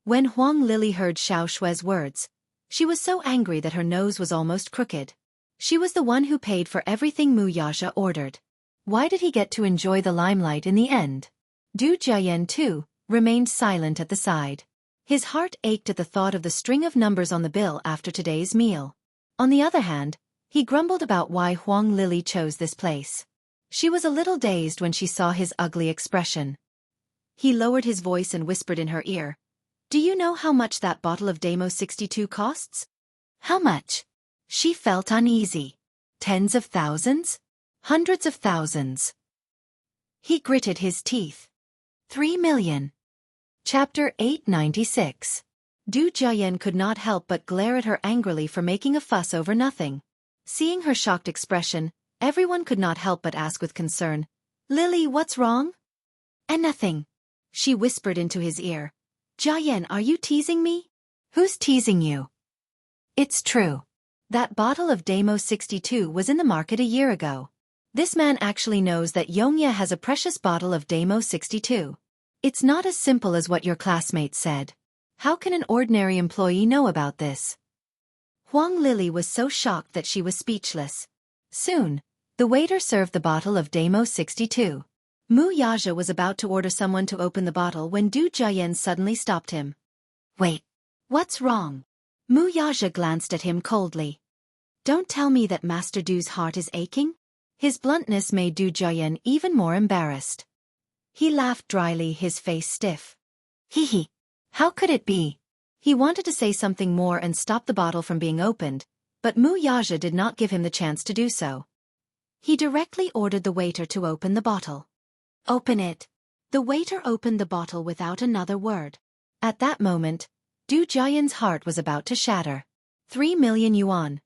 When Huang Lily heard Xiao Shui's words, she was so angry that her nose was almost crooked. She was the one who paid for everything Mu Yaja ordered. Why did he get to enjoy the limelight in the end? Du Jiayan, too, remained silent at the side. His heart ached at the thought of the string of numbers on the bill after today's meal. On the other hand, he grumbled about why Huang Lily chose this place. She was a little dazed when she saw his ugly expression. He lowered his voice and whispered in her ear, "Do you know how much that bottle of Damo 62 costs?" "How much?" She felt uneasy. "Tens of thousands? Hundreds of thousands?" He gritted his teeth. 3 million. Chapter 896. Du Jiayan could not help but glare at her angrily for making a fuss over nothing. Seeing her shocked expression, everyone could not help but ask with concern, "Lily, what's wrong?" "And nothing," she whispered into his ear. "Jiayan, are you teasing me?" "Who's teasing you?" "It's true. That bottle of Damo 62 was in the market a year ago. This man actually knows that Xianxia has a precious bottle of Damo 62. It's not as simple as what your classmates said. How can an ordinary employee know about this?" Huang Lily was so shocked that she was speechless. Soon, the waiter served the bottle of Damo 62. Mu Yaja was about to order someone to open the bottle when Du Jiayan suddenly stopped him. "Wait. What's wrong?" Mu Yaja glanced at him coldly. "Don't tell me that Master Du's heart is aching?" His bluntness made Du Jiayan even more embarrassed. He laughed dryly, his face stiff. Hee. How could it be? He wanted to say something more and stop the bottle from being opened, but Mu Yaja did not give him the chance to do so. He directly ordered the waiter to open the bottle. "Open it." The waiter opened the bottle without another word. At that moment, Du Jiayan's heart was about to shatter. 3 million yuan.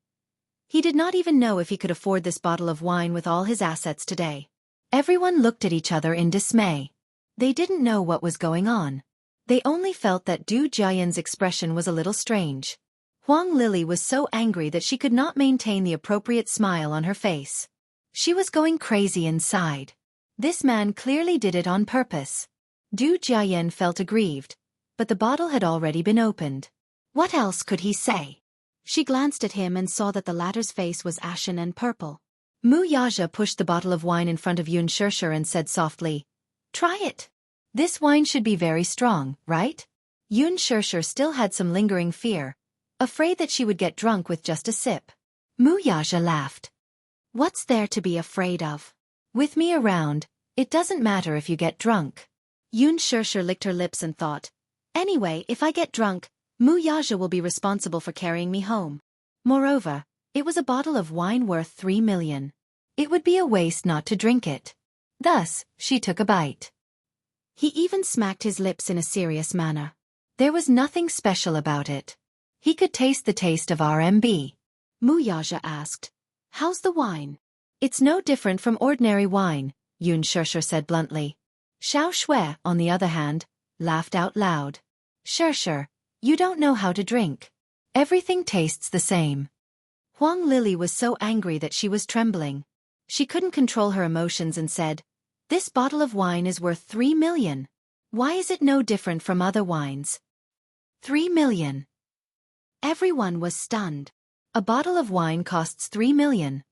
He did not even know if he could afford this bottle of wine with all his assets today. Everyone looked at each other in dismay. They didn't know what was going on. They only felt that Du Jiayan's expression was a little strange. Huang Lily was so angry that she could not maintain the appropriate smile on her face. She was going crazy inside. This man clearly did it on purpose. Du Jiayan felt aggrieved, but the bottle had already been opened. What else could he say? She glanced at him and saw that the latter's face was ashen and purple. Mu Yaja pushed the bottle of wine in front of Xianxia and said softly, "Try it. This wine should be very strong, right?" Xianxia still had some lingering fear, afraid that she would get drunk with just a sip. Mu Yaja laughed. "What's there to be afraid of? With me around, it doesn't matter if you get drunk." Xianxia licked her lips and thought, "Anyway, if I get drunk, Mu Yaja will be responsible for carrying me home. Moreover, it was a bottle of wine worth 3 million. It would be a waste not to drink it." Thus, she took a bite. He even smacked his lips in a serious manner. There was nothing special about it. He could taste the taste of RMB. Mu Yaja asked, "How's the wine?" "It's no different from ordinary wine," Xianxia said bluntly. Xiao Shui, on the other hand, laughed out loud. "Xia, you don't know how to drink. Everything tastes the same." Huang Lili was so angry that she was trembling. She couldn't control her emotions and said, "This bottle of wine is worth 3 million. Why is it no different from other wines?" 3 million. Everyone was stunned. A bottle of wine costs 3 million.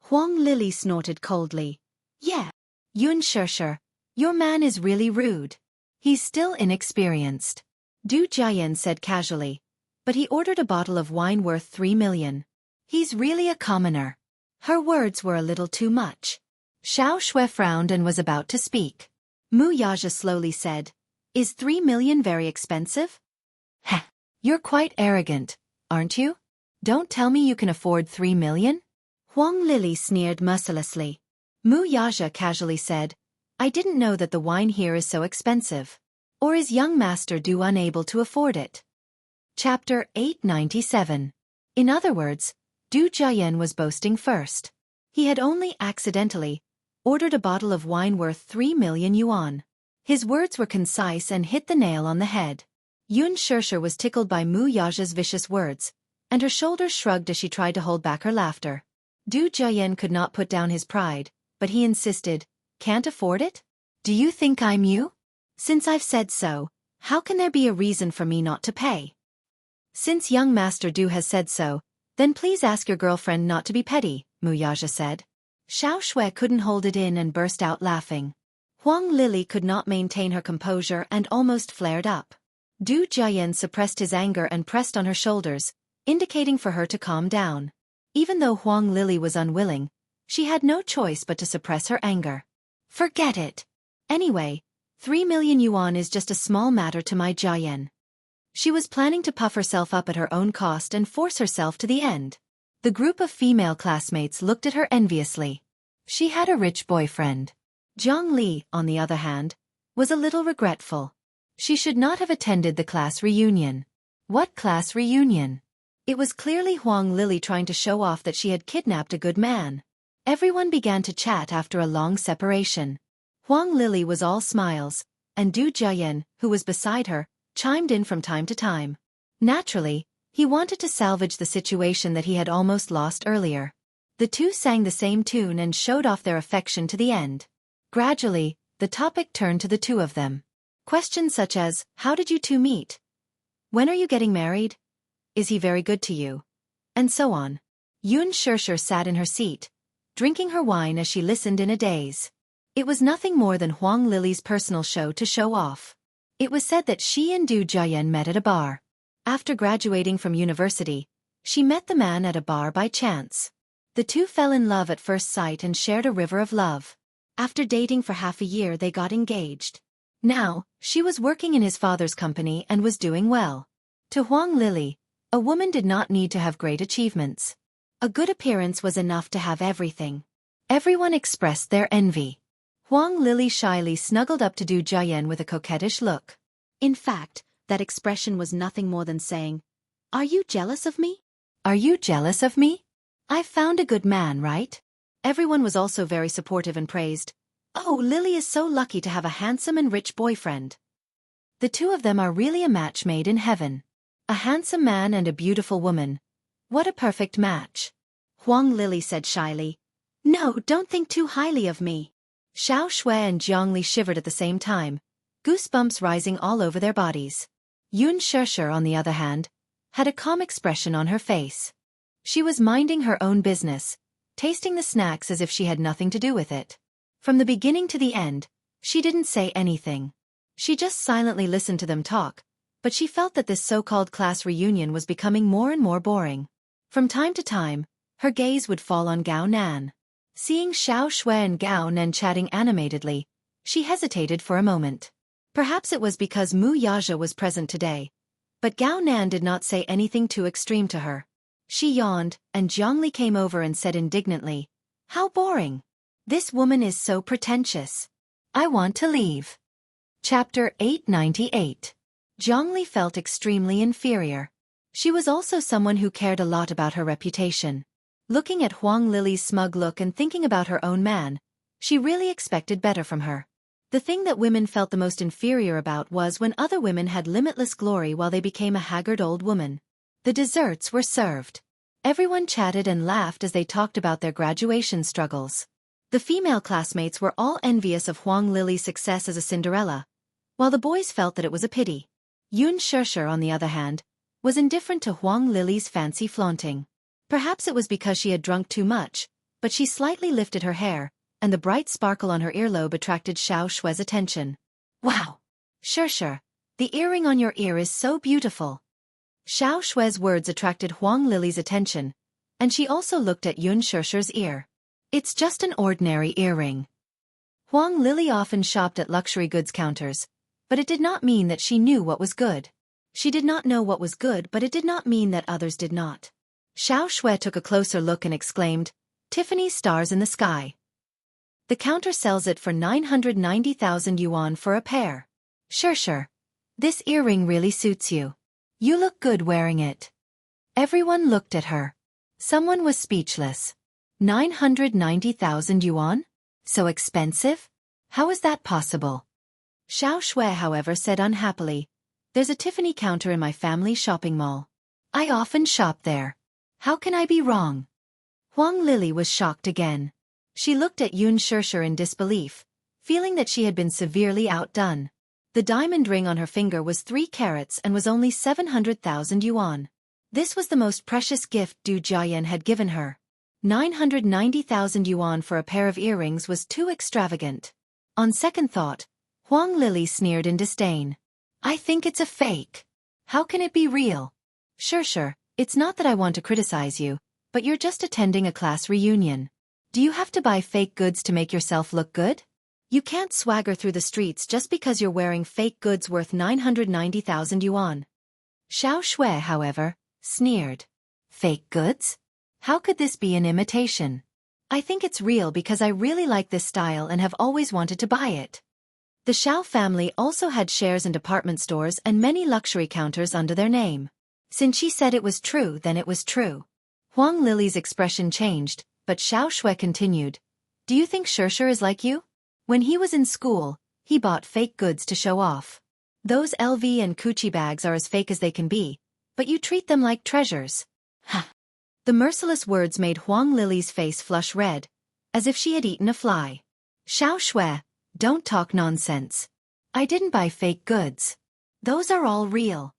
Huang Lili snorted coldly. "Yeah. Xianxia, your man is really rude. He's still inexperienced." Du Jiayan said casually, "But he ordered a bottle of wine worth 3 million. He's really a commoner." Her words were a little too much. Xiao Shui frowned and was about to speak. Mu Yaja slowly said, "Is 3 million very expensive?" "Heh, you're quite arrogant, aren't you? Don't tell me you can afford 3 million? Huang Lili sneered mercilessly. Mu Yaja casually said, "I didn't know that the wine here is so expensive. Or is young Master Du unable to afford it?" Chapter 897. In other words, Du Jiayan was boasting first. He had only accidentally ordered a bottle of wine worth 3 million yuan. His words were concise and hit the nail on the head. Xianxia was tickled by Mu Yaja's vicious words, and her shoulders shrugged as she tried to hold back her laughter. Du Jiayan could not put down his pride, but he insisted, "Can't afford it? Do you think I'm you? Since I've said so, how can there be a reason for me not to pay? Since young Master Du has said so, then please ask your girlfriend not to be petty," Mu Yaja said. Xiao Shui couldn't hold it in and burst out laughing. Huang Lili could not maintain her composure and almost flared up. Du Jiayan suppressed his anger and pressed on her shoulders, indicating for her to calm down. Even though Huang Lili was unwilling, she had no choice but to suppress her anger. "Forget it. Anyway, 3 million yuan is just a small matter to my Jiayan." She was planning to puff herself up at her own cost and force herself to the end. The group of female classmates looked at her enviously. She had a rich boyfriend. Zhang Li, on the other hand, was a little regretful. She should not have attended the class reunion. What class reunion? It was clearly Huang Lili trying to show off that she had kidnapped a good man. Everyone began to chat after a long separation. Huang Lili was all smiles, and Du Jiayan, who was beside her, chimed in from time to time. Naturally, he wanted to salvage the situation that he had almost lost earlier. The two sang the same tune and showed off their affection to the end. Gradually, the topic turned to the two of them. Questions such as, "How did you two meet? When are you getting married? Is he very good to you?" And so on. Xianxia sat in her seat, drinking her wine as she listened in a daze. It was nothing more than Huang Lili's personal show to show off. It was said that she and Du Jiayan met at a bar. After graduating from university, she met the man at a bar by chance. The two fell in love at first sight and shared a river of love. After dating for half a year, they got engaged. Now, she was working in his father's company and was doing well. To Huang Lili, a woman did not need to have great achievements. A good appearance was enough to have everything. Everyone expressed their envy. Huang Lili shyly snuggled up to Du Jiayan with a coquettish look. In fact, that expression was nothing more than saying, "Are you jealous of me? Are you jealous of me? I've found a good man, right?" Everyone was also very supportive and praised, "Oh, Lily is so lucky to have a handsome and rich boyfriend. The two of them are really a match made in heaven. A handsome man and a beautiful woman. What a perfect match." Huang Lili said shyly, "No, don't think too highly of me." Xiao Shui and Jiang Li shivered at the same time, goosebumps rising all over their bodies. Xianxia, on the other hand, had a calm expression on her face. She was minding her own business, tasting the snacks as if she had nothing to do with it. From the beginning to the end, she didn't say anything. She just silently listened to them talk, but she felt that this so-called class reunion was becoming more and more boring. From time to time, her gaze would fall on Gao Nan. Seeing Xiao Shui and Gao Nan chatting animatedly, she hesitated for a moment. Perhaps it was because Mu Yaja was present today. But Gao Nan did not say anything too extreme to her. She yawned, and Jianghu came over and said indignantly, "How boring! This woman is so pretentious. I want to leave." Chapter 898. Jianghu felt extremely inferior. She was also someone who cared a lot about her reputation. Looking at Huang Lily's smug look and thinking about her own man, she really expected better from her. The thing that women felt the most inferior about was when other women had limitless glory while they became a haggard old woman. The desserts were served. Everyone chatted and laughed as they talked about their graduation struggles. The female classmates were all envious of Huang Lily's success as a Cinderella, while the boys felt that it was a pity. Xianxia, on the other hand, was indifferent to Huang Lily's fancy flaunting. Perhaps it was because she had drunk too much, but she slightly lifted her hair, and the bright sparkle on her earlobe attracted Xiao Shui's attention. "Wow! Xianxia, the earring on your ear is so beautiful." Xiao Shui's words attracted Huang Lily's attention, and she also looked at Xianxia's ear. "It's just an ordinary earring." Huang Lily often shopped at luxury goods counters, but it did not mean that she knew what was good. She did not know what was good, but it did not mean that others did not. Xiao Shui took a closer look and exclaimed, "Tiffany's stars in the sky. The counter sells it for 990,000 yuan for a pair. Xianxia, this earring really suits you. You look good wearing it." Everyone looked at her. Someone was speechless. 990,000 yuan? So expensive? How is that possible? Xiao Shui, however, said unhappily, "There's a Tiffany counter in my family shopping mall. I often shop there. How can I be wrong?" Huang Lily was shocked again. She looked at Xianxia in disbelief, feeling that she had been severely outdone. The diamond ring on her finger was 3 carats and was only 700,000 yuan. This was the most precious gift Du Jiayan had given her. 990,000 yuan for a pair of earrings was too extravagant. On second thought, Huang Lily sneered in disdain. "I think it's a fake. How can it be real?" "Xianxia, it's not that I want to criticize you, but you're just attending a class reunion. Do you have to buy fake goods to make yourself look good? You can't swagger through the streets just because you're wearing fake goods worth 990,000 yuan. Xiao Shui, however, sneered. "Fake goods? How could this be an imitation? I think it's real because I really like this style and have always wanted to buy it." The Xiao family also had shares in department stores and many luxury counters under their name. Since she said it was true, then it was true. Huang Lily's expression changed, but Xiao Shui continued, "Do you think Xianxia is like you? When he was in school, he bought fake goods to show off. Those LV and Gucci bags are as fake as they can be, but you treat them like treasures." The merciless words made Huang Lily's face flush red, as if she had eaten a fly. "Xiao Shui, don't talk nonsense. I didn't buy fake goods. Those are all real.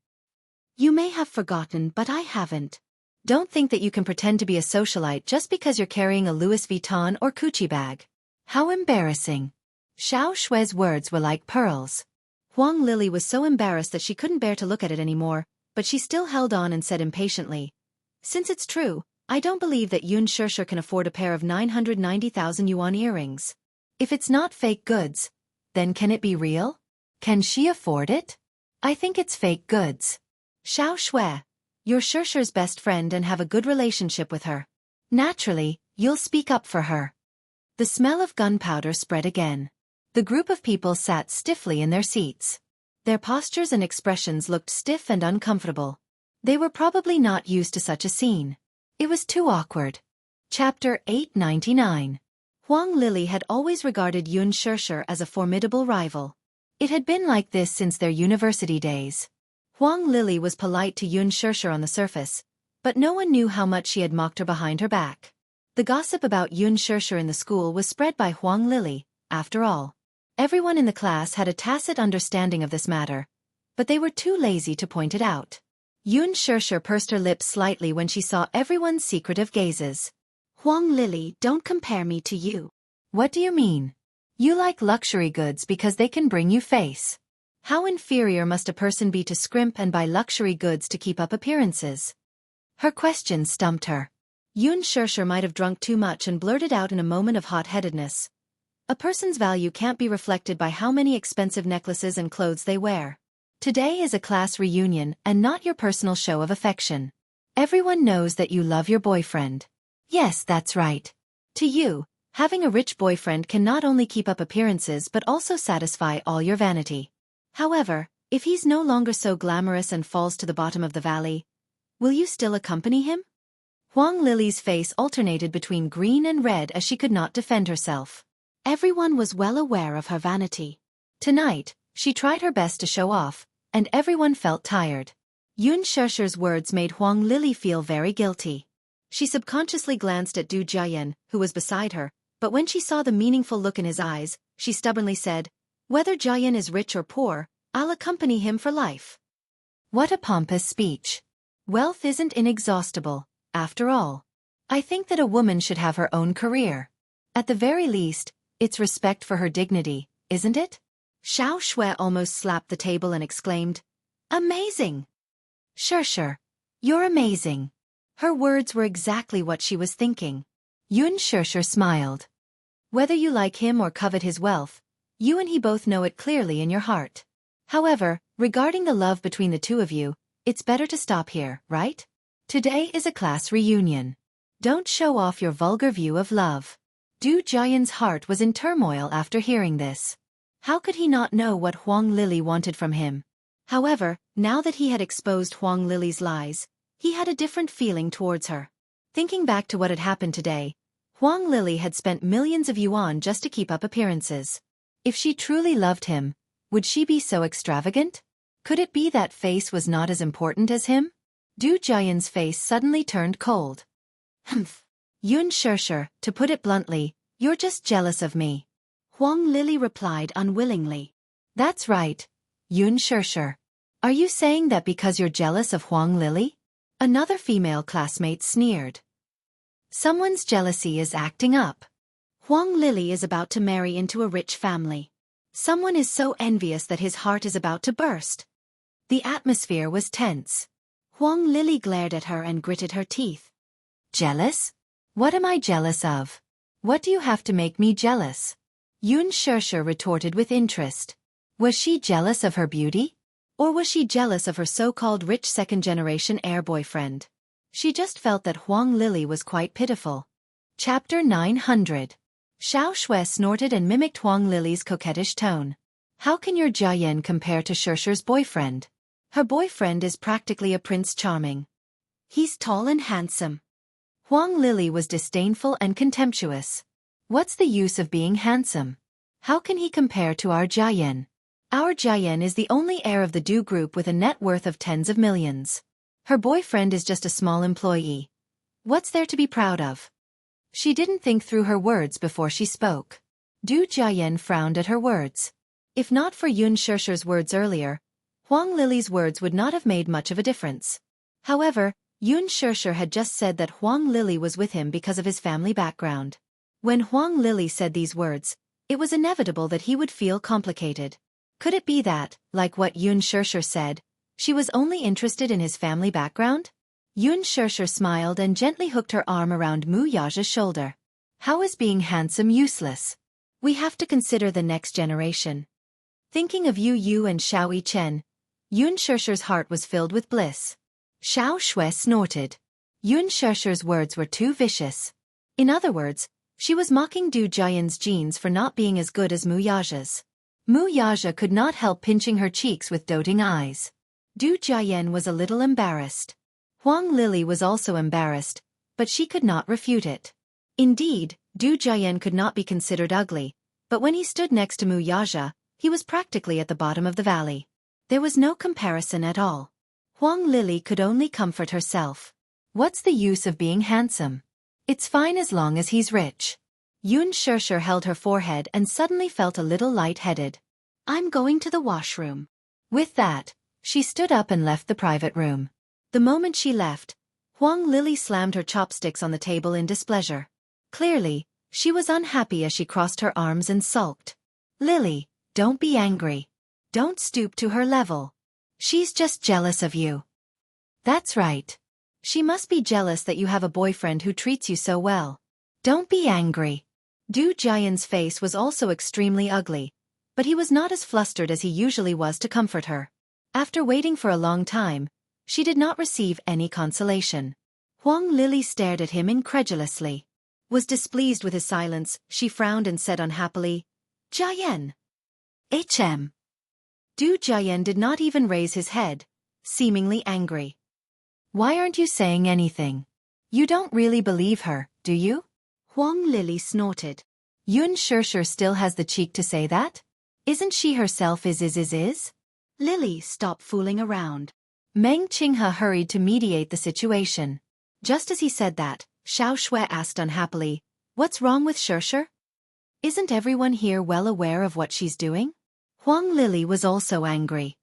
You may have forgotten, but I haven't. Don't think that you can pretend to be a socialite just because you're carrying a Louis Vuitton or Gucci bag. How embarrassing." Xiao Shui's words were like pearls. Huang Lily was so embarrassed that she couldn't bear to look at it anymore, but she still held on and said impatiently, "Since it's true, I don't believe that Xianxia can afford a pair of 990,000 yuan earrings. If it's not fake goods, then can it be real? Can she afford it? I think it's fake goods. Xiao Shui, you're Xianxia's best friend and have a good relationship with her. Naturally, you'll speak up for her." The smell of gunpowder spread again. The group of people sat stiffly in their seats. Their postures and expressions looked stiff and uncomfortable. They were probably not used to such a scene. It was too awkward. Chapter 899. Huang Lily had always regarded Xianxia as a formidable rival. It had been like this since their university days. Huang Lily was polite to Xianxia on the surface, but no one knew how much she had mocked her behind her back. The gossip about Xianxia in the school was spread by Huang Lily, after all. Everyone in the class had a tacit understanding of this matter, but they were too lazy to point it out. Yun Shirshir pursed her lips slightly when she saw everyone's secretive gazes. Huang Lili, don't compare me to you. What do you mean? You like luxury goods because they can bring you face. How inferior must a person be to scrimp and buy luxury goods to keep up appearances? Her question stumped her. Yun Shirshir might have drunk too much and blurted out in a moment of hot-headedness. A person's value can't be reflected by how many expensive necklaces and clothes they wear. Today is a class reunion and not your personal show of affection. Everyone knows that you love your boyfriend. Yes, that's right. To you, having a rich boyfriend can not only keep up appearances but also satisfy all your vanity. However, if he's no longer so glamorous and falls to the bottom of the valley, will you still accompany him? Huang Lili's face alternated between green and red as she could not defend herself. Everyone was well aware of her vanity. Tonight, she tried her best to show off, and everyone felt tired. Yun Shirshir's words made Huang Lili feel very guilty. She subconsciously glanced at Du Jiayan, who was beside her, but when she saw the meaningful look in his eyes, she stubbornly said, "Whether Jiayan is rich or poor, I'll accompany him for life." What a pompous speech. Wealth isn't inexhaustible, after all. I think that a woman should have her own career. At the very least, it's respect for her dignity, isn't it? Xiao Shui almost slapped the table and exclaimed, "Amazing! Shirshir, you're amazing." Her words were exactly what she was thinking. Yun Shirshir smiled. Whether you like him or covet his wealth, you and he both know it clearly in your heart. However, regarding the love between the two of you, it's better to stop here, right? Today is a class reunion. Don't show off your vulgar view of love. Du Jiayan's heart was in turmoil after hearing this. How could he not know what Huang Lili wanted from him? However, now that he had exposed Huang Lili's lies, he had a different feeling towards her. Thinking back to what had happened today, Huang Lili had spent millions of yuan just to keep up appearances. If she truly loved him, would she be so extravagant? Could it be that face was not as important as him? Du Jiayan's face suddenly turned cold. Humph. Yun Shirshir, to put it bluntly, you're just jealous of me. Huang Lili replied unwillingly. That's right, Yun Shirshir. Are you saying that because you're jealous of Huang Lili? Another female classmate sneered. Someone's jealousy is acting up. Huang Lili is about to marry into a rich family. Someone is so envious that his heart is about to burst. The atmosphere was tense. Huang Lili glared at her and gritted her teeth. Jealous? What am I jealous of? What do you have to make me jealous? Yun Shirshir retorted with interest. Was she jealous of her beauty? Or was she jealous of her so-called rich second-generation heir boyfriend? She just felt that Huang Lili was quite pitiful. Chapter 900. Xiao Shui snorted and mimicked Huang Lili's coquettish tone. How can your Jiayan compare to Shirshir's boyfriend? Her boyfriend is practically a Prince Charming. He's tall and handsome. Huang Lili was disdainful and contemptuous. What's the use of being handsome? How can he compare to our Jiayan? Our Jiayan is the only heir of the Du group with a net worth of tens of millions. Her boyfriend is just a small employee. What's there to be proud of? She didn't think through her words before she spoke. Du Jiayan frowned at her words. If not for Yun Shirshir's words earlier, Huang Lili's words would not have made much of a difference. However, Yun Shirshir had just said that Huang Lili was with him because of his family background. When Huang Lili said these words, it was inevitable that he would feel complicated. Could it be that, like what Yun Shirshir said, she was only interested in his family background? Yun Shirshir smiled and gently hooked her arm around Mu Yaja's shoulder. How is being handsome useless? We have to consider the next generation. Thinking of Yu and Xiao Yichen, Yun Shirshir's heart was filled with bliss. Xiao Shui snorted. Yun Shirshir's words were too vicious. In other words, she was mocking Du Jiayan's genes for not being as good as Mu Yaja's. Mu Yaja could not help pinching her cheeks with doting eyes. Du Jiayan was a little embarrassed. Huang Lili was also embarrassed, but she could not refute it. Indeed, Du Jiayan could not be considered ugly, but when he stood next to Mu Yaja, he was practically at the bottom of the valley. There was no comparison at all. Huang Lili could only comfort herself. What's the use of being handsome? It's fine as long as he's rich. Yun Shirshir held her forehead and suddenly felt a little light-headed. I'm going to the washroom. With that, she stood up and left the private room. The moment she left, Huang Lili slammed her chopsticks on the table in displeasure. Clearly, she was unhappy as she crossed her arms and sulked. Lily, don't be angry. Don't stoop to her level. She's just jealous of you. That's right. She must be jealous that you have a boyfriend who treats you so well. Don't be angry. Du Jian's face was also extremely ugly, but he was not as flustered as he usually was to comfort her. After waiting for a long time, she did not receive any consolation. Huang Lili stared at him incredulously. Was displeased with his silence, she frowned and said unhappily, Jian. Du Jian did not even raise his head, seemingly angry. Why aren't you saying anything? You don't really believe her, do you? Huang Lili snorted. Xianxia still has the cheek to say that? Isn't she herself is? Lily, stop fooling around. Meng Qinghe hurried to mediate the situation. Just as he said that, Xiao Shui asked unhappily, What's wrong with Xianxia? Isn't everyone here well aware of what she's doing? Huang Lili was also angry.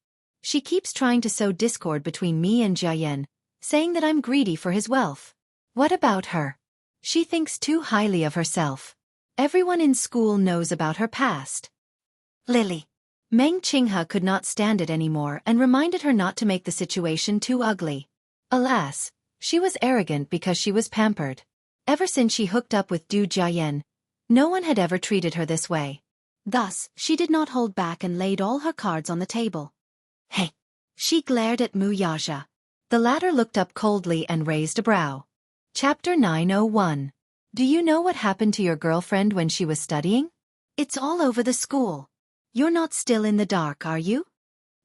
She keeps trying to sow discord between me and Jiayan, saying that I'm greedy for his wealth. What about her? She thinks too highly of herself. Everyone in school knows about her past. Lily. Meng Qinghe could not stand it anymore and reminded her not to make the situation too ugly. Alas, she was arrogant because she was pampered. Ever since she hooked up with Du Jiayan, no one had ever treated her this way. Thus, she did not hold back and laid all her cards on the table. Hey! She glared at Wuxia. The latter looked up coldly and raised a brow. Chapter 901. Do you know what happened to your girlfriend when she was studying? It's all over the school. You're not still in the dark, are you?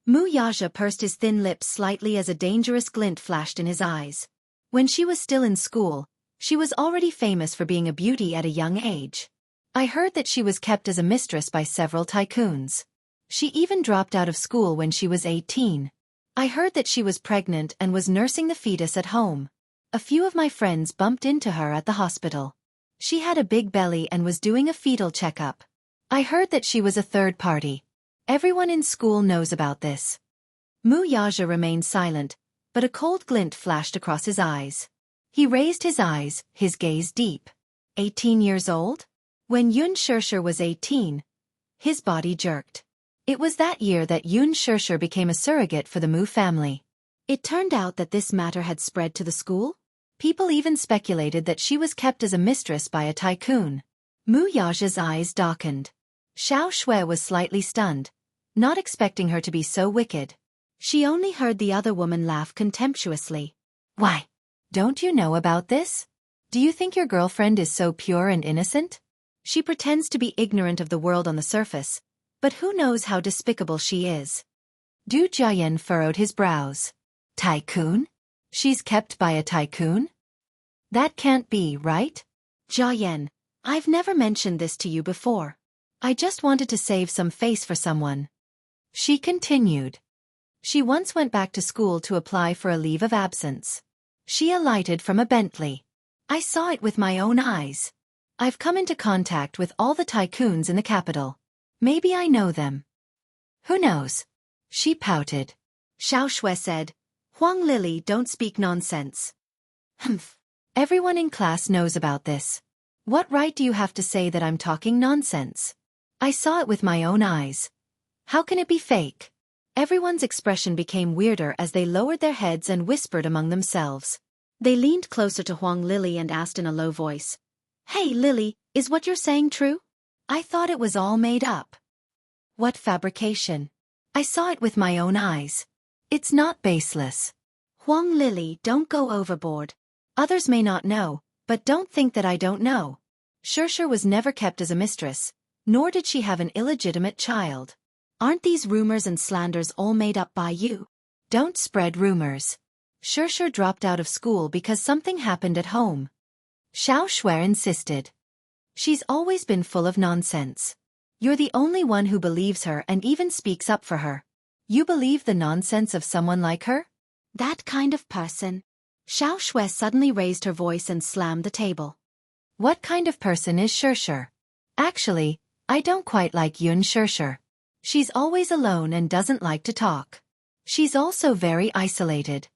Wuxia pursed his thin lips slightly as a dangerous glint flashed in his eyes. When she was still in school, she was already famous for being a beauty at a young age. I heard that she was kept as a mistress by several tycoons. She even dropped out of school when she was 18. I heard that she was pregnant and was nursing the fetus at home. A few of my friends bumped into her at the hospital. She had a big belly and was doing a fetal checkup. I heard that she was a third party. Everyone in school knows about this. Wuxia remained silent, but a cold glint flashed across his eyes. He raised his eyes, his gaze deep. 18 years old? When Xianxia was 18, his body jerked. It was that year that Xianxia became a surrogate for the Mu family. It turned out that this matter had spread to the school. People even speculated that she was kept as a mistress by a tycoon. Wuxia's eyes darkened. Xiao Shui was slightly stunned, not expecting her to be so wicked. She only heard the other woman laugh contemptuously. Why? Don't you know about this? Do you think your girlfriend is so pure and innocent? She pretends to be ignorant of the world on the surface, but who knows how despicable she is? Du Jiayan furrowed his brows. Tycoon? She's kept by a tycoon? That can't be, right? Jiayan, I've never mentioned this to you before. I just wanted to save some face for someone. She continued. She once went back to school to apply for a leave of absence. She alighted from a Bentley. I saw it with my own eyes. I've come into contact with all the tycoons in the capital. Maybe I know them. Who knows? She pouted. Xiao Shui said, Huang Lili, don't speak nonsense. Humph. Everyone in class knows about this. What right do you have to say that I'm talking nonsense? I saw it with my own eyes. How can it be fake? Everyone's expression became weirder as they lowered their heads and whispered among themselves. They leaned closer to Huang Lili and asked in a low voice, Hey Lily, is what you're saying true? I thought it was all made up. What fabrication? I saw it with my own eyes. It's not baseless. Huang Lili, don't go overboard. Others may not know, but don't think that I don't know. Xianxia was never kept as a mistress, nor did she have an illegitimate child. Aren't these rumors and slanders all made up by you? Don't spread rumors. Xianxia dropped out of school because something happened at home. Xiao Shui insisted. She's always been full of nonsense. You're the only one who believes her and even speaks up for her. You believe the nonsense of someone like her? That kind of person. Xiao Shui suddenly raised her voice and slammed the table. What kind of person is Xianxia? Actually, I don't quite like Xianxia. She's always alone and doesn't like to talk. She's also very isolated.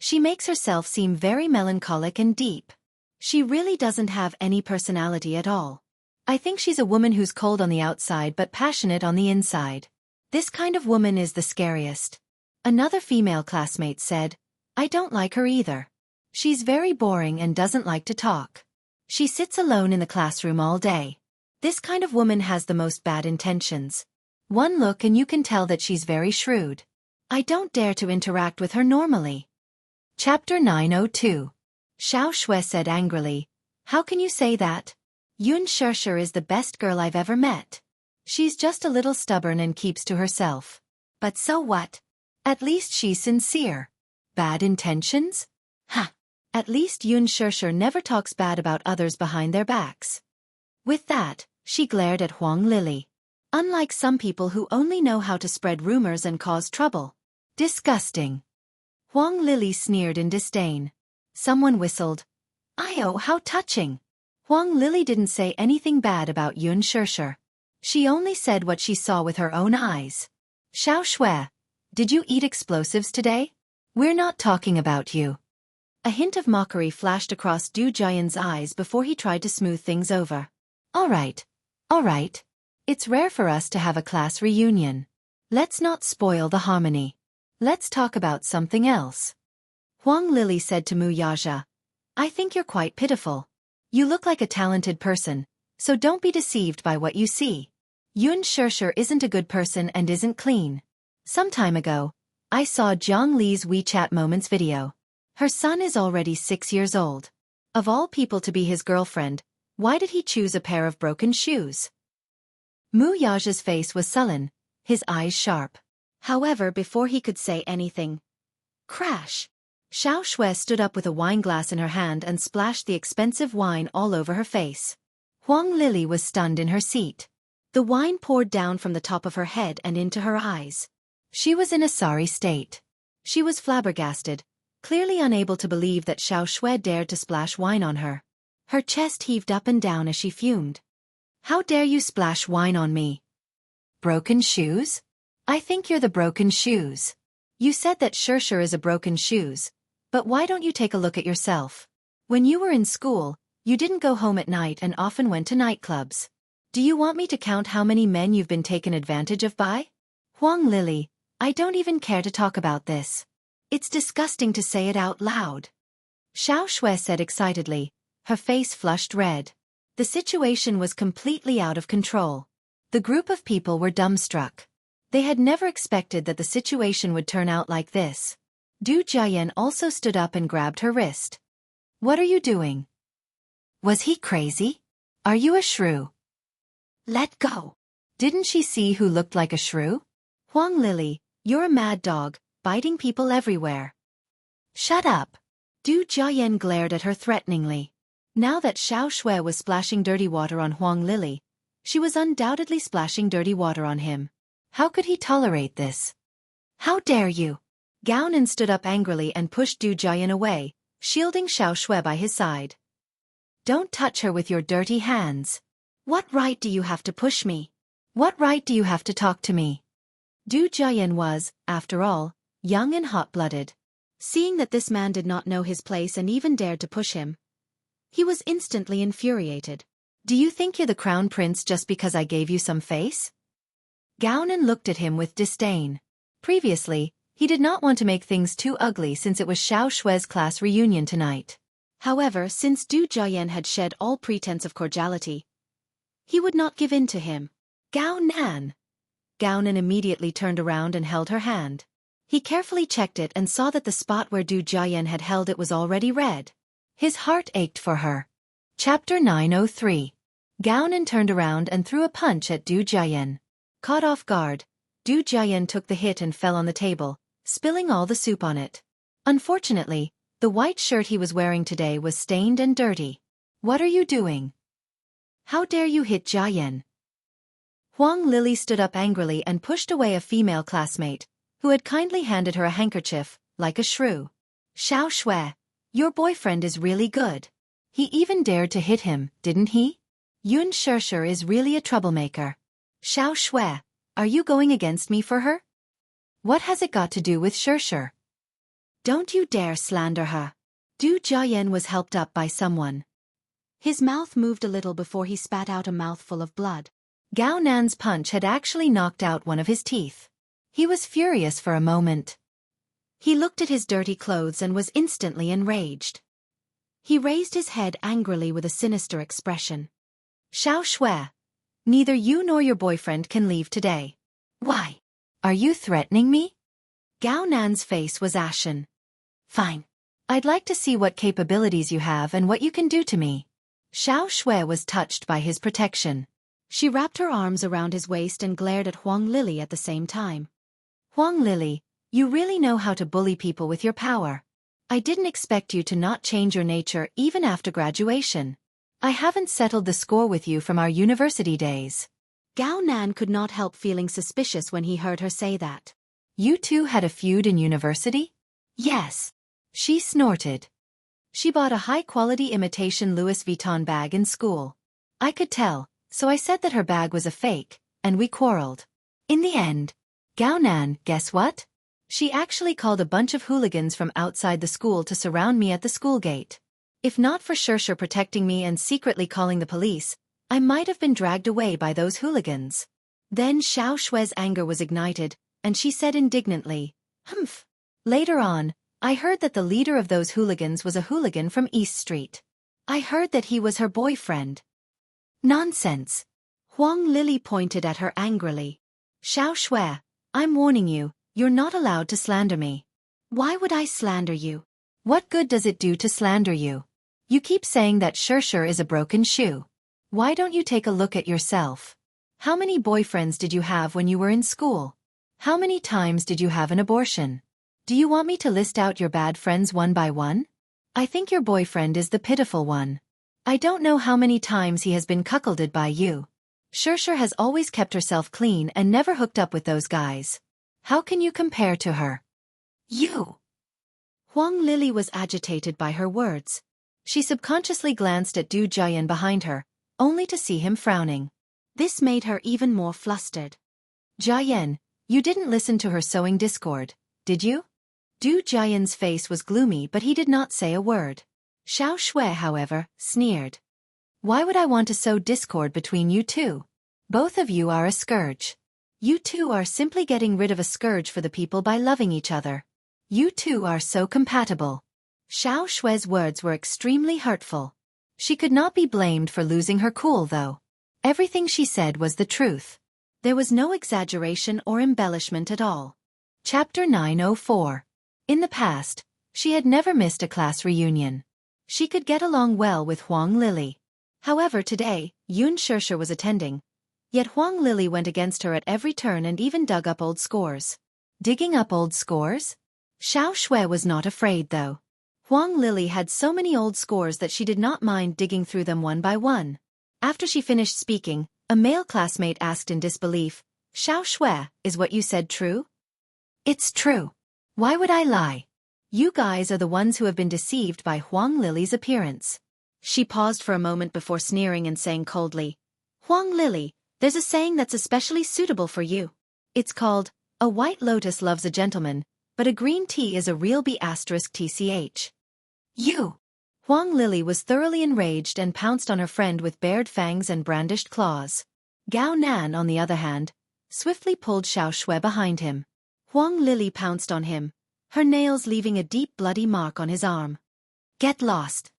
She makes herself seem very melancholic and deep. She really doesn't have any personality at all. I think she's a woman who's cold on the outside but passionate on the inside. This kind of woman is the scariest. Another female classmate said, I don't like her either. She's very boring and doesn't like to talk. She sits alone in the classroom all day. This kind of woman has the most bad intentions. One look and you can tell that she's very shrewd. I don't dare to interact with her normally. Chapter 902. Xianxia said angrily, How can you say that? Xianxia is the best girl I've ever met. She's just a little stubborn and keeps to herself. But so what? At least she's sincere. Bad intentions? Ha! At least Xianxia never talks bad about others behind their backs. With that, she glared at Huang Lily. Unlike some people who only know how to spread rumors and cause trouble. Disgusting. Huang Lily sneered in disdain. Someone whistled. "Ayo, how touching." Huang Lily didn't say anything bad about Xianxia. She only said what she saw with her own eyes. "Xiaoxue, did you eat explosives today? We're not talking about you." A hint of mockery flashed across Du Jian's eyes before he tried to smooth things over. All right. It's rare for us to have a class reunion. Let's not spoil the harmony. Let's talk about something else." Huang Lily said to Mu Yaja, "I think you're quite pitiful. You look like a talented person, so don't be deceived by what you see. Xianxia isn't a good person and isn't clean. Some time ago, I saw Jiang Li's WeChat Moments video. Her son is already 6 years old. Of all people to be his girlfriend, why did he choose a pair of broken shoes?" Mu Yaja's face was sullen, his eyes sharp. However, before he could say anything, crash! Xiaoxue stood up with a wine glass in her hand and splashed the expensive wine all over her face. Huang Lily was stunned in her seat. The wine poured down from the top of her head and into her eyes. She was in a sorry state. She was flabbergasted, clearly unable to believe that Xiaoxue dared to splash wine on her. Her chest heaved up and down as she fumed. "How dare you splash wine on me? Broken shoes? I think you're the broken shoes. You said that Xianxia is a broken shoes, but why don't you take a look at yourself? When you were in school, you didn't go home at night and often went to nightclubs. Do you want me to count how many men you've been taken advantage of by? Huang Lily, I don't even care to talk about this. It's disgusting to say it out loud." Xiaoxue said excitedly, her face flushed red. The situation was completely out of control. The group of people were dumbstruck. They had never expected that the situation would turn out like this. Du Jian also stood up and grabbed her wrist. "What are you doing? Was he crazy? Are you a shrew? Let go." Didn't she see who looked like a shrew? "Huang Lily, you're a mad dog, biting people everywhere." "Shut up." Du Jian glared at her threateningly. Now that Xiaoxue was splashing dirty water on Huang Lily, she was undoubtedly splashing dirty water on him. How could he tolerate this? "How dare you!" Gao stood up angrily and pushed Du Jian away, shielding Xiaoxue by his side. "Don't touch her with your dirty hands. What right do you have to push me? What right do you have to talk to me?" Du Jian was, after all, young and hot-blooded. Seeing that this man did not know his place and even dared to push him, he was instantly infuriated. "Do you think you're the crown prince just because I gave you some face?" Gao looked at him with disdain. Previously, he did not want to make things too ugly since it was Xiaoxue's class reunion tonight. However, since Du Jian had shed all pretense of cordiality, he would not give in to him. "Gao Nan!" Gao immediately turned around and held her hand. He carefully checked it and saw that the spot where Du Jian had held it was already red. His heart ached for her. Chapter 903. Gao turned around and threw a punch at Du Jian. Caught off guard, Du Jian took the hit and fell on the table, spilling all the soup on it. Unfortunately, the white shirt he was wearing today was stained and dirty. "What are you doing? How dare you hit Jian?" Huang Lily stood up angrily and pushed away a female classmate, who had kindly handed her a handkerchief, like a shrew. "Xiaoxue, your boyfriend is really good. He even dared to hit him, didn't he? Xianxia is really a troublemaker. Xiaoxue, are you going against me for her? What has it got to do with Xianxia?" Don't you dare slander her. Du Jiayan was helped up by someone. His mouth moved a little before he spat out a mouthful of blood. Gao Nan's punch had actually knocked out one of his teeth. He was furious for a moment. He looked at his dirty clothes and was instantly enraged. He raised his head angrily with a sinister expression. Xiao Shui, neither you nor your boyfriend can leave today. Why? Are you threatening me? Gao Nan's face was ashen. Fine. I'd like to see what capabilities you have and what you can do to me. Xiao Shui was touched by his protection. She wrapped her arms around his waist and glared at Huang Lili at the same time. Huang Lili, you really know how to bully people with your power. I didn't expect you to not change your nature even after graduation. I haven't settled the score with you from our university days. Gao Nan could not help feeling suspicious when he heard her say that. You two had a feud in university? Yes. She snorted. She bought a high-quality imitation Louis Vuitton bag in school. I could tell, so I said that her bag was a fake, and we quarreled. In the end, Gao Nan, guess what? She actually called a bunch of hooligans from outside the school to surround me at the school gate. If not for Xianxia protecting me and secretly calling the police, I might have been dragged away by those hooligans. Then Xiao Shui's anger was ignited, and she said indignantly, Humph. Later on, I heard that the leader of those hooligans was a hooligan from East Street. I heard that he was her boyfriend. Nonsense. Huang Lili pointed at her angrily. Xiao Shui, I'm warning you, you're not allowed to slander me. Why would I slander you? What good does it do to slander you? You keep saying that Xianxia is a broken shoe. Why don't you take a look at yourself? How many boyfriends did you have when you were in school? How many times did you have an abortion? Do you want me to list out your bad friends one by one? I think your boyfriend is the pitiful one. I don't know how many times he has been cuckolded by you. Xianxia has always kept herself clean and never hooked up with those guys. How can you compare to her? You! Huang Lili was agitated by her words. She subconsciously glanced at Du Jiayan behind her, only to see him frowning. This made her even more flustered. Jiayan, you didn't listen to her sowing discord, did you? Du Jiayan's face was gloomy but he did not say a word. Xiao Shui, however, sneered. Why would I want to sow discord between you two? Both of you are a scourge. You two are simply getting rid of a scourge for the people by loving each other. You two are so compatible. Xiao Shui's words were extremely hurtful. She could not be blamed for losing her cool though. Everything she said was the truth. There was no exaggeration or embellishment at all. Chapter 904. In the past, she had never missed a class reunion. She could get along well with Huang Lili. However, today, Xianxia was attending. Yet Huang Lili went against her at every turn and even dug up old scores. Digging up old scores? Xiao Shui was not afraid though. Huang Lili had so many old scores that she did not mind digging through them one by one. After she finished speaking, a male classmate asked in disbelief, Xiao Shui, is what you said true? It's true. Why would I lie? You guys are the ones who have been deceived by Huang Lili's appearance. She paused for a moment before sneering and saying coldly, Huang Lili, there's a saying that's especially suitable for you. It's called, a white lotus loves a gentleman, but a green tea is a real B***tch. You! Huang Lili was thoroughly enraged and pounced on her friend with bared fangs and brandished claws. Gao Nan, on the other hand, swiftly pulled Xiao Shui behind him. Huang Lili pounced on him, her nails leaving a deep bloody mark on his arm. Get lost!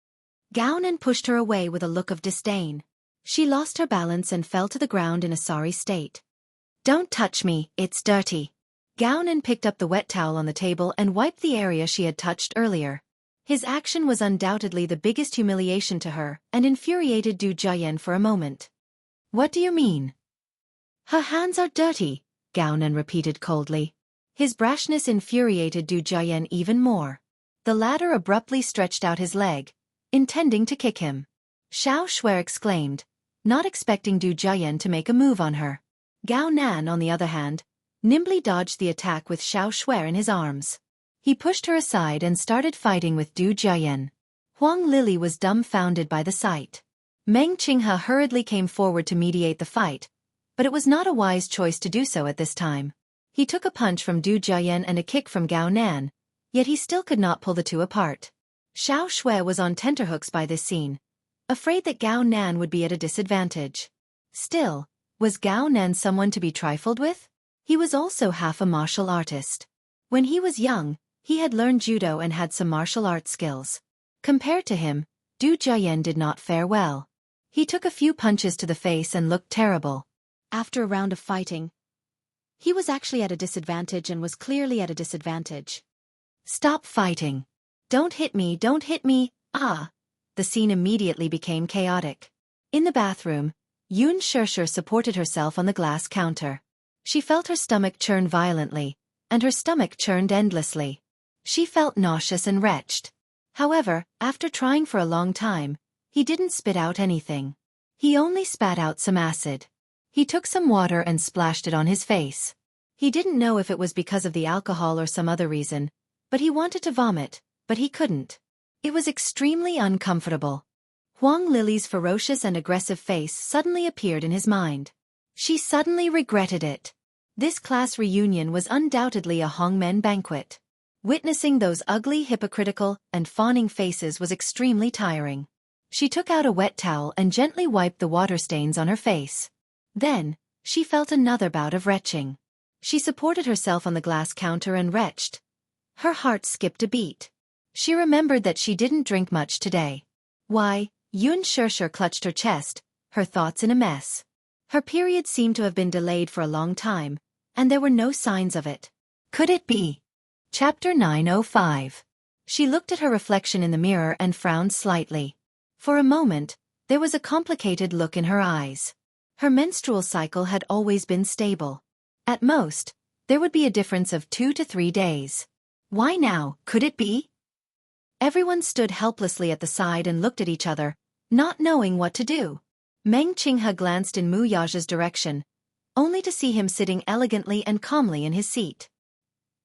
Gao Nan pushed her away with a look of disdain. She lost her balance and fell to the ground in a sorry state. Don't touch me, it's dirty. Gao Nan picked up the wet towel on the table and wiped the area she had touched earlier. His action was undoubtedly the biggest humiliation to her and infuriated Du Jiayan for a moment. What do you mean? Her hands are dirty, Gao Nan repeated coldly. His brashness infuriated Du Jiayan even more. The latter abruptly stretched out his leg, intending to kick him. Xiao Shui exclaimed, not expecting Du Jiayan to make a move on her. Gao Nan, on the other hand, nimbly dodged the attack with Xiao Shui in his arms. He pushed her aside and started fighting with Du Jiayan. Huang Lili was dumbfounded by the sight. Meng Qinghe hurriedly came forward to mediate the fight, but it was not a wise choice to do so at this time. He took a punch from Du Jiayan and a kick from Gao Nan, yet he still could not pull the two apart. Xiao Shui was on tenterhooks by this scene, afraid that Gao Nan would be at a disadvantage. Still, was Gao Nan someone to be trifled with? He was also half a martial artist. When he was young, he had learned judo and had some martial arts skills. Compared to him, Du Jiayan did not fare well. He took a few punches to the face and looked terrible. After a round of fighting, he was actually at a disadvantage and was clearly at a disadvantage. Stop fighting. Don't hit me, don't hit me, ah! The scene immediately became chaotic. In the bathroom, Xianxia supported herself on the glass counter. She felt her stomach churn violently, and her stomach churned endlessly. She felt nauseous and wretched. However, after trying for a long time, he didn't spit out anything. He only spat out some acid. He took some water and splashed it on his face. He didn't know if it was because of the alcohol or some other reason, but he wanted to vomit, but he couldn't. It was extremely uncomfortable. Huang Lily's ferocious and aggressive face suddenly appeared in his mind. She suddenly regretted it. This class reunion was undoubtedly a Hongmen banquet. Witnessing those ugly, hypocritical, and fawning faces was extremely tiring. She took out a wet towel and gently wiped the water stains on her face. Then, she felt another bout of retching. She supported herself on the glass counter and retched. Her heart skipped a beat. She remembered that she didn't drink much today. Why? Xianxia clutched her chest, her thoughts in a mess. Her period seemed to have been delayed for a long time, and there were no signs of it. Could it be? Chapter 905. She looked at her reflection in the mirror and frowned slightly. For a moment, there was a complicated look in her eyes. Her menstrual cycle had always been stable. At most, there would be a difference of 2 to 3 days. Why now, could it be? Everyone stood helplessly at the side and looked at each other, not knowing what to do. Meng Qinghe glanced in Mu Yaja's direction, only to see him sitting elegantly and calmly in his seat.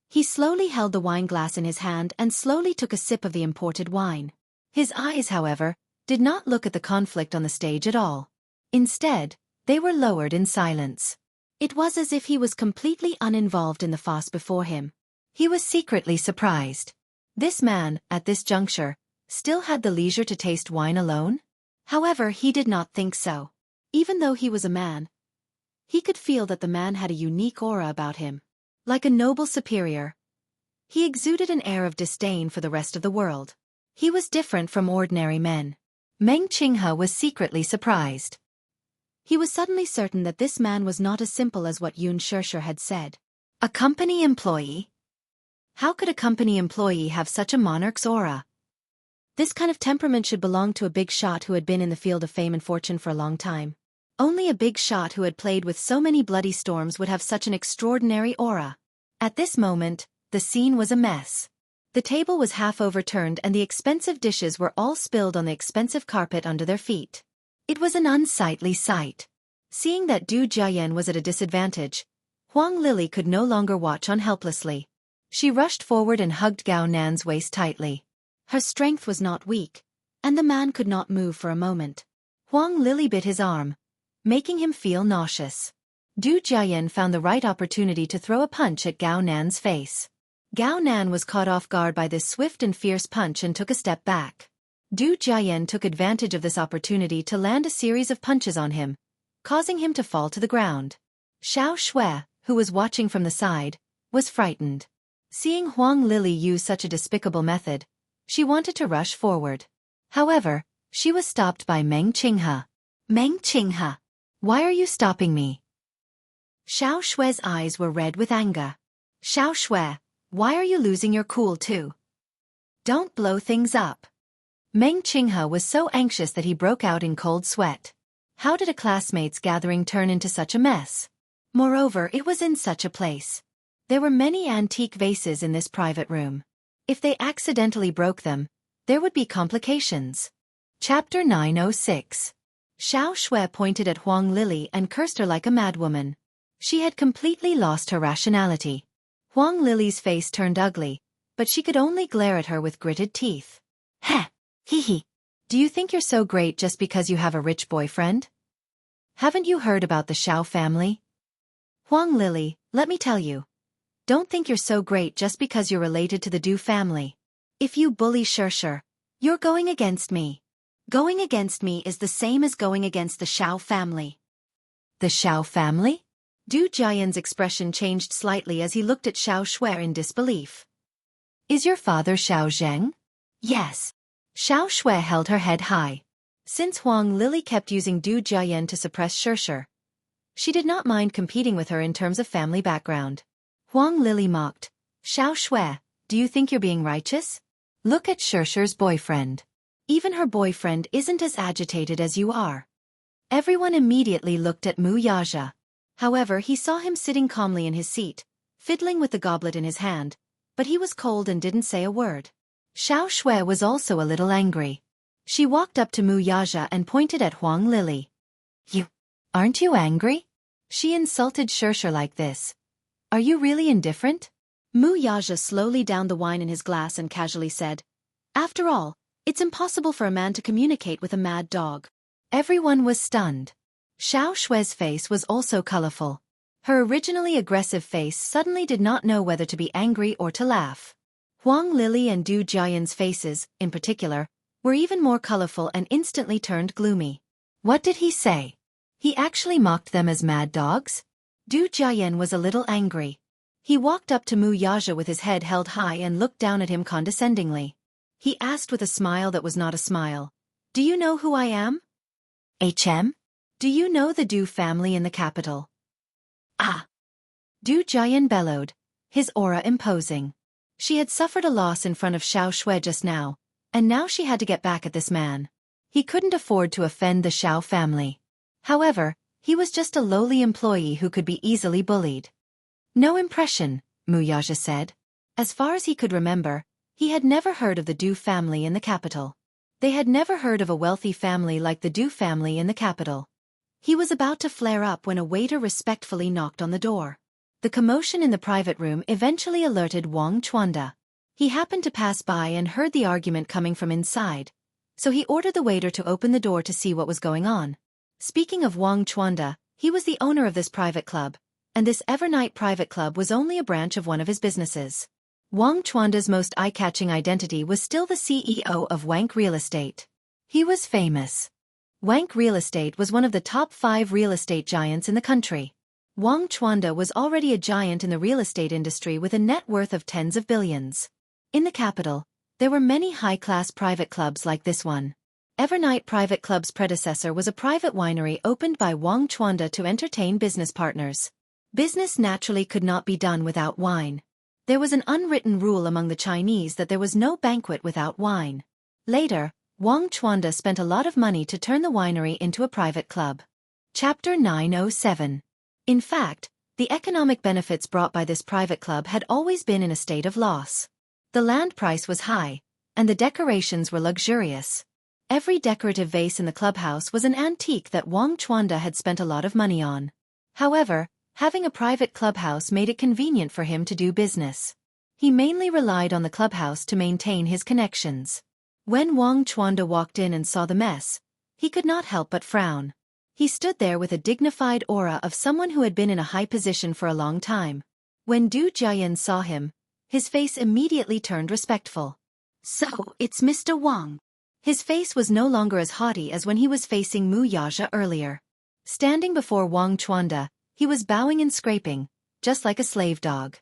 He slowly held the wine glass in his hand and slowly took a sip of the imported wine. His eyes, however, did not look at the conflict on the stage at all. Instead, they were lowered in silence. It was as if he was completely uninvolved in the farce before him. He was secretly surprised. This man, at this juncture, still had the leisure to taste wine alone? However, he did not think so. Even though he was a man, he could feel that the man had a unique aura about him. Like a noble superior, he exuded an air of disdain for the rest of the world. He was different from ordinary men. Meng Qinghe was secretly surprised. He was suddenly certain that this man was not as simple as what Xianxia had said. A company employee? How could a company employee have such a monarch's aura? This kind of temperament should belong to a big shot who had been in the field of fame and fortune for a long time. Only a big shot who had played with so many bloody storms would have such an extraordinary aura. At this moment, the scene was a mess. The table was half overturned and the expensive dishes were all spilled on the expensive carpet under their feet. It was an unsightly sight. Seeing that Du Jiayan was at a disadvantage, Huang Lily could no longer watch on helplessly. She rushed forward and hugged Gao Nan's waist tightly. Her strength was not weak, and the man could not move for a moment. Huang Lily bit his arm, making him feel nauseous. Du Jiayan found the right opportunity to throw a punch at Gao Nan's face. Gao Nan was caught off guard by this swift and fierce punch and took a step back. Du Jiayan took advantage of this opportunity to land a series of punches on him, causing him to fall to the ground. Xiao Shui, who was watching from the side, was frightened. Seeing Huang Lily use such a despicable method, she wanted to rush forward. However, she was stopped by Meng Qinghe. Meng Qinghe, why are you stopping me? Xiao Shui's eyes were red with anger. Xiao Shui, why are you losing your cool too? Don't blow things up. Meng Qinghe was so anxious that he broke out in cold sweat. How did a classmates' gathering turn into such a mess? Moreover, it was in such a place. There were many antique vases in this private room. If they accidentally broke them, there would be complications. Chapter 906. Xiao Shui pointed at Huang Lily and cursed her like a madwoman. She had completely lost her rationality. Huang Lily's face turned ugly, but she could only glare at her with gritted teeth. Heh! Hee hee! Do you think you're so great just because you have a rich boyfriend? Haven't you heard about the Xiao family? Huang Lily, let me tell you. Don't think you're so great just because you're related to the Du family. If you bully Xianxia, you're going against me. Going against me is the same as going against the Xiao family. The Xiao family? Du Jiayan's expression changed slightly as he looked at Xiao Shui in disbelief. Is your father Xiao Zheng? Yes. Xiao Shui held her head high. Since Huang Lili kept using Du Jiayan to suppress Xianxia, she did not mind competing with her in terms of family background. Huang Lili mocked. Xiao Shui, do you think you're being righteous? Look at Xianxia's boyfriend. Even her boyfriend isn't as agitated as you are. Everyone immediately looked at Wuxia. However, he saw him sitting calmly in his seat, fiddling with the goblet in his hand, but he was cold and didn't say a word. Xiao Shui was also a little angry. She walked up to Wuxia and pointed at Huang Lili. Aren't you angry? She insulted Xianxia like this. Are you really indifferent? Wuxia slowly downed the wine in his glass and casually said, After all, it's impossible for a man to communicate with a mad dog. Everyone was stunned. Xiao Shui's face was also colorful. Her originally aggressive face suddenly did not know whether to be angry or to laugh. Huang Lili and Du Jiayan's faces, in particular, were even more colorful and instantly turned gloomy. What did he say? He actually mocked them as mad dogs? Du Jiayan was a little angry. He walked up to Wuxia with his head held high and looked down at him condescendingly. He asked with a smile that was not a smile, Do you know who I am? Do you know the Du family in the capital? Ah! Du Jiayan bellowed, his aura imposing. She had suffered a loss in front of Xiao Shui just now, and now she had to get back at this man. He couldn't afford to offend the Xiao family. However, he was just a lowly employee who could be easily bullied. No impression, Wuxia said. As far as he could remember, he had never heard of the Du family in the capital. They had never heard of a wealthy family like the Du family in the capital. He was about to flare up when a waiter respectfully knocked on the door. The commotion in the private room eventually alerted Wang Chuanda. He happened to pass by and heard the argument coming from inside, so he ordered the waiter to open the door to see what was going on. Speaking of Wang Chuanda, he was the owner of this private club, and this Evernight private club was only a branch of one of his businesses. Wang Chuanda's most eye-catching identity was still the CEO of Wank Real Estate. He was famous. Wank Real Estate was one of the top 5 real estate giants in the country. Wang Chuanda was already a giant in the real estate industry with a net worth of tens of billions. In the capital, there were many high-class private clubs like this one. Evernight Private Club's predecessor was a private winery opened by Wang Chuanda to entertain business partners. Business naturally could not be done without wine. There was an unwritten rule among the Chinese that there was no banquet without wine. Later, Wang Chuanda spent a lot of money to turn the winery into a private club. Chapter 907. In fact, the economic benefits brought by this private club had always been in a state of loss. The land price was high, and the decorations were luxurious. Every decorative vase in the clubhouse was an antique that Wang Chuanda had spent a lot of money on. However, having a private clubhouse made it convenient for him to do business. He mainly relied on the clubhouse to maintain his connections. When Wang Chuanda walked in and saw the mess, he could not help but frown. He stood there with a dignified aura of someone who had been in a high position for a long time. When Du Jiayan saw him, his face immediately turned respectful. So, it's Mr. Wang. His face was no longer as haughty as when he was facing Wuxia earlier. Standing before Wang Chuanda, he was bowing and scraping, just like a slave dog.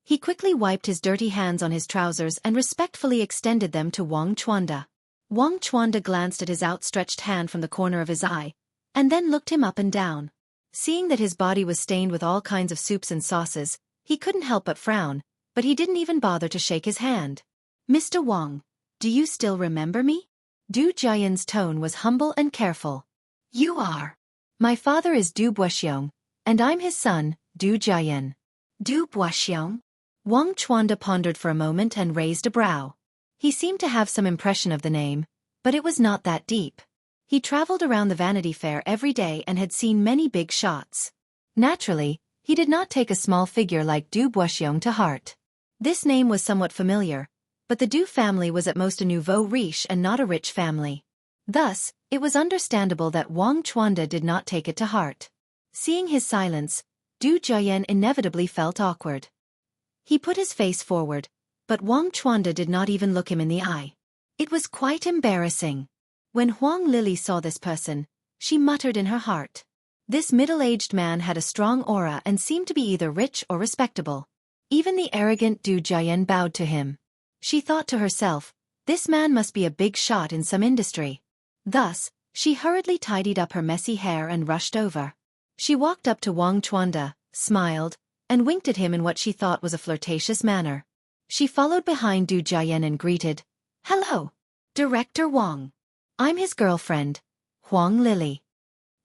He quickly wiped his dirty hands on his trousers and respectfully extended them to Wang Chuanda. Wang Chuanda glanced at his outstretched hand from the corner of his eye, and then looked him up and down. Seeing that his body was stained with all kinds of soups and sauces, he couldn't help but frown, but he didn't even bother to shake his hand. Mr. Wang, do you still remember me? Du Jiayan's tone was humble and careful. You are. My father is Du Buxiong, and I'm his son, Du Jiayan. Du Buxiong? Wang Chuanda pondered for a moment and raised a brow. He seemed to have some impression of the name, but it was not that deep. He traveled around the Vanity Fair every day and had seen many big shots. Naturally, he did not take a small figure like Du Buxiong to heart. This name was somewhat familiar, but the Du family was at most a nouveau riche and not a rich family. Thus, it was understandable that Wang Chuanda did not take it to heart. Seeing his silence, Du Jiayan inevitably felt awkward. He put his face forward, but Wang Chuanda did not even look him in the eye. It was quite embarrassing. When Huang Lili saw this person, she muttered in her heart. This middle-aged man had a strong aura and seemed to be either rich or respectable. Even the arrogant Du Jiayan bowed to him. She thought to herself, this man must be a big shot in some industry. Thus, she hurriedly tidied up her messy hair and rushed over. She walked up to Wang Chuanda, smiled, and winked at him in what she thought was a flirtatious manner. She followed behind Du Jiayan and greeted, "Hello, Director Wang. I'm his girlfriend, Huang Lili."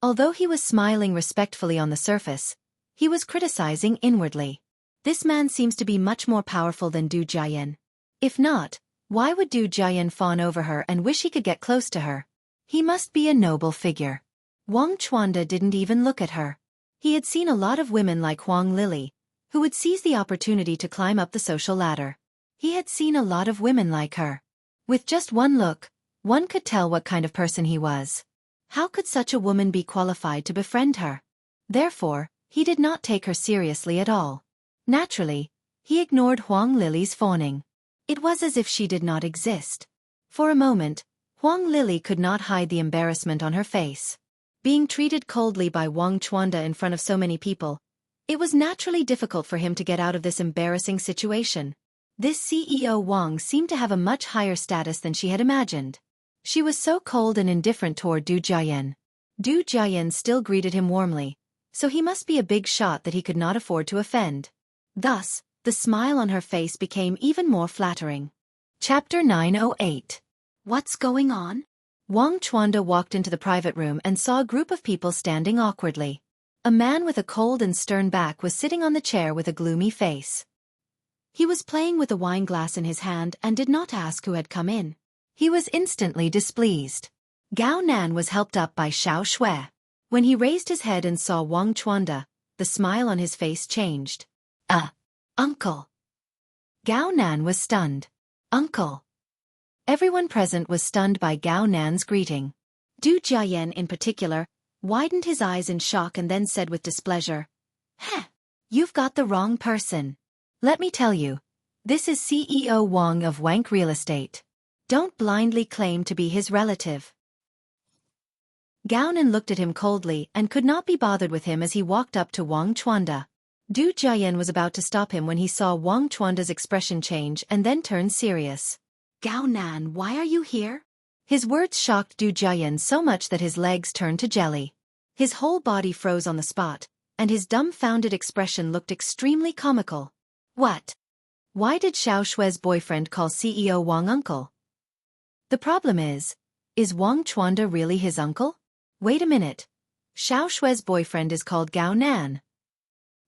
Although he was smiling respectfully on the surface, he was criticizing inwardly. This man seems to be much more powerful than Du Jiayan. If not, why would Du Jiayan fawn over her and wish he could get close to her? He must be a noble figure. Wang Chuanda didn't even look at her. He had seen a lot of women like Huang Lili, who would seize the opportunity to climb up the social ladder. He had seen a lot of women like her. With just one look, one could tell what kind of person he was. How could such a woman be qualified to befriend her? Therefore, he did not take her seriously at all. Naturally, he ignored Huang Lili's fawning. It was as if she did not exist. For a moment, Huang Lili could not hide the embarrassment on her face. Being treated coldly by Wang Chuanda in front of so many people, it was naturally difficult for him to get out of this embarrassing situation. This CEO Wang seemed to have a much higher status than she had imagined. She was so cold and indifferent toward Du Jiayan. Du Jiayan still greeted him warmly, so he must be a big shot that he could not afford to offend. Thus, the smile on her face became even more flattering. Chapter 908. What's going on? Wang Chuanda walked into the private room and saw a group of people standing awkwardly. A man with a cold and stern back was sitting on the chair with a gloomy face. He was playing with a wine glass in his hand and did not ask who had come in. He was instantly displeased. Gao Nan was helped up by Xiao Shui. When he raised his head and saw Wang Chuanda, the smile on his face changed. Uncle. Gao Nan was stunned. Uncle. Everyone present was stunned by Gao Nan's greeting. Du Jiayan in particular widened his eyes in shock and then said with displeasure, "Heh, you've got the wrong person. Let me tell you, this is CEO Wang of Wank Real Estate. Don't blindly claim to be his relative." Gao Nan looked at him coldly and could not be bothered with him as he walked up to Wang Chuanda. Du Jiayan was about to stop him when he saw Wang Chuanda's expression change and then turn serious. "Gao Nan, why are you here?" His words shocked Du Jiayan so much that his legs turned to jelly. His whole body froze on the spot, and his dumbfounded expression looked extremely comical. What? Why did Xiao Shui's boyfriend call CEO Wang uncle? The problem is Wang Chuanda really his uncle? Wait a minute. Xiao Shui's boyfriend is called Gao Nan.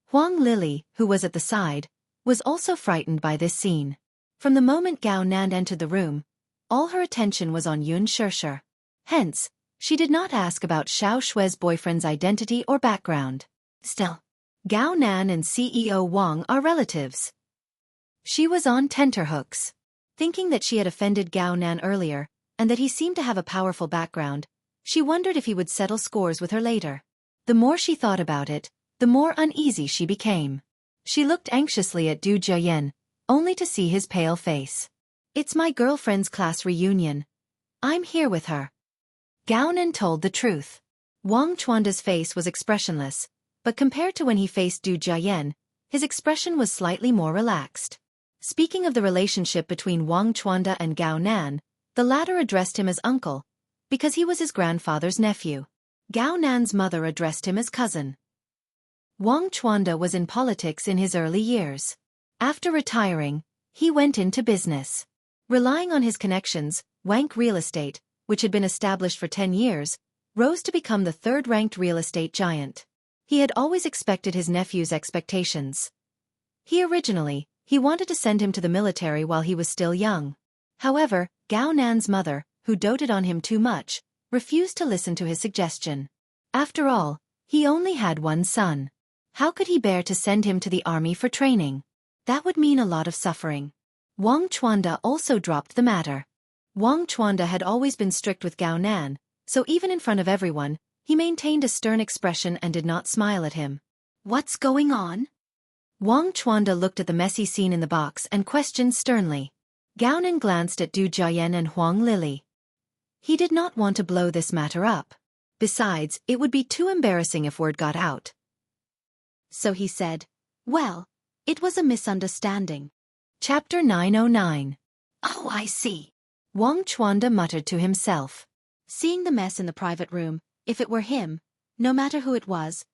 Huang Lili, who was at the side, was also frightened by this scene. From the moment Gao Nan entered the room, all her attention was on Yun Shirshir. Hence, she did not ask about Xiao Shui's boyfriend's identity or background. Still, Gao Nan and CEO Wang are relatives. She was on tenterhooks. Thinking that she had offended Gao Nan earlier, and that he seemed to have a powerful background, she wondered if he would settle scores with her later. The more she thought about it, the more uneasy she became. She looked anxiously at Du Jiayan, only to see his pale face. "It's my girlfriend's class reunion. I'm here with her." Gao Nan told the truth. Wang Chuanda's face was expressionless, but compared to when he faced Du Jiayan, his expression was slightly more relaxed. Speaking of the relationship between Wang Chuanda and Gao Nan, the latter addressed him as uncle, because he was his grandfather's nephew. Gao Nan's mother addressed him as cousin. Wang Chuanda was in politics in his early years. After retiring, he went into business. Relying on his connections, Wank Real Estate, which had been established for 10 years, rose to become the third-ranked real estate giant. He had always expected his nephew's expectations. He wanted to send him to the military while he was still young. However, Gao Nan's mother, who doted on him too much, refused to listen to his suggestion. After all, he only had one son. How could he bear to send him to the army for training? That would mean a lot of suffering. Wang Chuanda also dropped the matter. Wang Chuanda had always been strict with Gao Nan, so even in front of everyone, he maintained a stern expression and did not smile at him. "What's going on?" Wang Chuanda looked at the messy scene in the box and questioned sternly. Gao Nan glanced at Du Jiayan and Huang Lili. He did not want to blow this matter up. Besides, it would be too embarrassing if word got out. So he said, "Well, it was a misunderstanding." Chapter 909. Oh, I see. Wang Chuanda muttered to himself. Seeing the mess in the private room, if it were him, no matter who it was,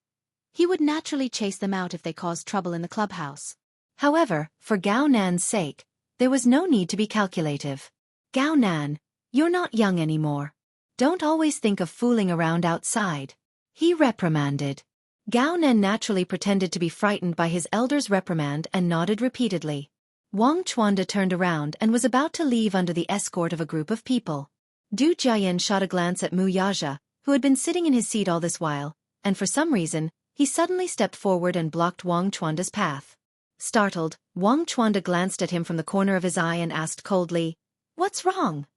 he would naturally chase them out if they caused trouble in the clubhouse. However, for Gao Nan's sake, there was no need to be calculative. Gao Nan, you're not young anymore. Don't always think of fooling around outside. He reprimanded. Gao Nan naturally pretended to be frightened by his elder's reprimand and nodded repeatedly. Wang Chuanda turned around and was about to leave under the escort of a group of people. Du Jiayan shot a glance at Mu Yaja, who had been sitting in his seat all this while, and for some reason, he suddenly stepped forward and blocked Wang Chuanda's path. Startled, Wang Chuanda glanced at him from the corner of his eye and asked coldly, "What's wrong?"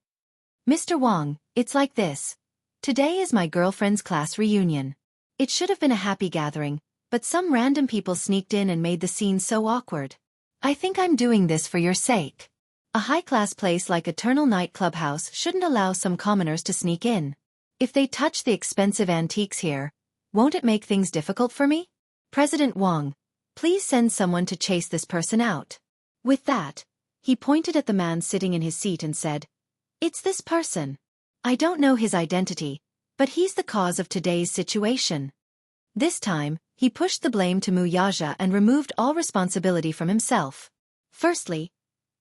"Mr. Wang, it's like this. Today is my girlfriend's class reunion. It should have been a happy gathering, but some random people sneaked in and made the scene so awkward. I think I'm doing this for your sake. A high-class place like Eternal Night Clubhouse shouldn't allow some commoners to sneak in. If they touch the expensive antiques here, won't it make things difficult for me? President Wang, please send someone to chase this person out." With that, he pointed at the man sitting in his seat and said, "It's this person. I don't know his identity, but he's the cause of today's situation." This time, he pushed the blame to Mu Yaja and removed all responsibility from himself. Firstly,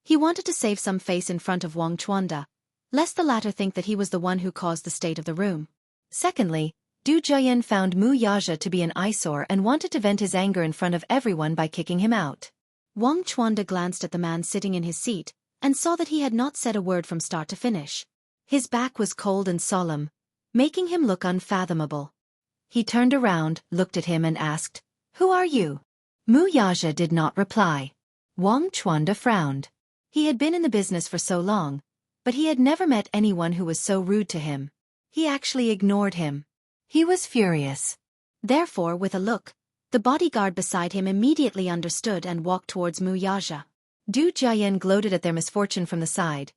he wanted to save some face in front of Wang Chuanda, lest the latter think that he was the one who caused the state of the room. Secondly, Du Jiayan found Mu Yaja to be an eyesore and wanted to vent his anger in front of everyone by kicking him out. Wang Chuanda glanced at the man sitting in his seat and saw that he had not said a word from start to finish. His back was cold and solemn, making him look unfathomable. He turned around, looked at him and asked, "Who are you?" Mu Yaja did not reply. Wang Chuanda frowned. He had been in the business for so long, but he had never met anyone who was so rude to him. He actually ignored him. He was furious. Therefore, with a look, the bodyguard beside him immediately understood and walked towards Mu Yaja. Du Jiayan gloated at their misfortune from the side,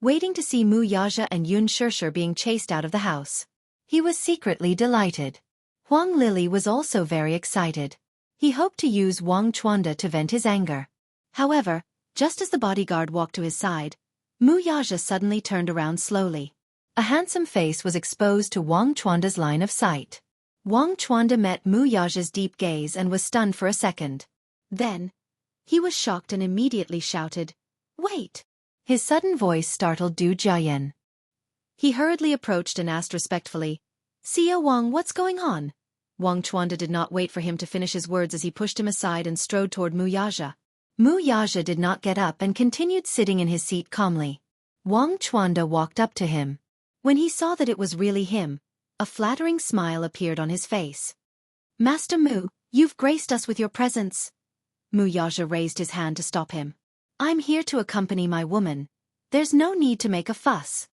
waiting to see Mu Yaja and Yun Shishir being chased out of the house. He was secretly delighted. Huang Lili was also very excited. He hoped to use Wang Chuanda to vent his anger. However, just as the bodyguard walked to his side, Mu Yaja suddenly turned around slowly. A handsome face was exposed to Wang Chuanda's line of sight. Wang Chuanda met Mu Yaja's deep gaze and was stunned for a second. Then, he was shocked and immediately shouted, "Wait!" His sudden voice startled Du Jiayan. He hurriedly approached and asked respectfully, "Xia Wang, what's going on?" Wang Chuanda did not wait for him to finish his words as he pushed him aside and strode toward Mu Yaja. Mu Yaja did not get up and continued sitting in his seat calmly. Wang Chuanda walked up to him. When he saw that it was really him, a flattering smile appeared on his face. "Master Mu, you've graced us with your presence." Mu Yaja raised his hand to stop him. "I'm here to accompany my woman. There's no need to make a fuss."